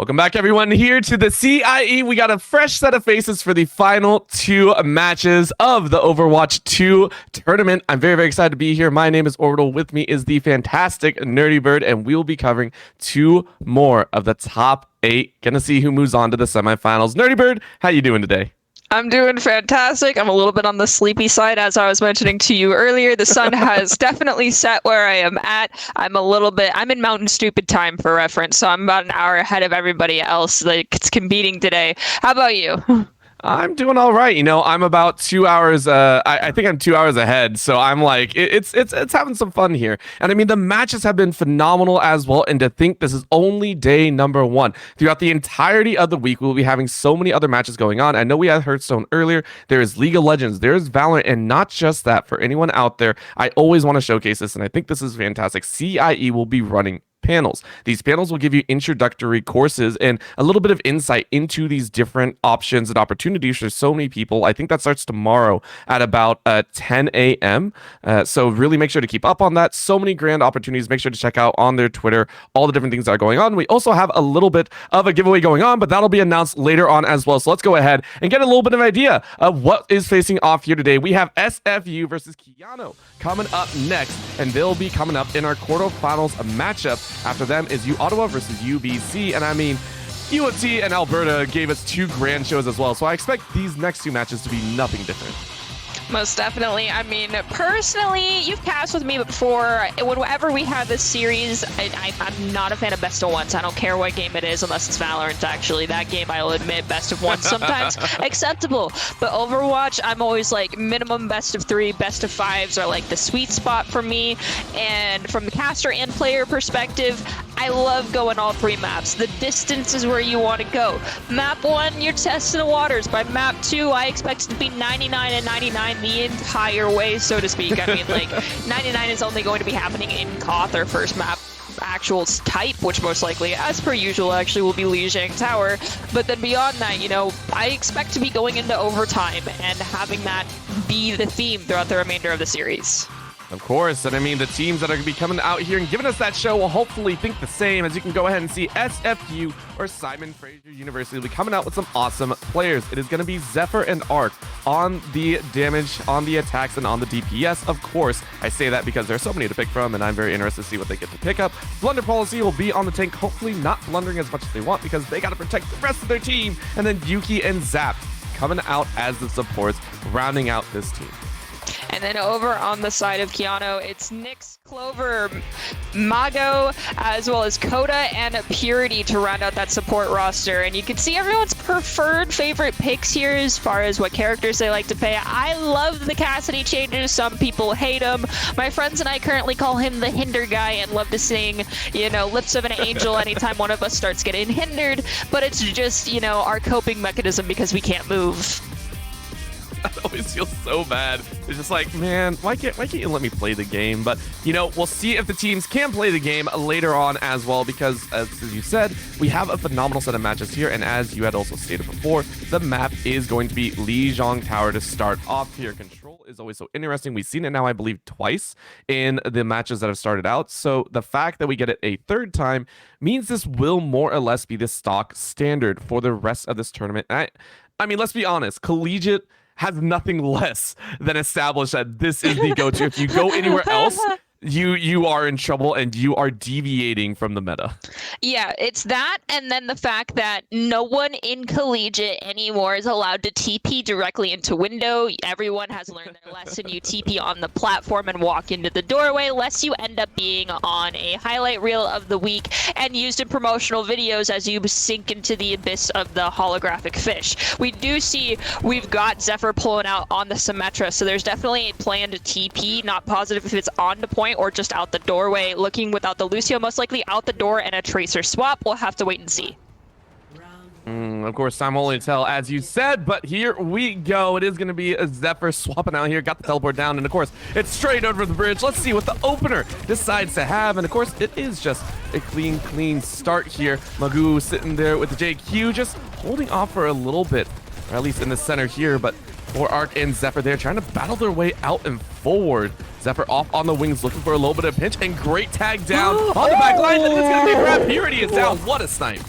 Welcome back, everyone, here to the CIE. We got a fresh set of faces for the final 2 matches of the Overwatch 2 tournament. I'm very, very excited to be here. My name is Orbital. With me is the fantastic Nerdy Bird, and we will be covering 2 more of the top 8. Gonna see who moves on to the semifinals. Nerdy Bird, how you doing today? I'm doing fantastic. I'm a little bit on the sleepy side, as I was mentioning to you earlier. The sun has definitely set where I am at. I'm in Mountain Stupid time for reference, so I'm about an hour ahead of everybody else that's competing today. How about you? I'm doing all right. You know, I'm about 2 hours. I think I'm 2 hours ahead. So I'm like, it's having some fun here. And I mean, the matches have been phenomenal as well. And to think this is only day number 1. Throughout the entirety of the week, we'll be having so many other matches going on. I know we had Hearthstone earlier. There is League of Legends. There is Valorant. And not just that, for anyone out there, I always want to showcase this. And I think this is fantastic. CIE will be running panels. These panels will give you introductory courses and a little bit of insight into these different options and opportunities for so many people. I think that starts tomorrow at about 10 a.m. So really make sure to keep up on that. So many grand opportunities. Make sure to check out on their Twitter all the different things that are going on. We also have a little bit of a giveaway going on, but that'll be announced later on as well. So let's go ahead and get a little bit of an idea of what is facing off here today. We have SFU versus Keanu coming up next, and they'll be coming up in our quarterfinals matchup. After them is U Ottawa versus UBC. And I mean, UFT and Alberta gave us 2 grand shows as well. So I expect these next 2 matches to be nothing different. Most definitely. I mean, personally, you've cast with me before. Whenever we have this series, I'm not a fan of best of ones. I don't care what game it is, unless it's Valorant, actually. That game, I'll admit, best of ones sometimes acceptable. But Overwatch, I'm always like minimum best of 3, best of 5s are like the sweet spot for me. And from the caster and player perspective, I love going all 3 maps. The distance is where you want to go. Map 1, you're testing the waters. By map 2, I expect it to be 99 and 99 the entire way, so to speak. I mean, like, 99 is only going to be happening in Koth, our first map actual type, which most likely, as per usual, actually will be Lijiang Tower. But then beyond that, you know, I expect to be going into overtime and having that be the theme throughout the remainder of the series. Of course, and I mean, the teams that are going to be coming out here and giving us that show will hopefully think the same. As you can go ahead and see, SFU or Simon Fraser University will be coming out with some awesome players. It is going to be Zephyr and Arc on the damage, on the attacks, and on the DPS. Of course, I say that because there are so many to pick from, and I'm very interested to see what they get to pick up. Blunder Policy will be on the tank, hopefully not blundering as much as they want because they got to protect the rest of their team. And then Yuki and Zap coming out as the supports, rounding out this team. And then over on the side of Keanu, it's Nyx, Clover, Mago, as well as Coda and Purity to round out that support roster. And you can see everyone's preferred favorite picks here as far as what characters they like to play. I love the Cassidy changes. Some people hate him. My friends and I currently call him the hinder guy and love to sing, you know, Lips of an Angel anytime one of us starts getting hindered. But it's just, you know, our coping mechanism because we can't move. I always feel so bad. It's just like, man, why can't you let me play the game? But, you know, we'll see if the teams can play the game later on as well, because as you said, we have a phenomenal set of matches here. And as you had also stated before, the map is going to be Lijiang Tower to start off here. Control is always so interesting. We've seen it now, I believe, twice in the matches that have started out. So the fact that we get it a 3rd time means this will more or less be the stock standard for the rest of this tournament. I mean, let's be honest, Collegiate has nothing less than established that this is the go-to. If you go anywhere else, you are in trouble and you are deviating from the meta. Yeah, it's that, and then the fact that no one in Collegiate anymore is allowed to TP directly into window. Everyone has learned their lesson. You TP on the platform and walk into the doorway, lest you end up being on a highlight reel of the week and used in promotional videos as you sink into the abyss of the holographic fish. We do see we've got Zephyr pulling out on the Symmetra, so there's definitely a plan to TP. Not positive if it's on the point or just out the doorway. Looking without the Lucio, most likely out the door and a Tracer swap. We'll have to wait and see. Of course, time will only tell, as you said, but here we go. It is going to be a Zephyr swapping out here. Got the teleport down, and of course, it's straight over the bridge. Let's see what the opener decides to have, and of course, it is just a clean start here. Magoo sitting there with the JQ, just holding off for a little bit, or at least in the center here, but for Arc and Zephyr, they're trying to battle their way out and forward. Zephyr off on the wings, looking for a little bit of pinch, and great tag down on the back line. And it's going to be grab. Purity is down. What a snipe.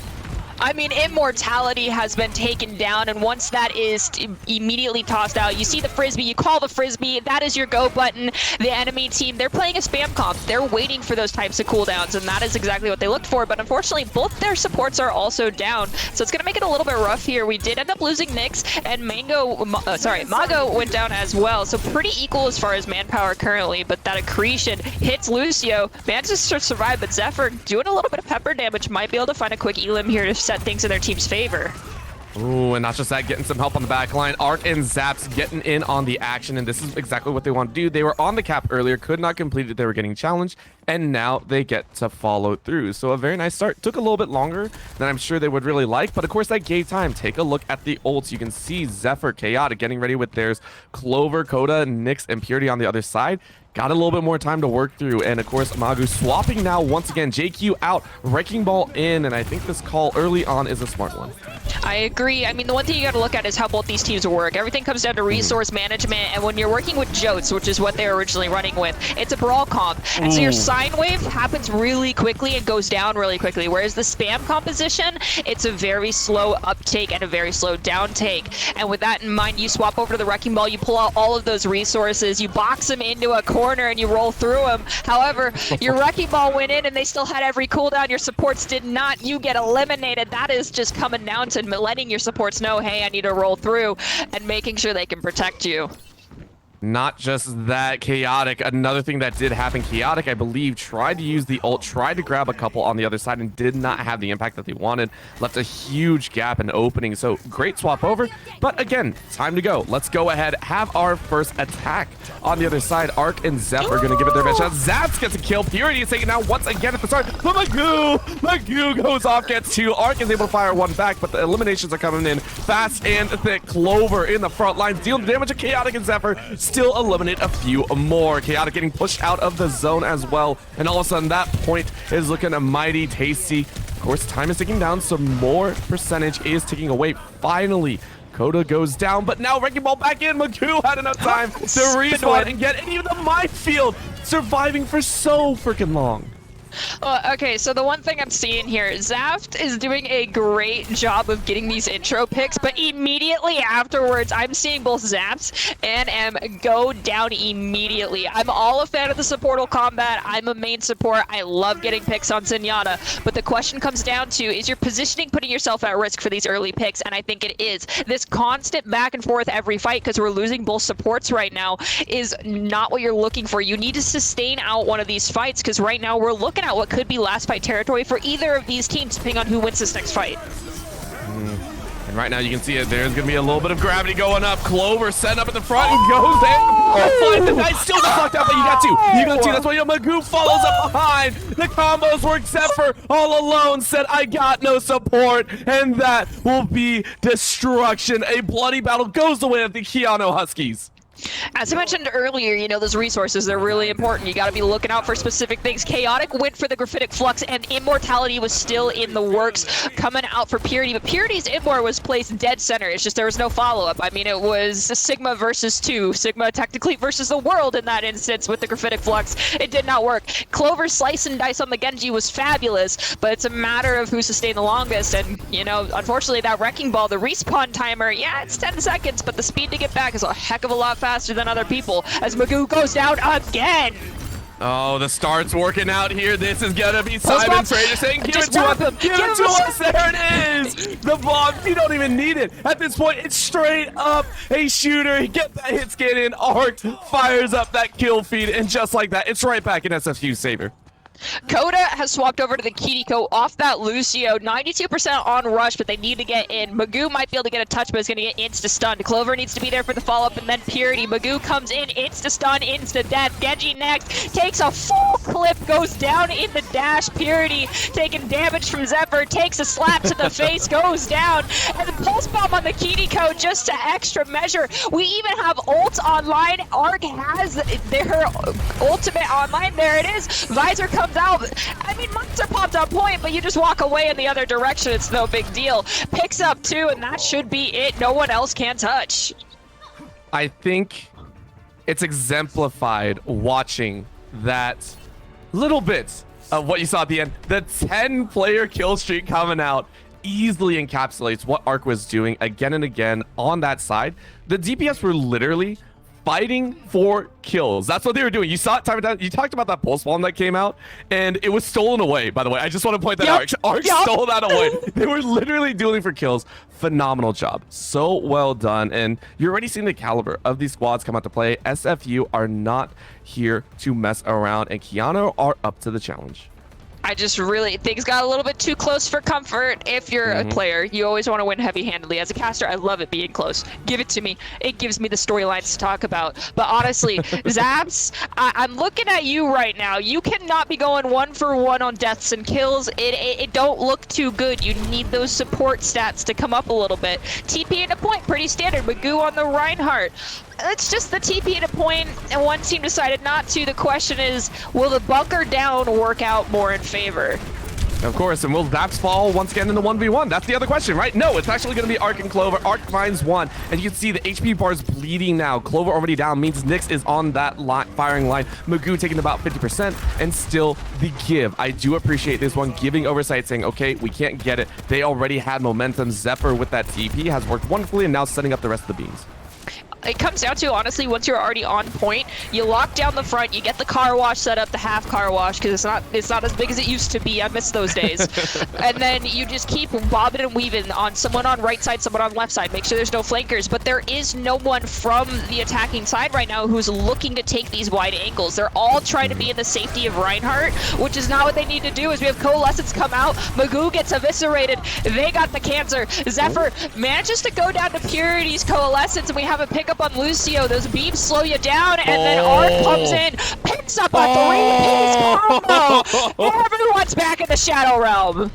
I mean, immortality has been taken down, and once that is immediately tossed out, you see the frisbee, you call the frisbee, that is your go button. The enemy team, they're playing a spam comp. They're waiting for those types of cooldowns, and that is exactly what they looked for, but unfortunately, both their supports are also down, so it's going to make it a little bit rough here. We did end up losing Nyx, and Mago went down as well, so pretty equal as far as manpower currently, but that accretion hits Lucio, manages to survive, but Zephyr doing a little bit of pepper damage, might be able to find a quick elim here to set things in their team's favor. Ooh, and not just that, getting some help on the back line. Arc and Zaps getting in on the action, and this is exactly what they want to do. They were on the cap earlier, could not complete it. They were getting challenged, and now they get to follow through. So a very nice start. Took a little bit longer than I'm sure they would really like, but of course that gave time. Take a look at the ults. You can see Zephyr, Chaotic getting ready with theirs. Clover, Coda, Nyx, and Purity on the other side. Got a little bit more time to work through, and of course Magu swapping now once again. JQ out, Wrecking Ball in, and I think this call early on is a smart one. I agree. I mean, the one thing you got to look at is how both these teams work. Everything comes down to resource management, and when you're working with Jotes, which is what they were originally running with, it's a brawl comp, and so your sine wave happens really quickly and goes down really quickly, whereas the spam composition, it's a very slow uptake and a very slow downtake. And with that in mind, you swap over to the Wrecking Ball, you pull out all of those resources, you box them into a corner, and you roll through them. However, your Wrecking Ball went in and they still had every cooldown. Your supports did not. You get eliminated. That is just coming down to letting your supports know, hey, I need to roll through, and making sure they can protect you. Not just that, Chaotic, another thing that did happen, Chaotic, I believe, tried to use the ult, tried to grab a couple on the other side, and did not have the impact that they wanted. Left a huge gap in opening, so great swap over. But again, time to go. Let's go ahead, have our first attack. On the other side, Arc and Zephyr are going to give it their best shot. Zaps gets a kill. Purity is taken out once again at the start. But Magoo goes off, gets two. Arc is able to fire one back, but the eliminations are coming in fast and thick. Clover in the front lines, dealing damage to Chaotic and Zephyr. Still eliminate a few more. Chaotic getting pushed out of the zone as well. And all of a sudden, that point is looking a mighty tasty. Of course, time is ticking down, so more percentage is ticking away. Finally, Coda goes down, but now Wrecking Ball back in. Magoo had enough time to respawn and get it. Even the minefield surviving for so freaking long. Okay, so the one thing I'm seeing here, Zaft is doing a great job of getting these intro picks, but immediately afterwards, I'm seeing both Zaps and M go down immediately. I'm all a fan of the supportal combat. I'm a main support. I love getting picks on Zenyatta, but the question comes down to, is your positioning putting yourself at risk for these early picks? And I think it is. This constant back and forth every fight, because we're losing both supports right now, is not what you're looking for. You need to sustain out one of these fights, because right now we're looking at what could be last fight territory for either of these teams, depending on who wins this next fight. And right now you can see it. There's going to be a little bit of gravity going up. Clover setting up at the front and goes in. The guy still got fucked up, but you got to. You got to. That's why Magoo follows up behind. The combos work. Zephyr all alone said, I got no support. And that will be destruction. A bloody battle goes the way of the Keanu Huskies. As I mentioned earlier, you know, those resources, they're really important. You got to be looking out for specific things. Chaotic went for the Graphitic Flux, and Immortality was still in the works coming out for Purity. But Purity's Immor was placed dead center. It's just there was no follow-up. I mean, it was Sigma versus 2. Sigma technically versus the world in that instance with the Graphitic Flux. It did not work. Clover's slice and dice on the Genji was fabulous, but it's a matter of who sustained the longest. And, you know, unfortunately, that Wrecking Ball, the respawn timer, yeah, it's 10 seconds, but the speed to get back is a heck of a lot faster than other people, as Magoo goes down again. Oh, the start's working out here. This is gonna be Simon Trader saying, give it to us. Give it to us. There it is. The bomb. You don't even need it. At this point, it's straight up a shooter. Get that hit scan in. Arc fires up that kill feed, and just like that, it's right back in SFU Saber. Coda has swapped over to the Kiriko off that Lucio. 92% on rush, but they need to get in. Magoo might be able to get a touch, but is going to get insta-stunned. Clover needs to be there for the follow-up, and then Purity. Magoo comes in, insta-stun, insta-death. Genji next, takes a full clip, goes down in the dash. Purity taking damage from Zephyr, takes a slap to the face, goes down. And the pulse bomb on the Kiriko just to extra measure. We even have ult online. Arc has their ultimate online. There it is. Visor comes out. I mean, mines are popped on point, but you just walk away in the other direction. It's no big deal. Picks up 2, and that should be it. No one else can touch. I think it's exemplified watching that little bit of what you saw at the end. The 10-player kill streak coming out. easily encapsulates what Arc was doing again and again on that side. The DPS were literally fighting for kills. That's what they were doing. You saw it time and time. You talked about that pulse bomb that came out, and it was stolen away, by the way. I just want to point that out. Arc stole that away. They were literally dueling for kills. Phenomenal job. So well done. And you're already seeing the caliber of these squads come out to play. SFU are not here to mess around, and Keanu are up to the challenge. I just really, things got a little bit too close for comfort. If you're a player, you always want to win heavy-handedly. As a caster, I love it being close. Give it to me. It gives me the storylines to talk about. But honestly, Zaps, I'm looking at you right now. You cannot be going 1-for-1 on deaths and kills. It don't look too good. You need those support stats to come up a little bit. TP at a point, pretty standard. Magoo on the Reinhardt. It's just the TP at a point, and one team decided not to. The question is, will the bunker down work out more in favor? Of course, and will Zaps fall once again in the 1v1? That's the other question, right? No, it's actually going to be Arc and Clover. Arc finds one, and you can see the HP bar is bleeding now. Clover already down, means Nyx is on that firing line. Magoo taking about 50%, and still the give. I do appreciate this one, giving Oversight, saying, okay, we can't get it. They already had momentum. Zephyr with that TP has worked wonderfully, and now setting up the rest of the beams. It comes down to, honestly, once you're already on point, you lock down the front, you get the car wash set up, the half car wash, because it's not as big as it used to be. I miss those days. And then you just keep bobbing and weaving on someone on right side, someone on left side. Make sure there's no flankers. But there is no one from the attacking side right now who's looking to take these wide angles. They're all trying to be in the safety of Reinhardt, which is not what they need to do. As we have Coalescence come out, Magoo gets eviscerated. They got the cancer. Zephyr manages to go down to Purity's Coalescence, and we have a pickup on Lucio. Those beams slow you down, and then Arc comes in, picks up a three-piece combo. Everyone's back in the Shadow Realm.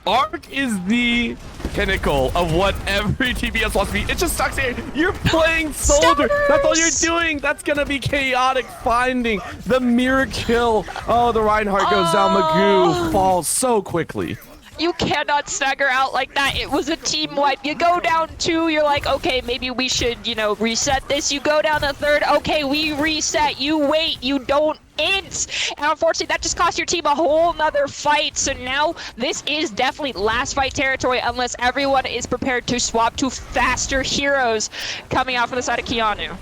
Arc is the pinnacle of what every TPS wants to be. It just sucks here. You're playing Soldier. That's all you're doing. That's going to be chaotic finding the mirror kill. Oh, the Reinhardt goes down. Magoo falls so quickly. You cannot stagger out like that. It was a team wipe. You go down 2, you're like, okay, maybe we should, reset this. You go down the 3rd, okay, we reset. You wait, you don't int. And unfortunately, that just cost your team a whole nother fight. So now this is definitely last fight territory unless everyone is prepared to swap to faster heroes coming out from the side of Keanu.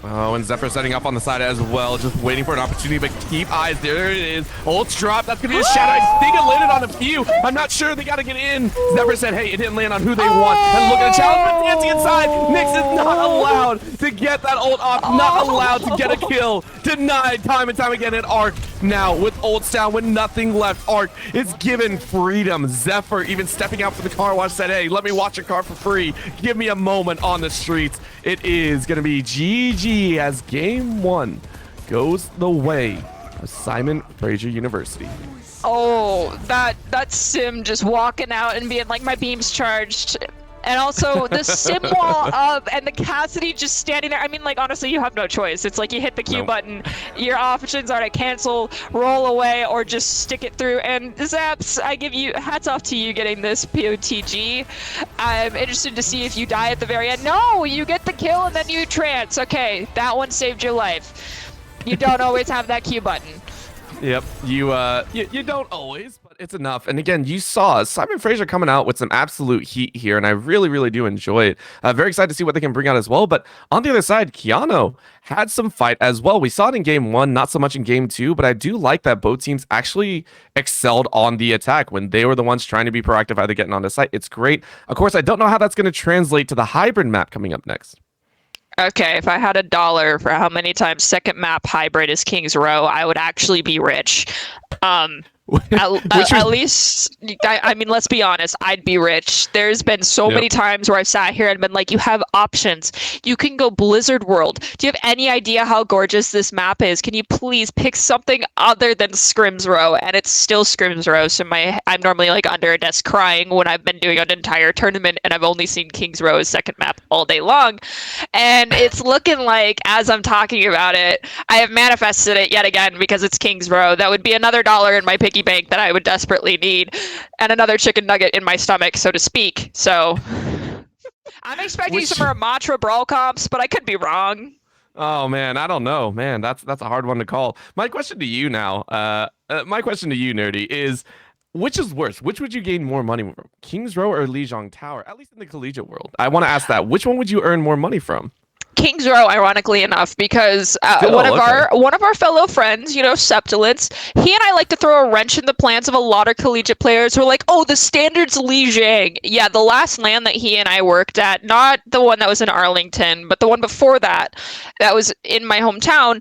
Oh, and Zephyr setting up on the side as well, just waiting for an opportunity, but keep eyes. There it is. Ult's drop. That's going to be a shadow. I think it landed on a few. I'm not sure. They got to get in. Zephyr said, hey, it didn't land on who they want. And look at the challenge, but dancing inside. Nyx is not allowed to get that ult off. Not allowed to get a kill. Denied time and time again at Arc. Now, with ults down, with nothing left, Arc is given freedom. Zephyr even stepping out for the car wash said, hey, let me watch your car for free. Give me a moment on the streets. It is going to be GG as game 1 goes the way of Simon Fraser University. Oh, that sim just walking out and being like, my beam's charged. And also the sim wall up and the Cassidy just standing there. I mean, like, honestly, you have no choice. It's like you hit the Q button. Your options are to cancel, roll away, or just stick it through. And Zaps, I give you hats off to you getting this POTG. I'm interested to see if you die at the very end. No, you get the kill and then you trance. Okay, that one saved your life. You don't always have that Q button. Yep, you don't always, but it's enough. And again, you saw Simon Fraser coming out with some absolute heat here, and I really, really do enjoy it. Very excited to see what they can bring out as well. But on the other side, Keanu had some fight as well. We saw it in game 1, not so much in game 2, but I do like that both teams actually excelled on the attack when they were the ones trying to be proactive, either getting on the site. It's great. Of course, I don't know how that's going to translate to the hybrid map coming up next. Okay, if I had $1 for how many times second map hybrid is King's Row, I would actually be rich. At least, I mean, let's be honest, I'd be rich. There's been so many times where I've sat here and been like, you have options. You can go Blizzard World. Do you have any idea how gorgeous this map is? Can you please pick something other than Scrims Row? And it's still Scrims Row, so I'm normally like under a desk crying when I've been doing an entire tournament and I've only seen King's Row as second map all day long. And it's looking like, as I'm talking about it, I have manifested it yet again because it's King's Row. That would be another $1 in my piggy bank that I would desperately need, and another chicken nugget in my stomach, so to speak. So I'm expecting some Ramatra brawl comps, but I could be wrong. Oh man, I don't know, man. That's a hard one to call. My question to you now, my question to you, Nerdy, is which is worse? Which would you gain more money from? Kings Row or Lijiang Tower? At least in the collegiate world. I want to ask that. Which one would you earn more money from? Kings Row, ironically enough, because one of our fellow friends, Septilence, he and I like to throw a wrench in the plans of a lot of collegiate players who are like, oh, the standard's Lijiang. Yeah, the last LAN that he and I worked at, not the one that was in Arlington, but the one before that was in my hometown.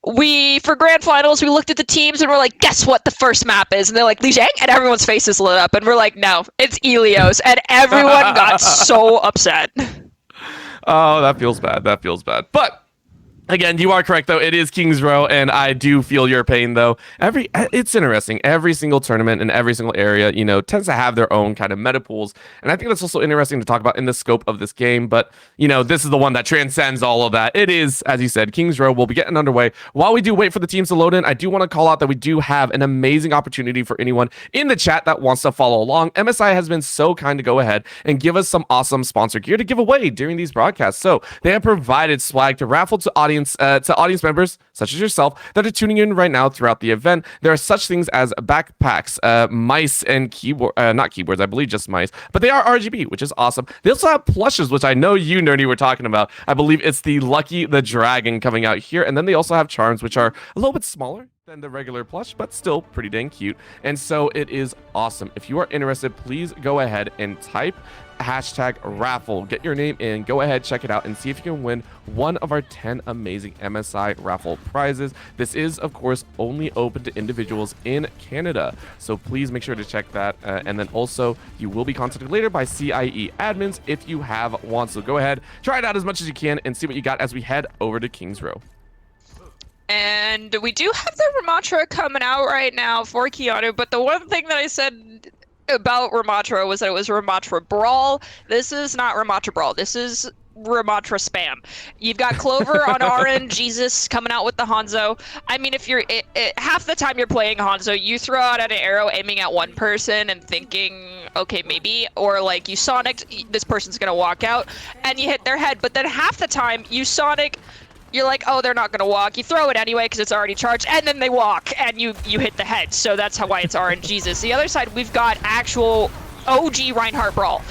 For grand finals, we looked at the teams and we're like, guess what the first map is? And they're like, Lijiang? And everyone's faces lit up. And we're like, no, it's Ilios. And everyone got so upset. Oh, that feels bad. That feels bad. But again, you are correct, though. It is Kings Row, and I do feel your pain, though. It's interesting. Every single tournament in every single area, tends to have their own kind of meta pools. And I think that's also interesting to talk about in the scope of this game. But, this is the one that transcends all of that. It is, as you said, Kings Row. We'll be getting underway. While we do wait for the teams to load in, I do want to call out that we do have an amazing opportunity for anyone in the chat that wants to follow along. MSI has been so kind to go ahead and give us some awesome sponsor gear to give away during these broadcasts. So they have provided swag to raffle to audience members such as yourself that are tuning in right now throughout the event. There are such things as backpacks, mice and keyboard, not keyboards, I believe just mice, but they are RGB, which is awesome. They also have plushes, which I know you, Nerdy, were talking about. I believe it's the Lucky the Dragon coming out here, and then they also have charms, which are a little bit smaller than the regular plush, but still pretty dang cute. And so it is awesome. If you are interested, please go ahead and type hashtag raffle, get your name in, go ahead, check it out, and see if you can win one of our 10 amazing MSI raffle prizes. This is, of course, only open to individuals in Canada, so please make sure to check that. And then also, you will be contacted later by CIE admins if you have one. So go ahead, try it out as much as you can, and see what you got as we head over to Kings Row. And we do have the Ramatra coming out right now for Keanu, but the one thing that I said about Ramatra was that it was Ramatra Brawl. This is not Ramatra Brawl. This is Ramatra Spam. You've got Clover on RN, Jesus coming out with the Hanzo. I mean, if you're half the time you're playing Hanzo, you throw out an arrow aiming at one person and thinking, okay, maybe, or like you Sonic, this person's gonna walk out, and you hit their head. But then half the time you Sonic, you're like, oh, they're not gonna walk. You throw it anyway because it's already charged, and then they walk, and you hit the head. So that's why it's RNGesus. The other side, we've got actual OG Reinhardt Brawl.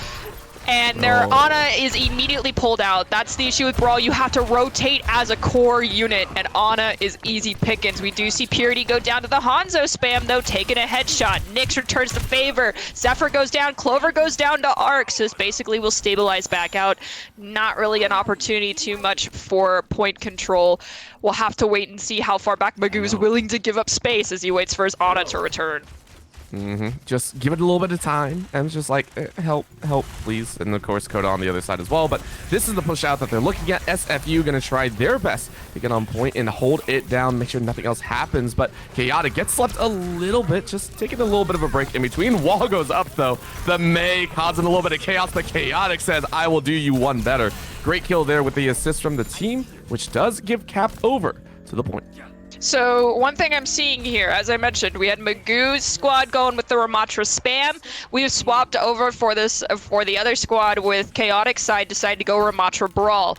And their Ana is immediately pulled out. That's the issue with Brawl. You have to rotate as a core unit, and Ana is easy pickings. We do see Purity go down to the Hanzo spam, though, taking a headshot. Nyx returns the favor. Zephyr goes down. Clover goes down to Arc. So this basically will stabilize back out. Not really an opportunity too much for point control. We'll have to wait and see how far back Magoo is willing to give up space as he waits for his Ana to return. Just give it a little bit of time, and it's just like, help, please. And of course, Coda on the other side as well. But this is the push out that they're looking at. SFU going to try their best to get on point and hold it down, make sure nothing else happens. But Chaotic gets slept a little bit, just taking a little bit of a break in between. Wall goes up, though. The May causing a little bit of chaos, but Chaotic says, I will do you one better. Great kill there with the assist from the team, which does give Cap over to the point. So one thing I'm seeing here, as I mentioned, we had Magoo's squad going with the Ramatra spam. We've swapped over for the other squad with Chaotic side decided to go Ramatra Brawl.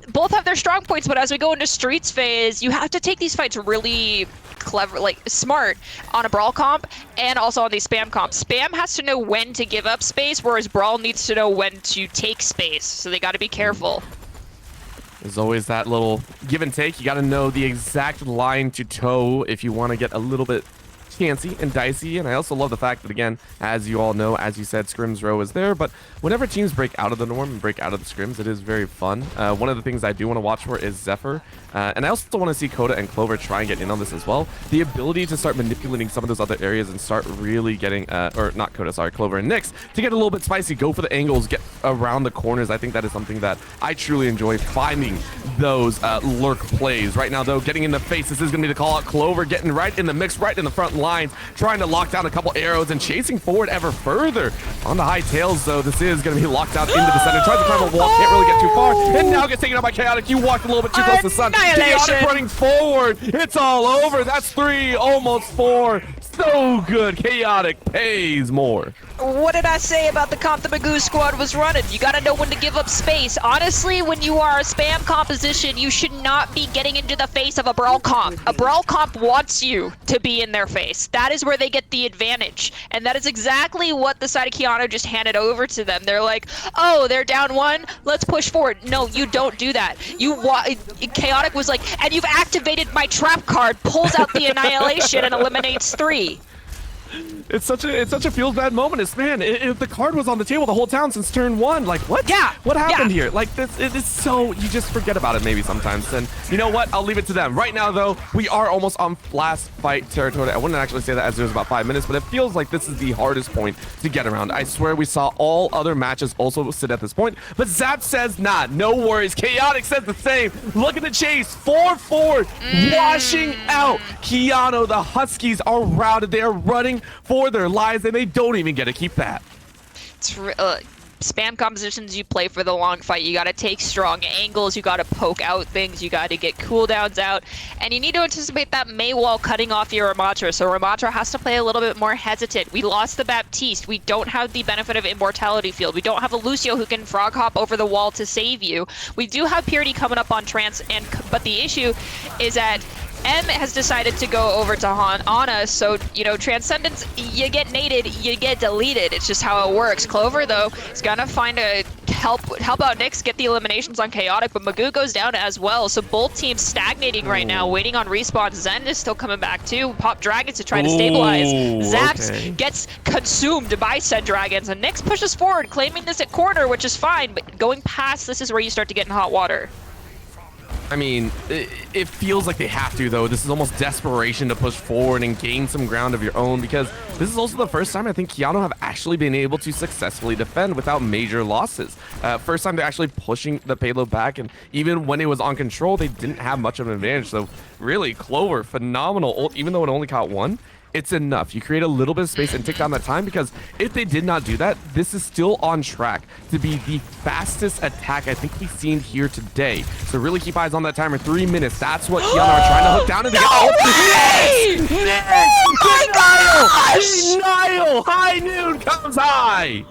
Both have their strong points, but as we go into Streets phase, you have to take these fights really clever, like smart on a Brawl comp and also on the Spam comp. Spam has to know when to give up space, whereas Brawl needs to know when to take space, so they got to be careful. There's always that little give and take. You got to know the exact line to toe if you want to get a little bit chancy and dicey. And I also love the fact that, again, as you all know, as you said, scrims row is there, but whenever teams break out of the norm and break out of the scrims, it is very fun. One of the things I do want to watch for is Zephyr, and I also want to see Coda and Clover try and get in on this as well. The ability to start manipulating some of those other areas and start really getting, or not Coda, sorry, Clover and Nyx, to get a little bit spicy, go for the angles, get around the corners. I think that is something that I truly enjoy, finding those lurk plays. Right now, though, getting in the face, this is going to be the call out. Clover getting right in the mix, right in the front lines, trying to lock down a couple arrows and chasing forward ever further. On the high tails, though, this is going to be locked out into the center. Tries to climb a wall, can't really get too far, and now gets taken out by Chaotic. You walked a little bit too close to the sun. Chaotic running forward. It's all over. That's 3, almost 4. so good. Chaotic pays more. What did I say about the comp the Magoo squad was running? You gotta know when to give up space. Honestly, when you are a spam composition, you should not be getting into the face of a brawl comp. A brawl comp wants you to be in their face. That is where they get the advantage. And that is exactly what the side of Keanu just handed over to them. They're like, oh, they're down 1, let's push forward. No, you don't do that. Chaotic was like, and you've activated my trap card, pulls out the annihilation and eliminates 3. It's such a feels bad moment. It's man, if the card was on the table the whole time since turn 1, like what? Yeah. What happened Yeah. here? Like this, it is so you just forget about it maybe sometimes. And you know what? I'll leave it to them. Right now though, we are almost on last fight territory. I wouldn't actually say that as it was about 5 minutes, but it feels like this is the hardest point to get around. I swear we saw all other matches also sit at this point, but Zap says nah, no worries. Chaotic says the same. Look at the chase, 4-4, washing out Keanu. The Huskies are routed. They are running for their lives, and they don't even get to keep that. It's spam compositions, you play for the long fight. You gotta take strong angles, you gotta poke out things, you gotta get cooldowns out, and you need to anticipate that Mei wall cutting off your Ramatra, so Ramatra has to play a little bit more hesitant. We lost the Baptiste, we don't have the benefit of Immortality Field, we don't have a Lucio who can frog hop over the wall to save you. We do have Purity coming up on Trance, but the issue is that M has decided to go over to Ana, so, you know, Transcendence, you get nated, you get deleted. It's just how it works. Clover, though, is gonna find a help out Nyx, get the eliminations on Chaotic, but Magoo goes down as well, so both teams stagnating right now, waiting on respawn. Zen is still coming back, too. Pop Dragons to try to stabilize. Zaps gets consumed by said Dragons, and Nyx pushes forward, claiming this at corner, which is fine, but going past this is where you start to get in hot water. I mean, it feels like they have to, though. This is almost desperation to push forward and gain some ground of your own, because this is also the first time I think Keanu have actually been able to successfully defend without major losses. First time they're actually pushing the payload back, and even when it was on control, they didn't have much of an advantage. So really, Clover, phenomenal ult, even though it only caught 1. It's enough. You create a little bit of space and tick down that time, because if they did not do that, this is still on track to be the fastest attack I think we've seen here today. So really keep eyes on that timer. 3 minutes. That's what Keanu are trying to hook down. And Denial! High noon comes high!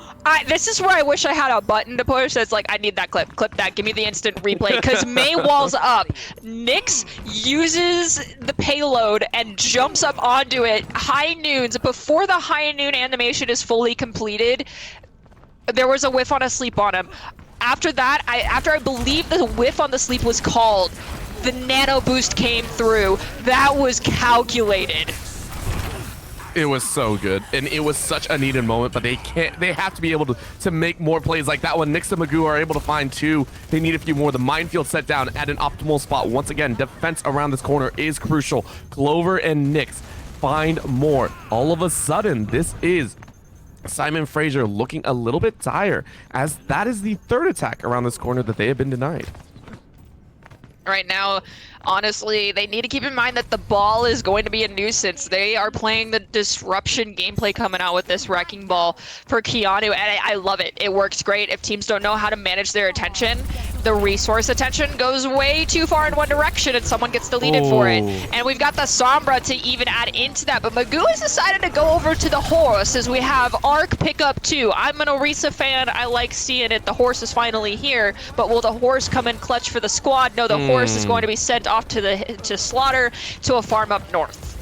This is where I wish I had a button to push that's like, I need that clip that, give me the instant replay, because Mei walls up. Nyx uses the payload and jumps up onto it. High noons, before the high noon animation is fully completed, there was a whiff on a sleep on him. After that, after I believe the whiff on the sleep was called, the nano boost came through. That was calculated. It was so good, and it was such a needed moment, but they have to be able to make more plays like that one. Nyx and Magoo are able to find 2. They need a few more. The minefield set down at an optimal spot. Once again, defense around this corner is crucial. Clover and Nyx find more. All of a sudden, this is Simon Fraser looking a little bit tired, as that is the 3rd attack around this corner that they have been denied. Right now, honestly, they need to keep in mind that the ball is going to be a nuisance. They are playing the disruption gameplay coming out with this wrecking ball for Keanu, and I love it. It works great. If teams don't know how to manage their attention, the resource attention goes way too far in one direction and someone gets deleted for it. And we've got the Sombra to even add into that, but Magoo has decided to go over to the horse as we have Arc pick up 2. I'm an Orisa fan. I like seeing it. The horse is finally here, but will the horse come in clutch for the squad? No, the horse is going to be sent off to slaughter to a farm up north.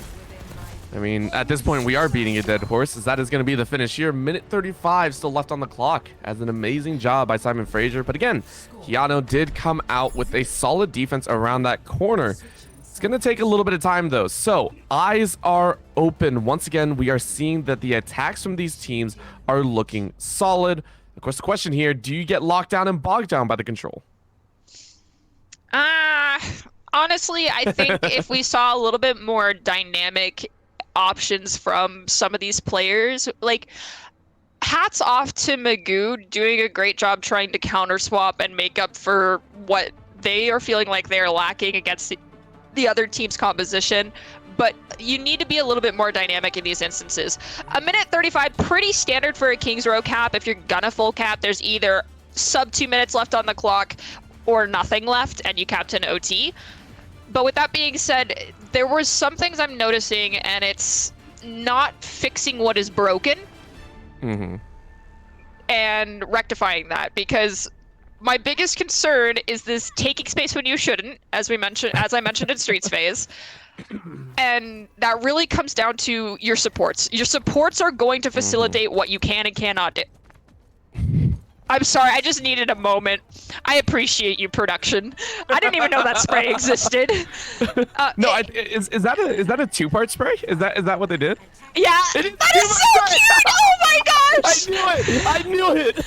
I mean, at this point, we are beating a dead horse, as that is going to be the finish here. Minute 35 still left on the clock, as an amazing job by Simon Fraser. But again, Keanu did come out with a solid defense around that corner. It's going to take a little bit of time, though. So, eyes are open. Once again, we are seeing that the attacks from these teams are looking solid. Of course, the question here, do you get locked down and bogged down by the control? Honestly, I think if we saw a little bit more dynamic options from some of these players, like, hats off to Magoo doing a great job trying to counter swap and make up for what they are feeling like they're lacking against the other team's composition. But you need to be a little bit more dynamic in these instances. A minute 35, pretty standard for a King's Row cap. If you're gonna full cap, there's either sub 2 minutes left on the clock or nothing left, and you capped an OT. But with that being said, there were some things I'm noticing, and it's not fixing what is broken Mm-hmm. and rectifying that, because my biggest concern is this taking space when you shouldn't, as I mentioned in Streets phase. And that really comes down to your supports. Your supports are going to facilitate what you can and cannot do. I'm sorry, I just needed a moment. I appreciate you, production. I didn't even know that spray existed. No, is that a two-part spray? Is that what they did? Yeah, that is so cute! Oh my gosh! I knew it!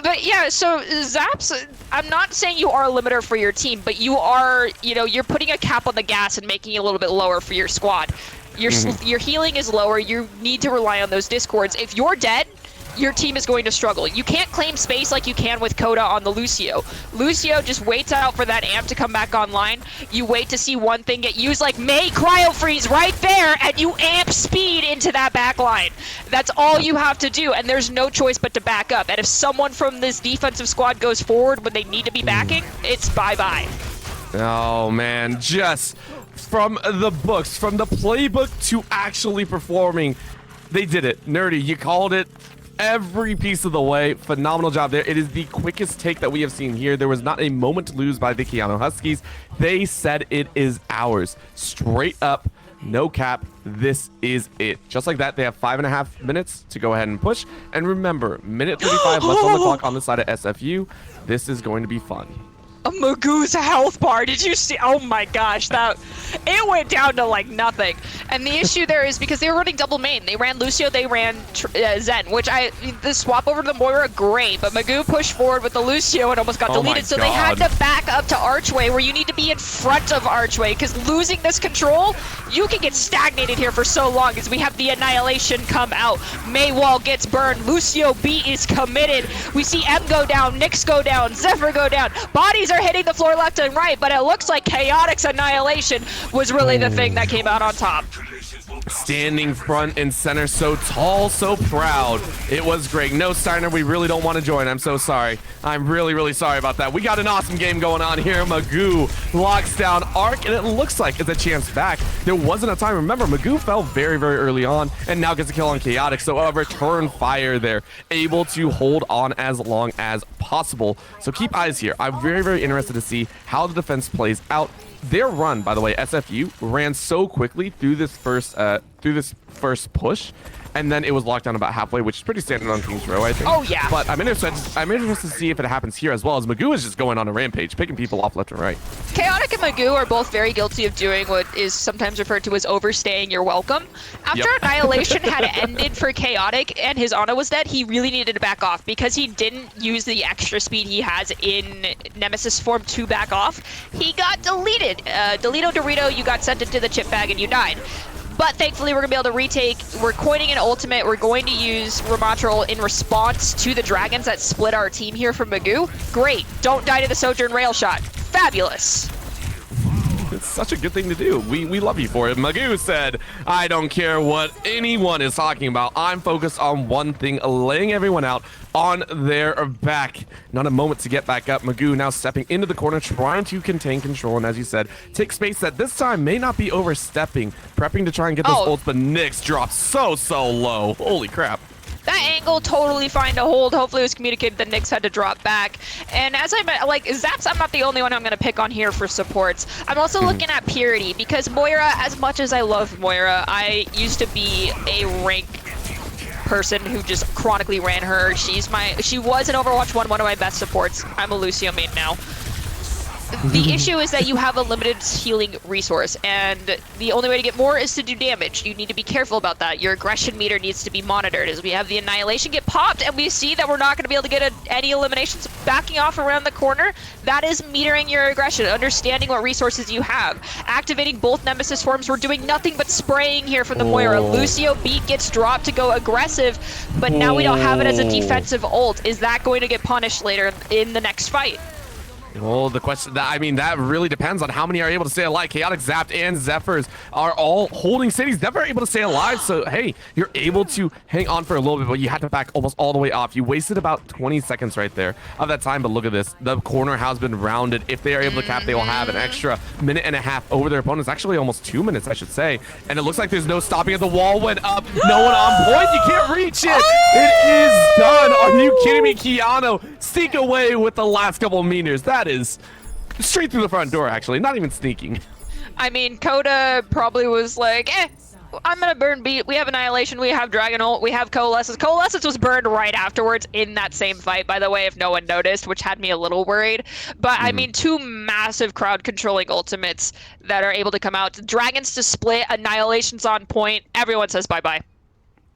But yeah, so Zaps, I'm not saying you are a limiter for your team, but you are, you're putting a cap on the gas and making it a little bit lower for your squad. Your healing is lower. You need to rely on those discords. If you're dead, your team is going to struggle. You can't claim space like you can with Coda on the Lucio. Lucio just waits out for that amp to come back online. You wait to see one thing get used, like May Cryo Freeze right there, and you amp speed into that back line. That's all you have to do, and there's no choice but to back up. And if someone from this defensive squad goes forward when they need to be backing, it's bye-bye. Oh man, just from the books, from the playbook to actually performing, they did it. Nerdy, you called it. Every piece of the way. Phenomenal job there. It is the quickest take that we have seen here. There was not a moment to lose by the Keanu Huskies. They said it is ours. Straight up, no cap. This is it. Just like that, they have 5.5 minutes to go ahead and push. And remember, minute 35 left on the clock on the side of SFU. This is going to be fun. A Magoo's health bar. Did you see? Oh my gosh, it went down to like nothing. And the issue there is because they were running double main. They ran Lucio, they ran Zen, which the swap over to the Moira, great, but Magoo pushed forward with the Lucio and almost got deleted. So they had to back up to Archway, where you need to be in front of Archway, because losing this control, you can get stagnated here for so long as we have the Annihilation come out. Maywall gets burned. Lucio B is committed. We see M go down, Nyx go down, Zephyr go down. Bodies are hitting the floor left and right, but it looks like Chaotic's Annihilation was really the thing that came out on top. Standing front and center, so tall, so proud. It was great. No, Steiner, we really don't want to join. I'm so sorry. I'm really, really sorry about that. We got an awesome game going on here. Magoo locks down Arc, and it looks like it's a chance back. There wasn't a time. Remember, Magoo fell very, very early on, and now gets a kill on Chaotic, so a return fire there. Able to hold on as long as possible. So keep eyes here. I'm very, very interested to see how the defense plays out. Their run, by the way, SFU ran so quickly through this first push, and then it was locked down about halfway, which is pretty standard on Kings Row, I think. Oh yeah. But I'm interested to see if it happens here as well, as Magoo is just going on a rampage, picking people off left and right. Chaotic and Magoo are both very guilty of doing what is sometimes referred to as overstaying your welcome. After Annihilation had ended for Chaotic and his Ana was dead, he really needed to back off because he didn't use the extra speed he has in Nemesis form to back off. He got deleted. Delito Dorito, you got sent into the chip bag and you died. But thankfully, we're going to be able to retake. We're coining an ultimate. We're going to use Ramatral in response to the dragons that split our team here from Magoo. Great. Don't die to the Sojourn rail shot. Fabulous. It's such a good thing to do. We love you for it. Magoo said, I don't care what anyone is talking about. I'm focused on one thing, laying everyone out on their back. Not a moment to get back up. Magoo now stepping into the corner, trying to contain control, and as you said, take space that this time may not be overstepping, prepping to try and get those ults, but Nyx drops so low. Holy crap. That angle totally fine to hold. Hopefully it was communicated that Nyx had to drop back. And as I meant, like, Zaps, I'm not the only one I'm going to pick on here for supports. I'm also looking at Purity, because Moira, as much as I love Moira, I used to be a rank person who just chronically ran her. She was in Overwatch 1 one of my best supports. I'm a Lucio main now. The issue is that you have a limited healing resource, and the only way to get more is to do damage. You need to be careful about that. Your aggression meter needs to be monitored as we have the Annihilation get popped, and we see that we're not going to be able to get any eliminations backing off around the corner. That is metering your aggression, understanding what resources you have. Activating both Nemesis forms. We're doing nothing but spraying here from the Moira. Lucio beat gets dropped to go aggressive, but now we don't have it as a defensive ult. Is that going to get punished later in the next fight? Well, the question, I mean, that really depends on how many are able to stay alive. Chaotic, Zapped, and Zephyrs are all holding cities. Zephyr are able to stay alive, so hey, you're able to hang on for a little bit, but you had to back almost all the way off. You wasted about 20 seconds right there of that time, but look at this. The corner has been rounded. If they are able to cap, they will have an extra minute and a half over their opponents. Actually, almost 2 minutes, I should say. And it looks like there's no stopping it. The wall went up. No one on point. You can't reach it. It is done. Are you kidding me? Keanu sneak away with the last couple of meters. That is straight through the front door, actually. Not even sneaking. I mean, Coda probably was like, I'm gonna burn beat. We have Annihilation, we have Dragon Ult, we have Coalescence. Coalescence was burned right afterwards in that same fight, by the way, if no one noticed, which had me a little worried. But I mean, two massive crowd controlling ultimates that are able to come out. Dragons to split, Annihilation's on point. Everyone says bye-bye.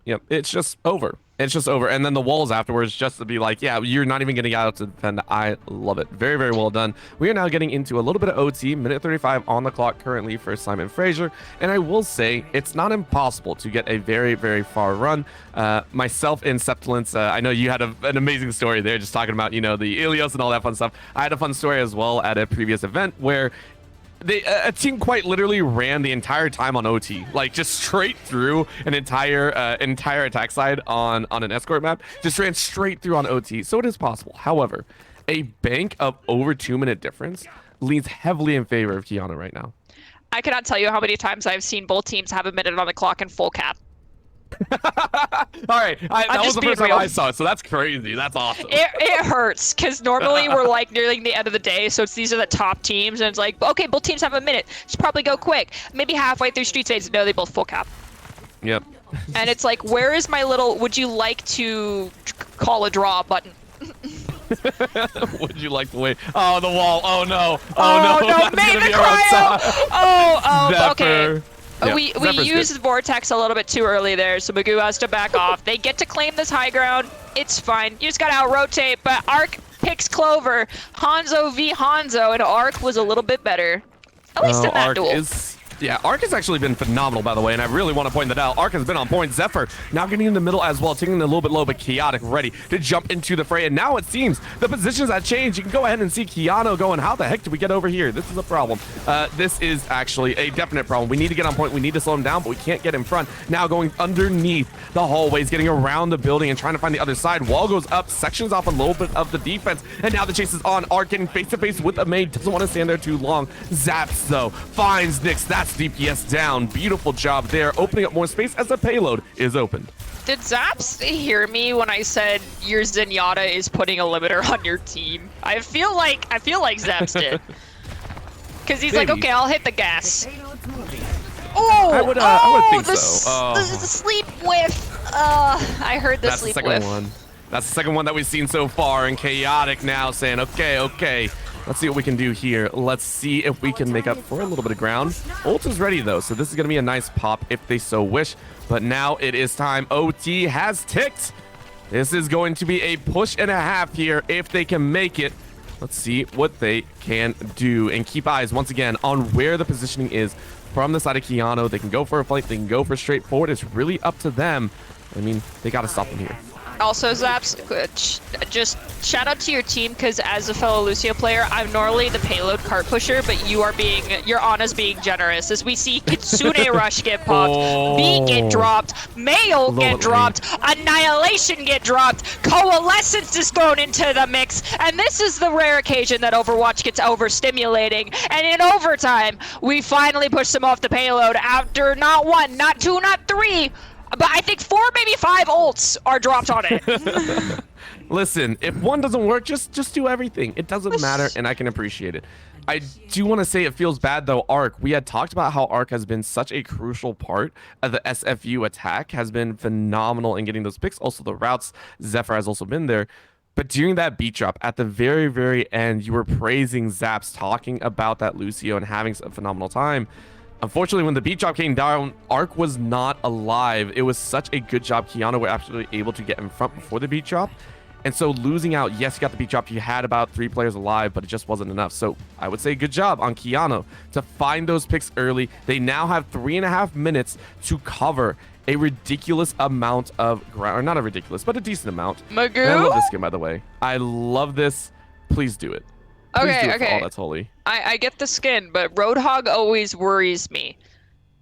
Yep, it's just over. It's just over. And then the walls afterwards just to be like, yeah, you're not even getting out to defend. I love it. Very, very well done. We are now getting into a little bit of OT. Minute 35 on the clock currently for Simon Fraser. And I will say it's not impossible to get a very, very far run. Myself in Septilence, I know you had an amazing story there just talking about, you know, the Ilios and all that fun stuff. I had a fun story as well at a previous event where a team quite literally ran the entire time on OT, like just straight through an entire attack side on an escort map, just ran straight through on OT. So it is possible. However, a bank of over 2 minute difference leans heavily in favor of Keanu right now. I cannot tell you how many times I've seen both teams have a minute on the clock in full cap. All right, that was the first time I saw it, so that's crazy. That's awesome. It hurts because normally we're like nearing the end of the day, so these are the top teams, and it's like, okay, both teams have a minute. Should probably go quick. Maybe halfway through Street States, no, they both full cap. Yep. And it's like, where is my little? Would you like to call a draw button? Would you like to wait? Oh, the wall. Oh no. Oh no, That's made gonna the be our outside. cryo. Okay. Zephyr. Yep, We Zephyr's used good. Vortex a little bit too early there, so Magoo has to back off. They get to claim this high ground. It's fine. You just gotta out-rotate, but Arc picks Clover. Hanzo v Hanzo, and Arc was a little bit better. At least in that Arc duel. Yeah, Arc has actually been phenomenal, by the way, and I really want to point that out. Arc has been on point. Zephyr now getting in the middle as well, taking it a little bit low, but Chaotic ready to jump into the fray. And now it seems the positions have changed. You can go ahead and see Keanu going, how the heck did we get over here? This is a problem. This is actually a definite problem. We need to get on point. We need to slow him down, but we can't get in front. Now going underneath the hallways, getting around the building and trying to find the other side. Wall goes up, sections off a little bit of the defense, and now the chase is on. Arc getting face-to-face with a maid. Doesn't want to stand there too long. Zaps, though, finds Nyx. That's DPS down. Beautiful job there, opening up more space as the payload is opened. Did Zaps hear me when I said your Zenyatta is putting a limiter on your team? I feel like Zaps did. Because he's like, Maybe. okay, I'll hit the gas. Oh, I would think so. The sleep whiff. I heard the That's the sleep second whiff. one. That's the second one that we've seen so far, and Chaotic now saying, okay. Let's see what we can do here. Let's see if we can make up for a little bit of ground. Ult is ready, though, so this is going to be a nice pop if they so wish. But now it is time. OT has ticked. This is going to be a push and a half here if they can make it. Let's see what they can do. And keep eyes, once again, on where the positioning is from the side of Keanu. They can go for a flank. They can go for straightforward. It's really up to them. I mean, they got to stop them here. Also, Zaps, just shout out to your team, because as a fellow Lucio player, I'm normally the payload cart pusher, but you're on as being generous. As we see Kitsune Rush get popped, B get dropped, Mayo get dropped, Annihilation get dropped, Coalescence is thrown into the mix, and this is the rare occasion that Overwatch gets overstimulating. And in overtime, we finally push them off the payload after not one, not two, not three, but I think 4, maybe 5 ults are dropped on it. Listen, if one doesn't work, just do everything. It doesn't matter, and I can appreciate it. I do want to say it feels bad, though, Arc. We had talked about how Arc has been such a crucial part of the SFU attack, has been phenomenal in getting those picks. Also, the routes, Zephyr has also been there. But during that beat drop, at the very, very end, you were praising Zaps, talking about that Lucio and having a phenomenal time. Unfortunately, when the beat drop came down, Arc was not alive. It was such a good job. Keanu were absolutely able to get in front before the beat drop. And so losing out, yes, you got the beat drop. You had about 3 players alive, but it just wasn't enough. So I would say good job on Keanu to find those picks early. They now have 3.5 minutes to cover a ridiculous amount of ground. Or not a ridiculous, but a decent amount. Magoo? And I love this skin, by the way. I love this. Please do it. Please Okay, do it for okay. all that's holy. I get the skin, but Roadhog always worries me.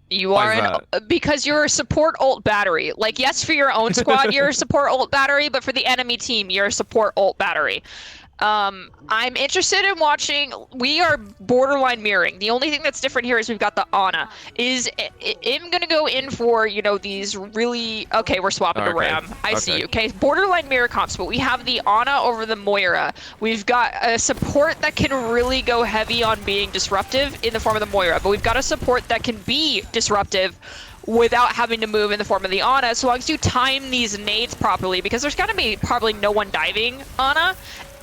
You Why are is because you're a support ult battery. Like, yes, for your own squad, you're a support ult battery, but for the enemy team, you're a support ult battery. I'm interested in watching. We are borderline mirroring. The only thing that's different here is we've got the Ana. I'm gonna go in for, you know, these really. Okay, we're swapping to Okay. Ram. I see Okay. you. Okay, borderline mirror comps, but we have the Ana over the Moira. We've got a support that can really go heavy on being disruptive in the form of the Moira, but we've got a support that can be disruptive without having to move in the form of the Ana, as long as you time these nades properly, because there's gonna be probably no one diving Ana.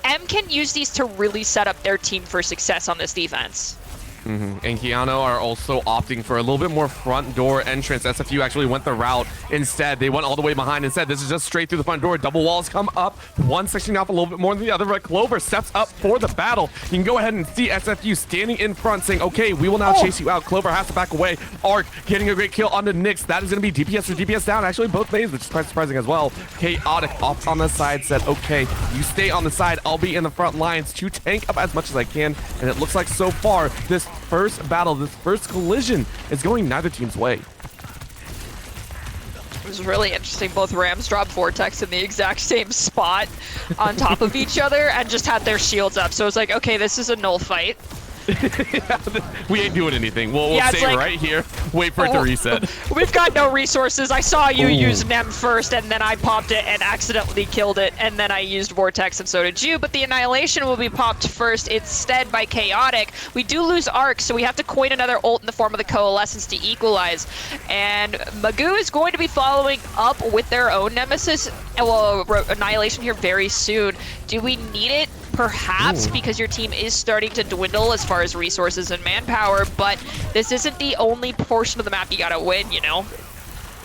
M can use these to really set up their team for success on this defense. And Keanu are also opting for a little bit more front door entrance. SFU actually went the route instead. They went all the way behind and said this is just straight through the front door. Double walls come up, one sectioning off a little bit more than the other, but Clover steps up for the battle. You can go ahead and see SFU standing in front saying, okay, we will now chase you out. Clover has to back away. Arc getting a great kill on the Nyx. That is going to be DPS for DPS down. Actually, both ways, which is quite surprising as well. Chaotic off on the side said, okay, you stay on the side. I'll be in the front lines to tank up as much as I can. And it looks like so far, this first battle, this first collision is going neither team's way. It was really interesting. Both Rams dropped Vortex in the exact same spot on top of each other and just had their shields up. So it was like, okay, this is a null fight. We ain't doing anything. We'll Yeah, it's stay like- right here, wait for it to reset. We've got no resources. I saw you Ooh. use Nem first, and then I popped it and accidentally killed it, and then I used Vortex, and so did you. But the Annihilation will be popped first instead by Chaotic. We do lose Arc, so we have to coin another ult in the form of the Coalescence to equalize. And Magoo is going to be following up with their own Nemesis, well, Annihilation here very soon. Do we need it? Perhaps, because your team is starting to dwindle as far as resources and manpower, but this isn't the only portion of the map you gotta win, you know?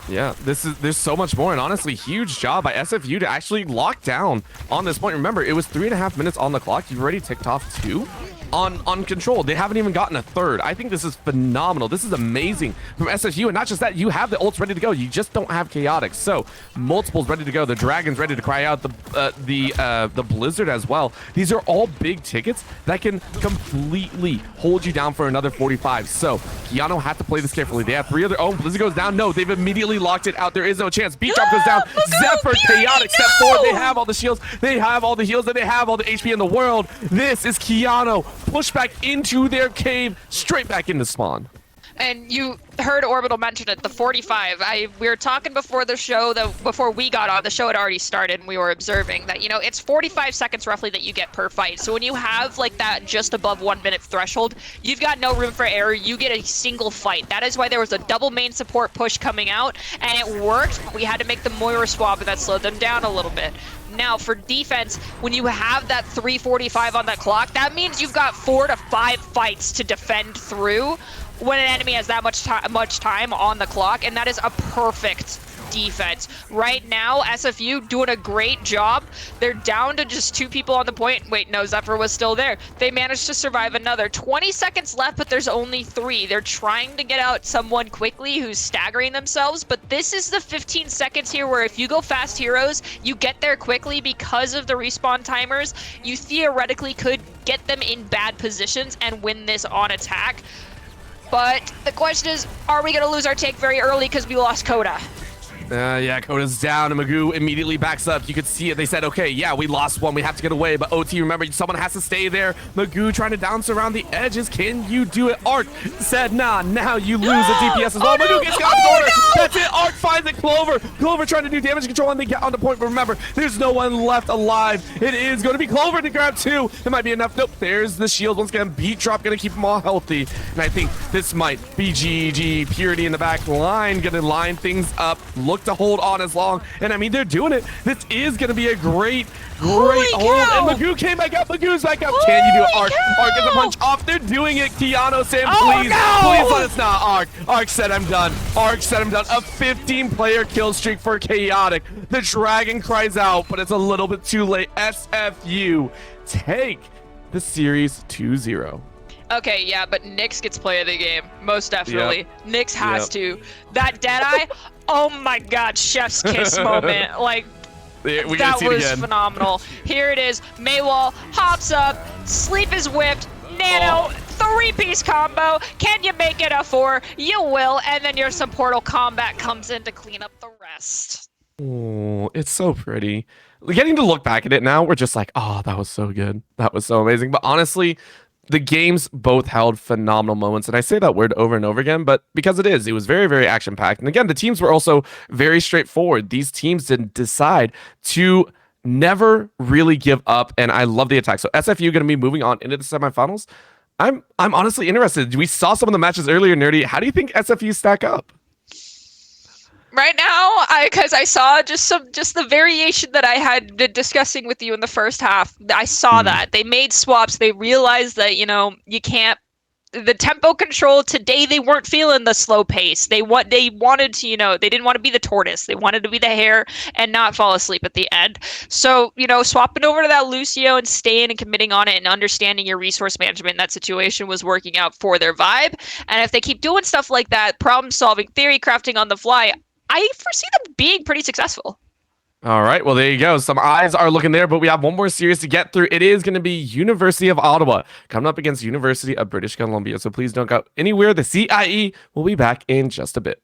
Yeah, there's so much more, and honestly, huge job by SFU to actually lock down on this point. Remember, it was 3.5 minutes on the clock. You've already ticked off 2 on control. They haven't even gotten a third. I think this is phenomenal. This is amazing from SFU, and not just that, you have the ults ready to go. You just don't have Chaotic. So multiples ready to go. The Dragon's ready to cry out. The Blizzard as well. These are all big tickets that can completely hold you down for another 45. So Keanu had to play this carefully. They have 3 other. Oh, Blizzard goes down. No, they've immediately locked it out. There is no chance. Beat Drop goes down. Zephyr, Chaotic, step forward. They have all the shields. They have all the heals, and they have all the HP in the world. This is Keanu. Push back into their cave, straight back into spawn. And you heard Orbital mention it, the 45. We were talking before the show, before we got on, the show had already started, and we were observing that, you know, it's 45 seconds roughly that you get per fight. So when you have like that just above 1 minute threshold, you've got no room for error. You get a single fight. That is why there was a double main support push coming out, and it worked. We had to make the Moira swap, and that slowed them down a little bit. Now, for defense, when you have that 3:45 on that clock, that means you've got 4 to 5 fights to defend through when an enemy has that much time on the clock, and that is a perfect defense. Right now, SFU doing a great job. They're down to just 2 people on the point. Wait, no, Zephyr was still there. They managed to survive another. 20 seconds left, but there's only 3. They're trying to get out someone quickly who's staggering themselves, but this is the 15 seconds here where if you go fast heroes, you get there quickly because of the respawn timers. You theoretically could get them in bad positions and win this on attack. But the question is, are we going to lose our take very early because we lost Coda? Yeah, Coda's down, and Magoo immediately backs up. You could see it. They said, okay, yeah, we lost one. We have to get away. But OT, remember, someone has to stay there. Magoo trying to bounce around the edges. Can you do it? Arc said, nah, now you lose the DPS as well. Oh, no! Magoo gets got Oh, corner. no! That's it. Arc finds it. Clover trying to do damage control, and they get on the point. But remember, there's no one left alive. It is going to be Clover to grab 2. It might be enough. Nope, there's the shield. Once again, Beat Drop going to keep them all healthy. And I think this might be GG. Purity in the back line, going to line things up. Look to hold on as long, and I mean, they're doing it. This is going to be a great hold, and Magoo came back up. Magoo's back up. Can you do it, Arc? Arc gets a punch off. They're doing it. Keanu saying, please, please let us not. Arc. Arc said, I'm done. Arc said, I'm done. A 15-player kill streak for Chaotic. The Dragon cries out, but it's a little bit too late. SFU take the series 2-0. Okay, yeah, but Nyx gets play of the game, most definitely. Yep. Nyx has to. That Deadeye, oh my god, chef's kiss moment. Like, We gotta That see it was again. phenomenal. Here it is. Maywall hops up, sleep is whipped, Nano, three-piece combo. Can you make it a 4? You will, and then your Portal Combat comes in to clean up the rest. Oh, it's so pretty. Getting to look back at it now, we're just like, oh, that was so good. That was so amazing. But honestly, the games both held phenomenal moments. And I say that word over and over again, but because it is, it was very, very action packed. And again, the teams were also very straightforward. These teams didn't decide to never really give up. And I love the attack. So SFU going to be moving on into the semifinals. I'm honestly interested. We saw some of the matches earlier, Nerdy. How do you think SFU stack up? Right now, because I saw just the variation that I had been discussing with you in the first half. I saw that they made swaps. They realized that you can't. The tempo control today, they weren't feeling the slow pace. They wanted to, they didn't want to be the tortoise. They wanted to be the hare and not fall asleep at the end. So, swapping over to that Lucio and staying and committing on it and understanding your resource management in that situation was working out for their vibe. And if they keep doing stuff like that, problem solving, theory crafting on the fly, I foresee them being pretty successful. All right, well, there you go. Some eyes are looking there, but we have one more series to get through. It is going to be University of Ottawa coming up against University of British Columbia. So please don't go anywhere. The CIE will be back in just a bit.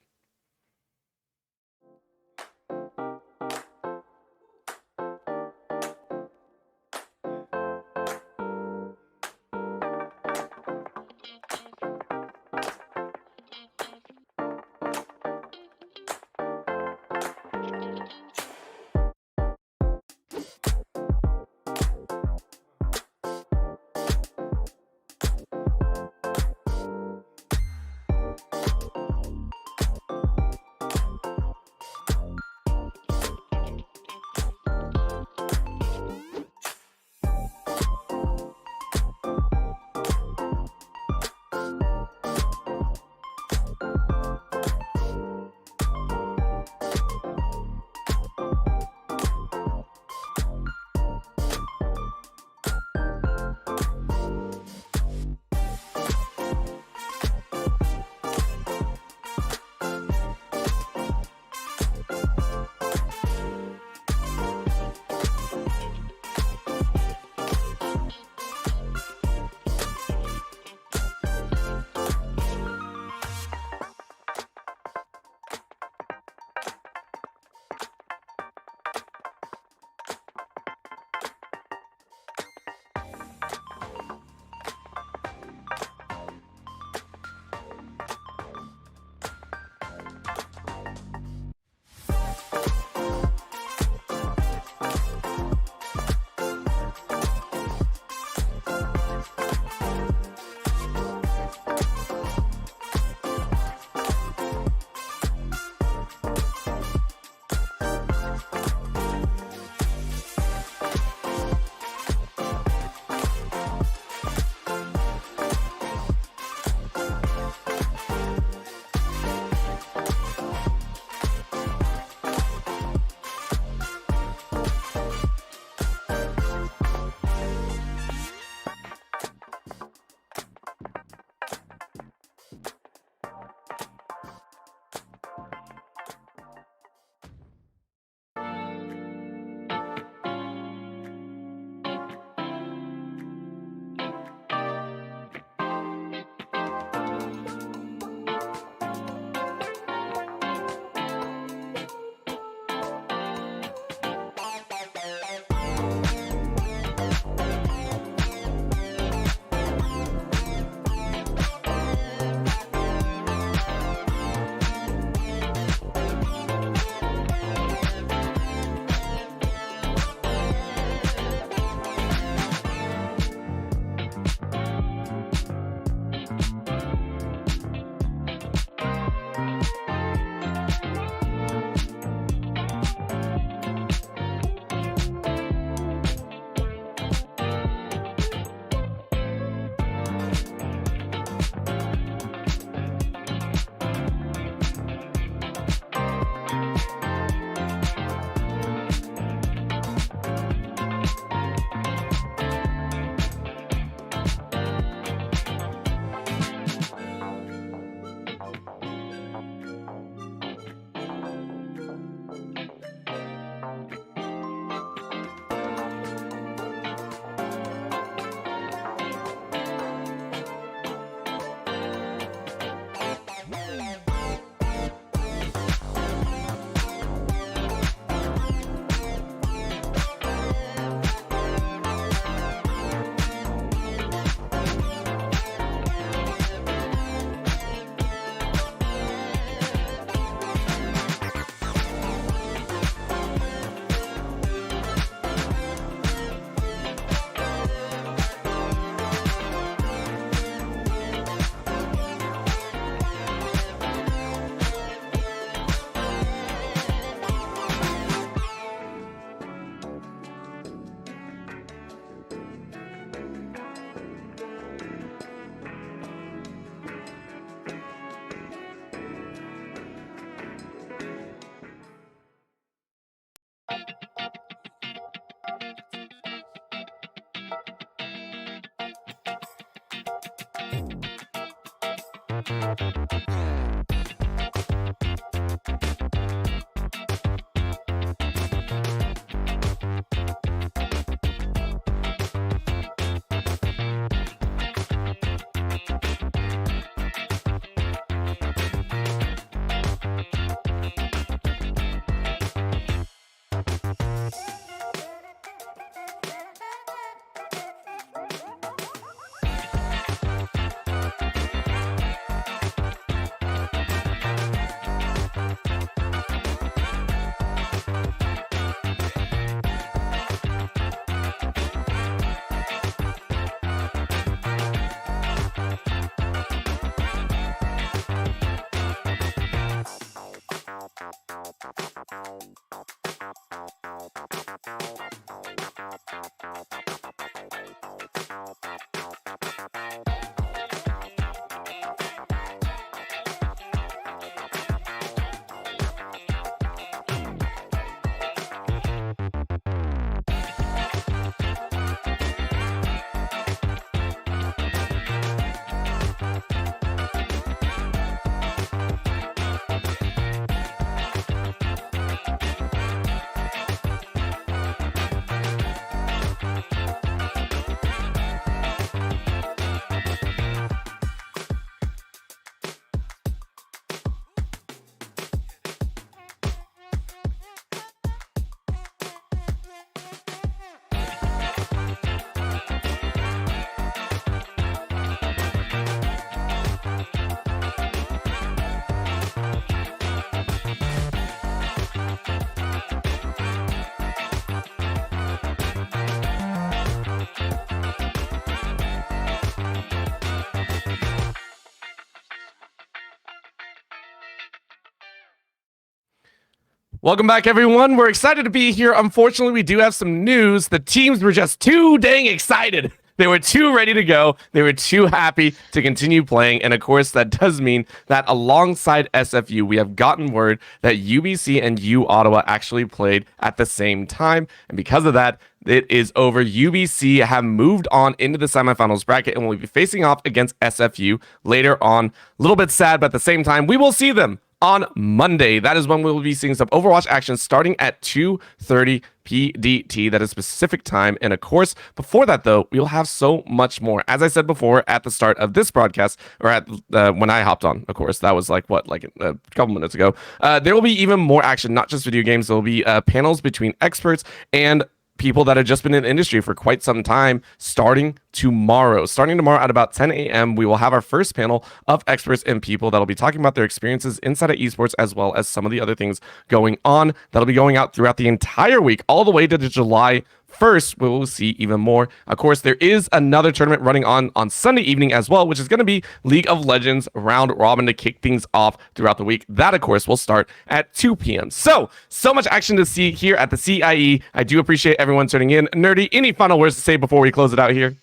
Welcome back, everyone. We're excited to be here. Unfortunately, we do have some news. The teams were just too dang excited. They were too ready to go. They were too happy to continue playing. And of course, that does mean that alongside SFU, we have gotten word that UBC and U Ottawa actually played at the same time. And because of that, it is over. UBC have moved on into the semifinals bracket and will be facing off against SFU later on. A little bit sad, but at the same time, we will see them on Monday. That is when we will be seeing some Overwatch action starting at 2:30 PDT. That is specific time. And of course, before that, though, we'll have so much more. As I said before at the start of this broadcast, or at when I hopped on, of course, that was like a couple minutes ago. There will be even more action, not just video games. There will be panels between experts and people that have just been in the industry for quite some time starting tomorrow. Starting tomorrow at about 10 a.m., we will have our first panel of experts and people that'll be talking about their experiences inside of esports, as well as some of the other things going on that'll be going out throughout the entire week, all the way to the July 1st. We will see even more. Of course, there is another tournament running on Sunday evening as well, which is going to be League of Legends round robin to kick things off throughout the week. That, of course, will start at 2 p.m. So much action to see here at the CIE. I do appreciate everyone tuning in. Nerdy, any final words to say before we close it out here?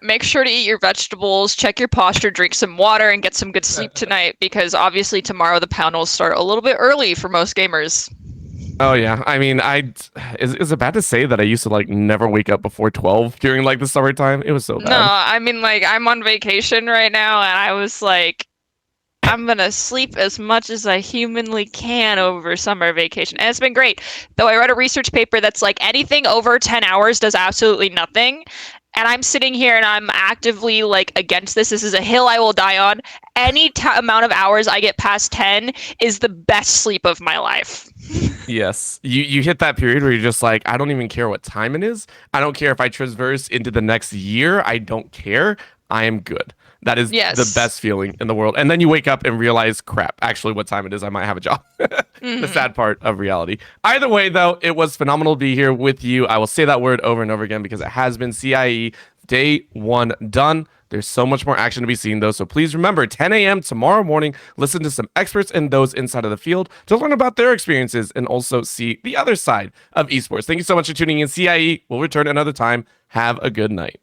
Make sure to eat your vegetables, check your posture, drink some water, and get some good sleep tonight, because obviously tomorrow the panels start a little bit early for most gamers. Oh yeah, I mean, is it bad to say that I used to like never wake up before 12 during like the summertime? It was so bad. No, I mean, like, I'm on vacation right now, and I was like, I'm gonna sleep as much as I humanly can over summer vacation, and it's been great. Though I read a research paper that's like anything over 10 hours does absolutely nothing. And I'm sitting here and I'm actively like against this. This is a hill I will die on. Any amount of hours I get past 10 is the best sleep of my life. Yes. You hit that period where you're just like, I don't even care what time it is. I don't care if I traverse into the next year. I don't care. I am good. That is the best feeling in the world. And then you wake up and realize, crap, actually what time it is. I might have a job. The sad part of reality. Either way, though, it was phenomenal to be here with you. I will say that word over and over again because it has been CIE day 1 done. There's so much more action to be seen, though. So please remember, 10 a.m. tomorrow morning, listen to some experts and those inside of the field to learn about their experiences and also see the other side of esports. Thank you so much for tuning in. CIE will return another time. Have a good night.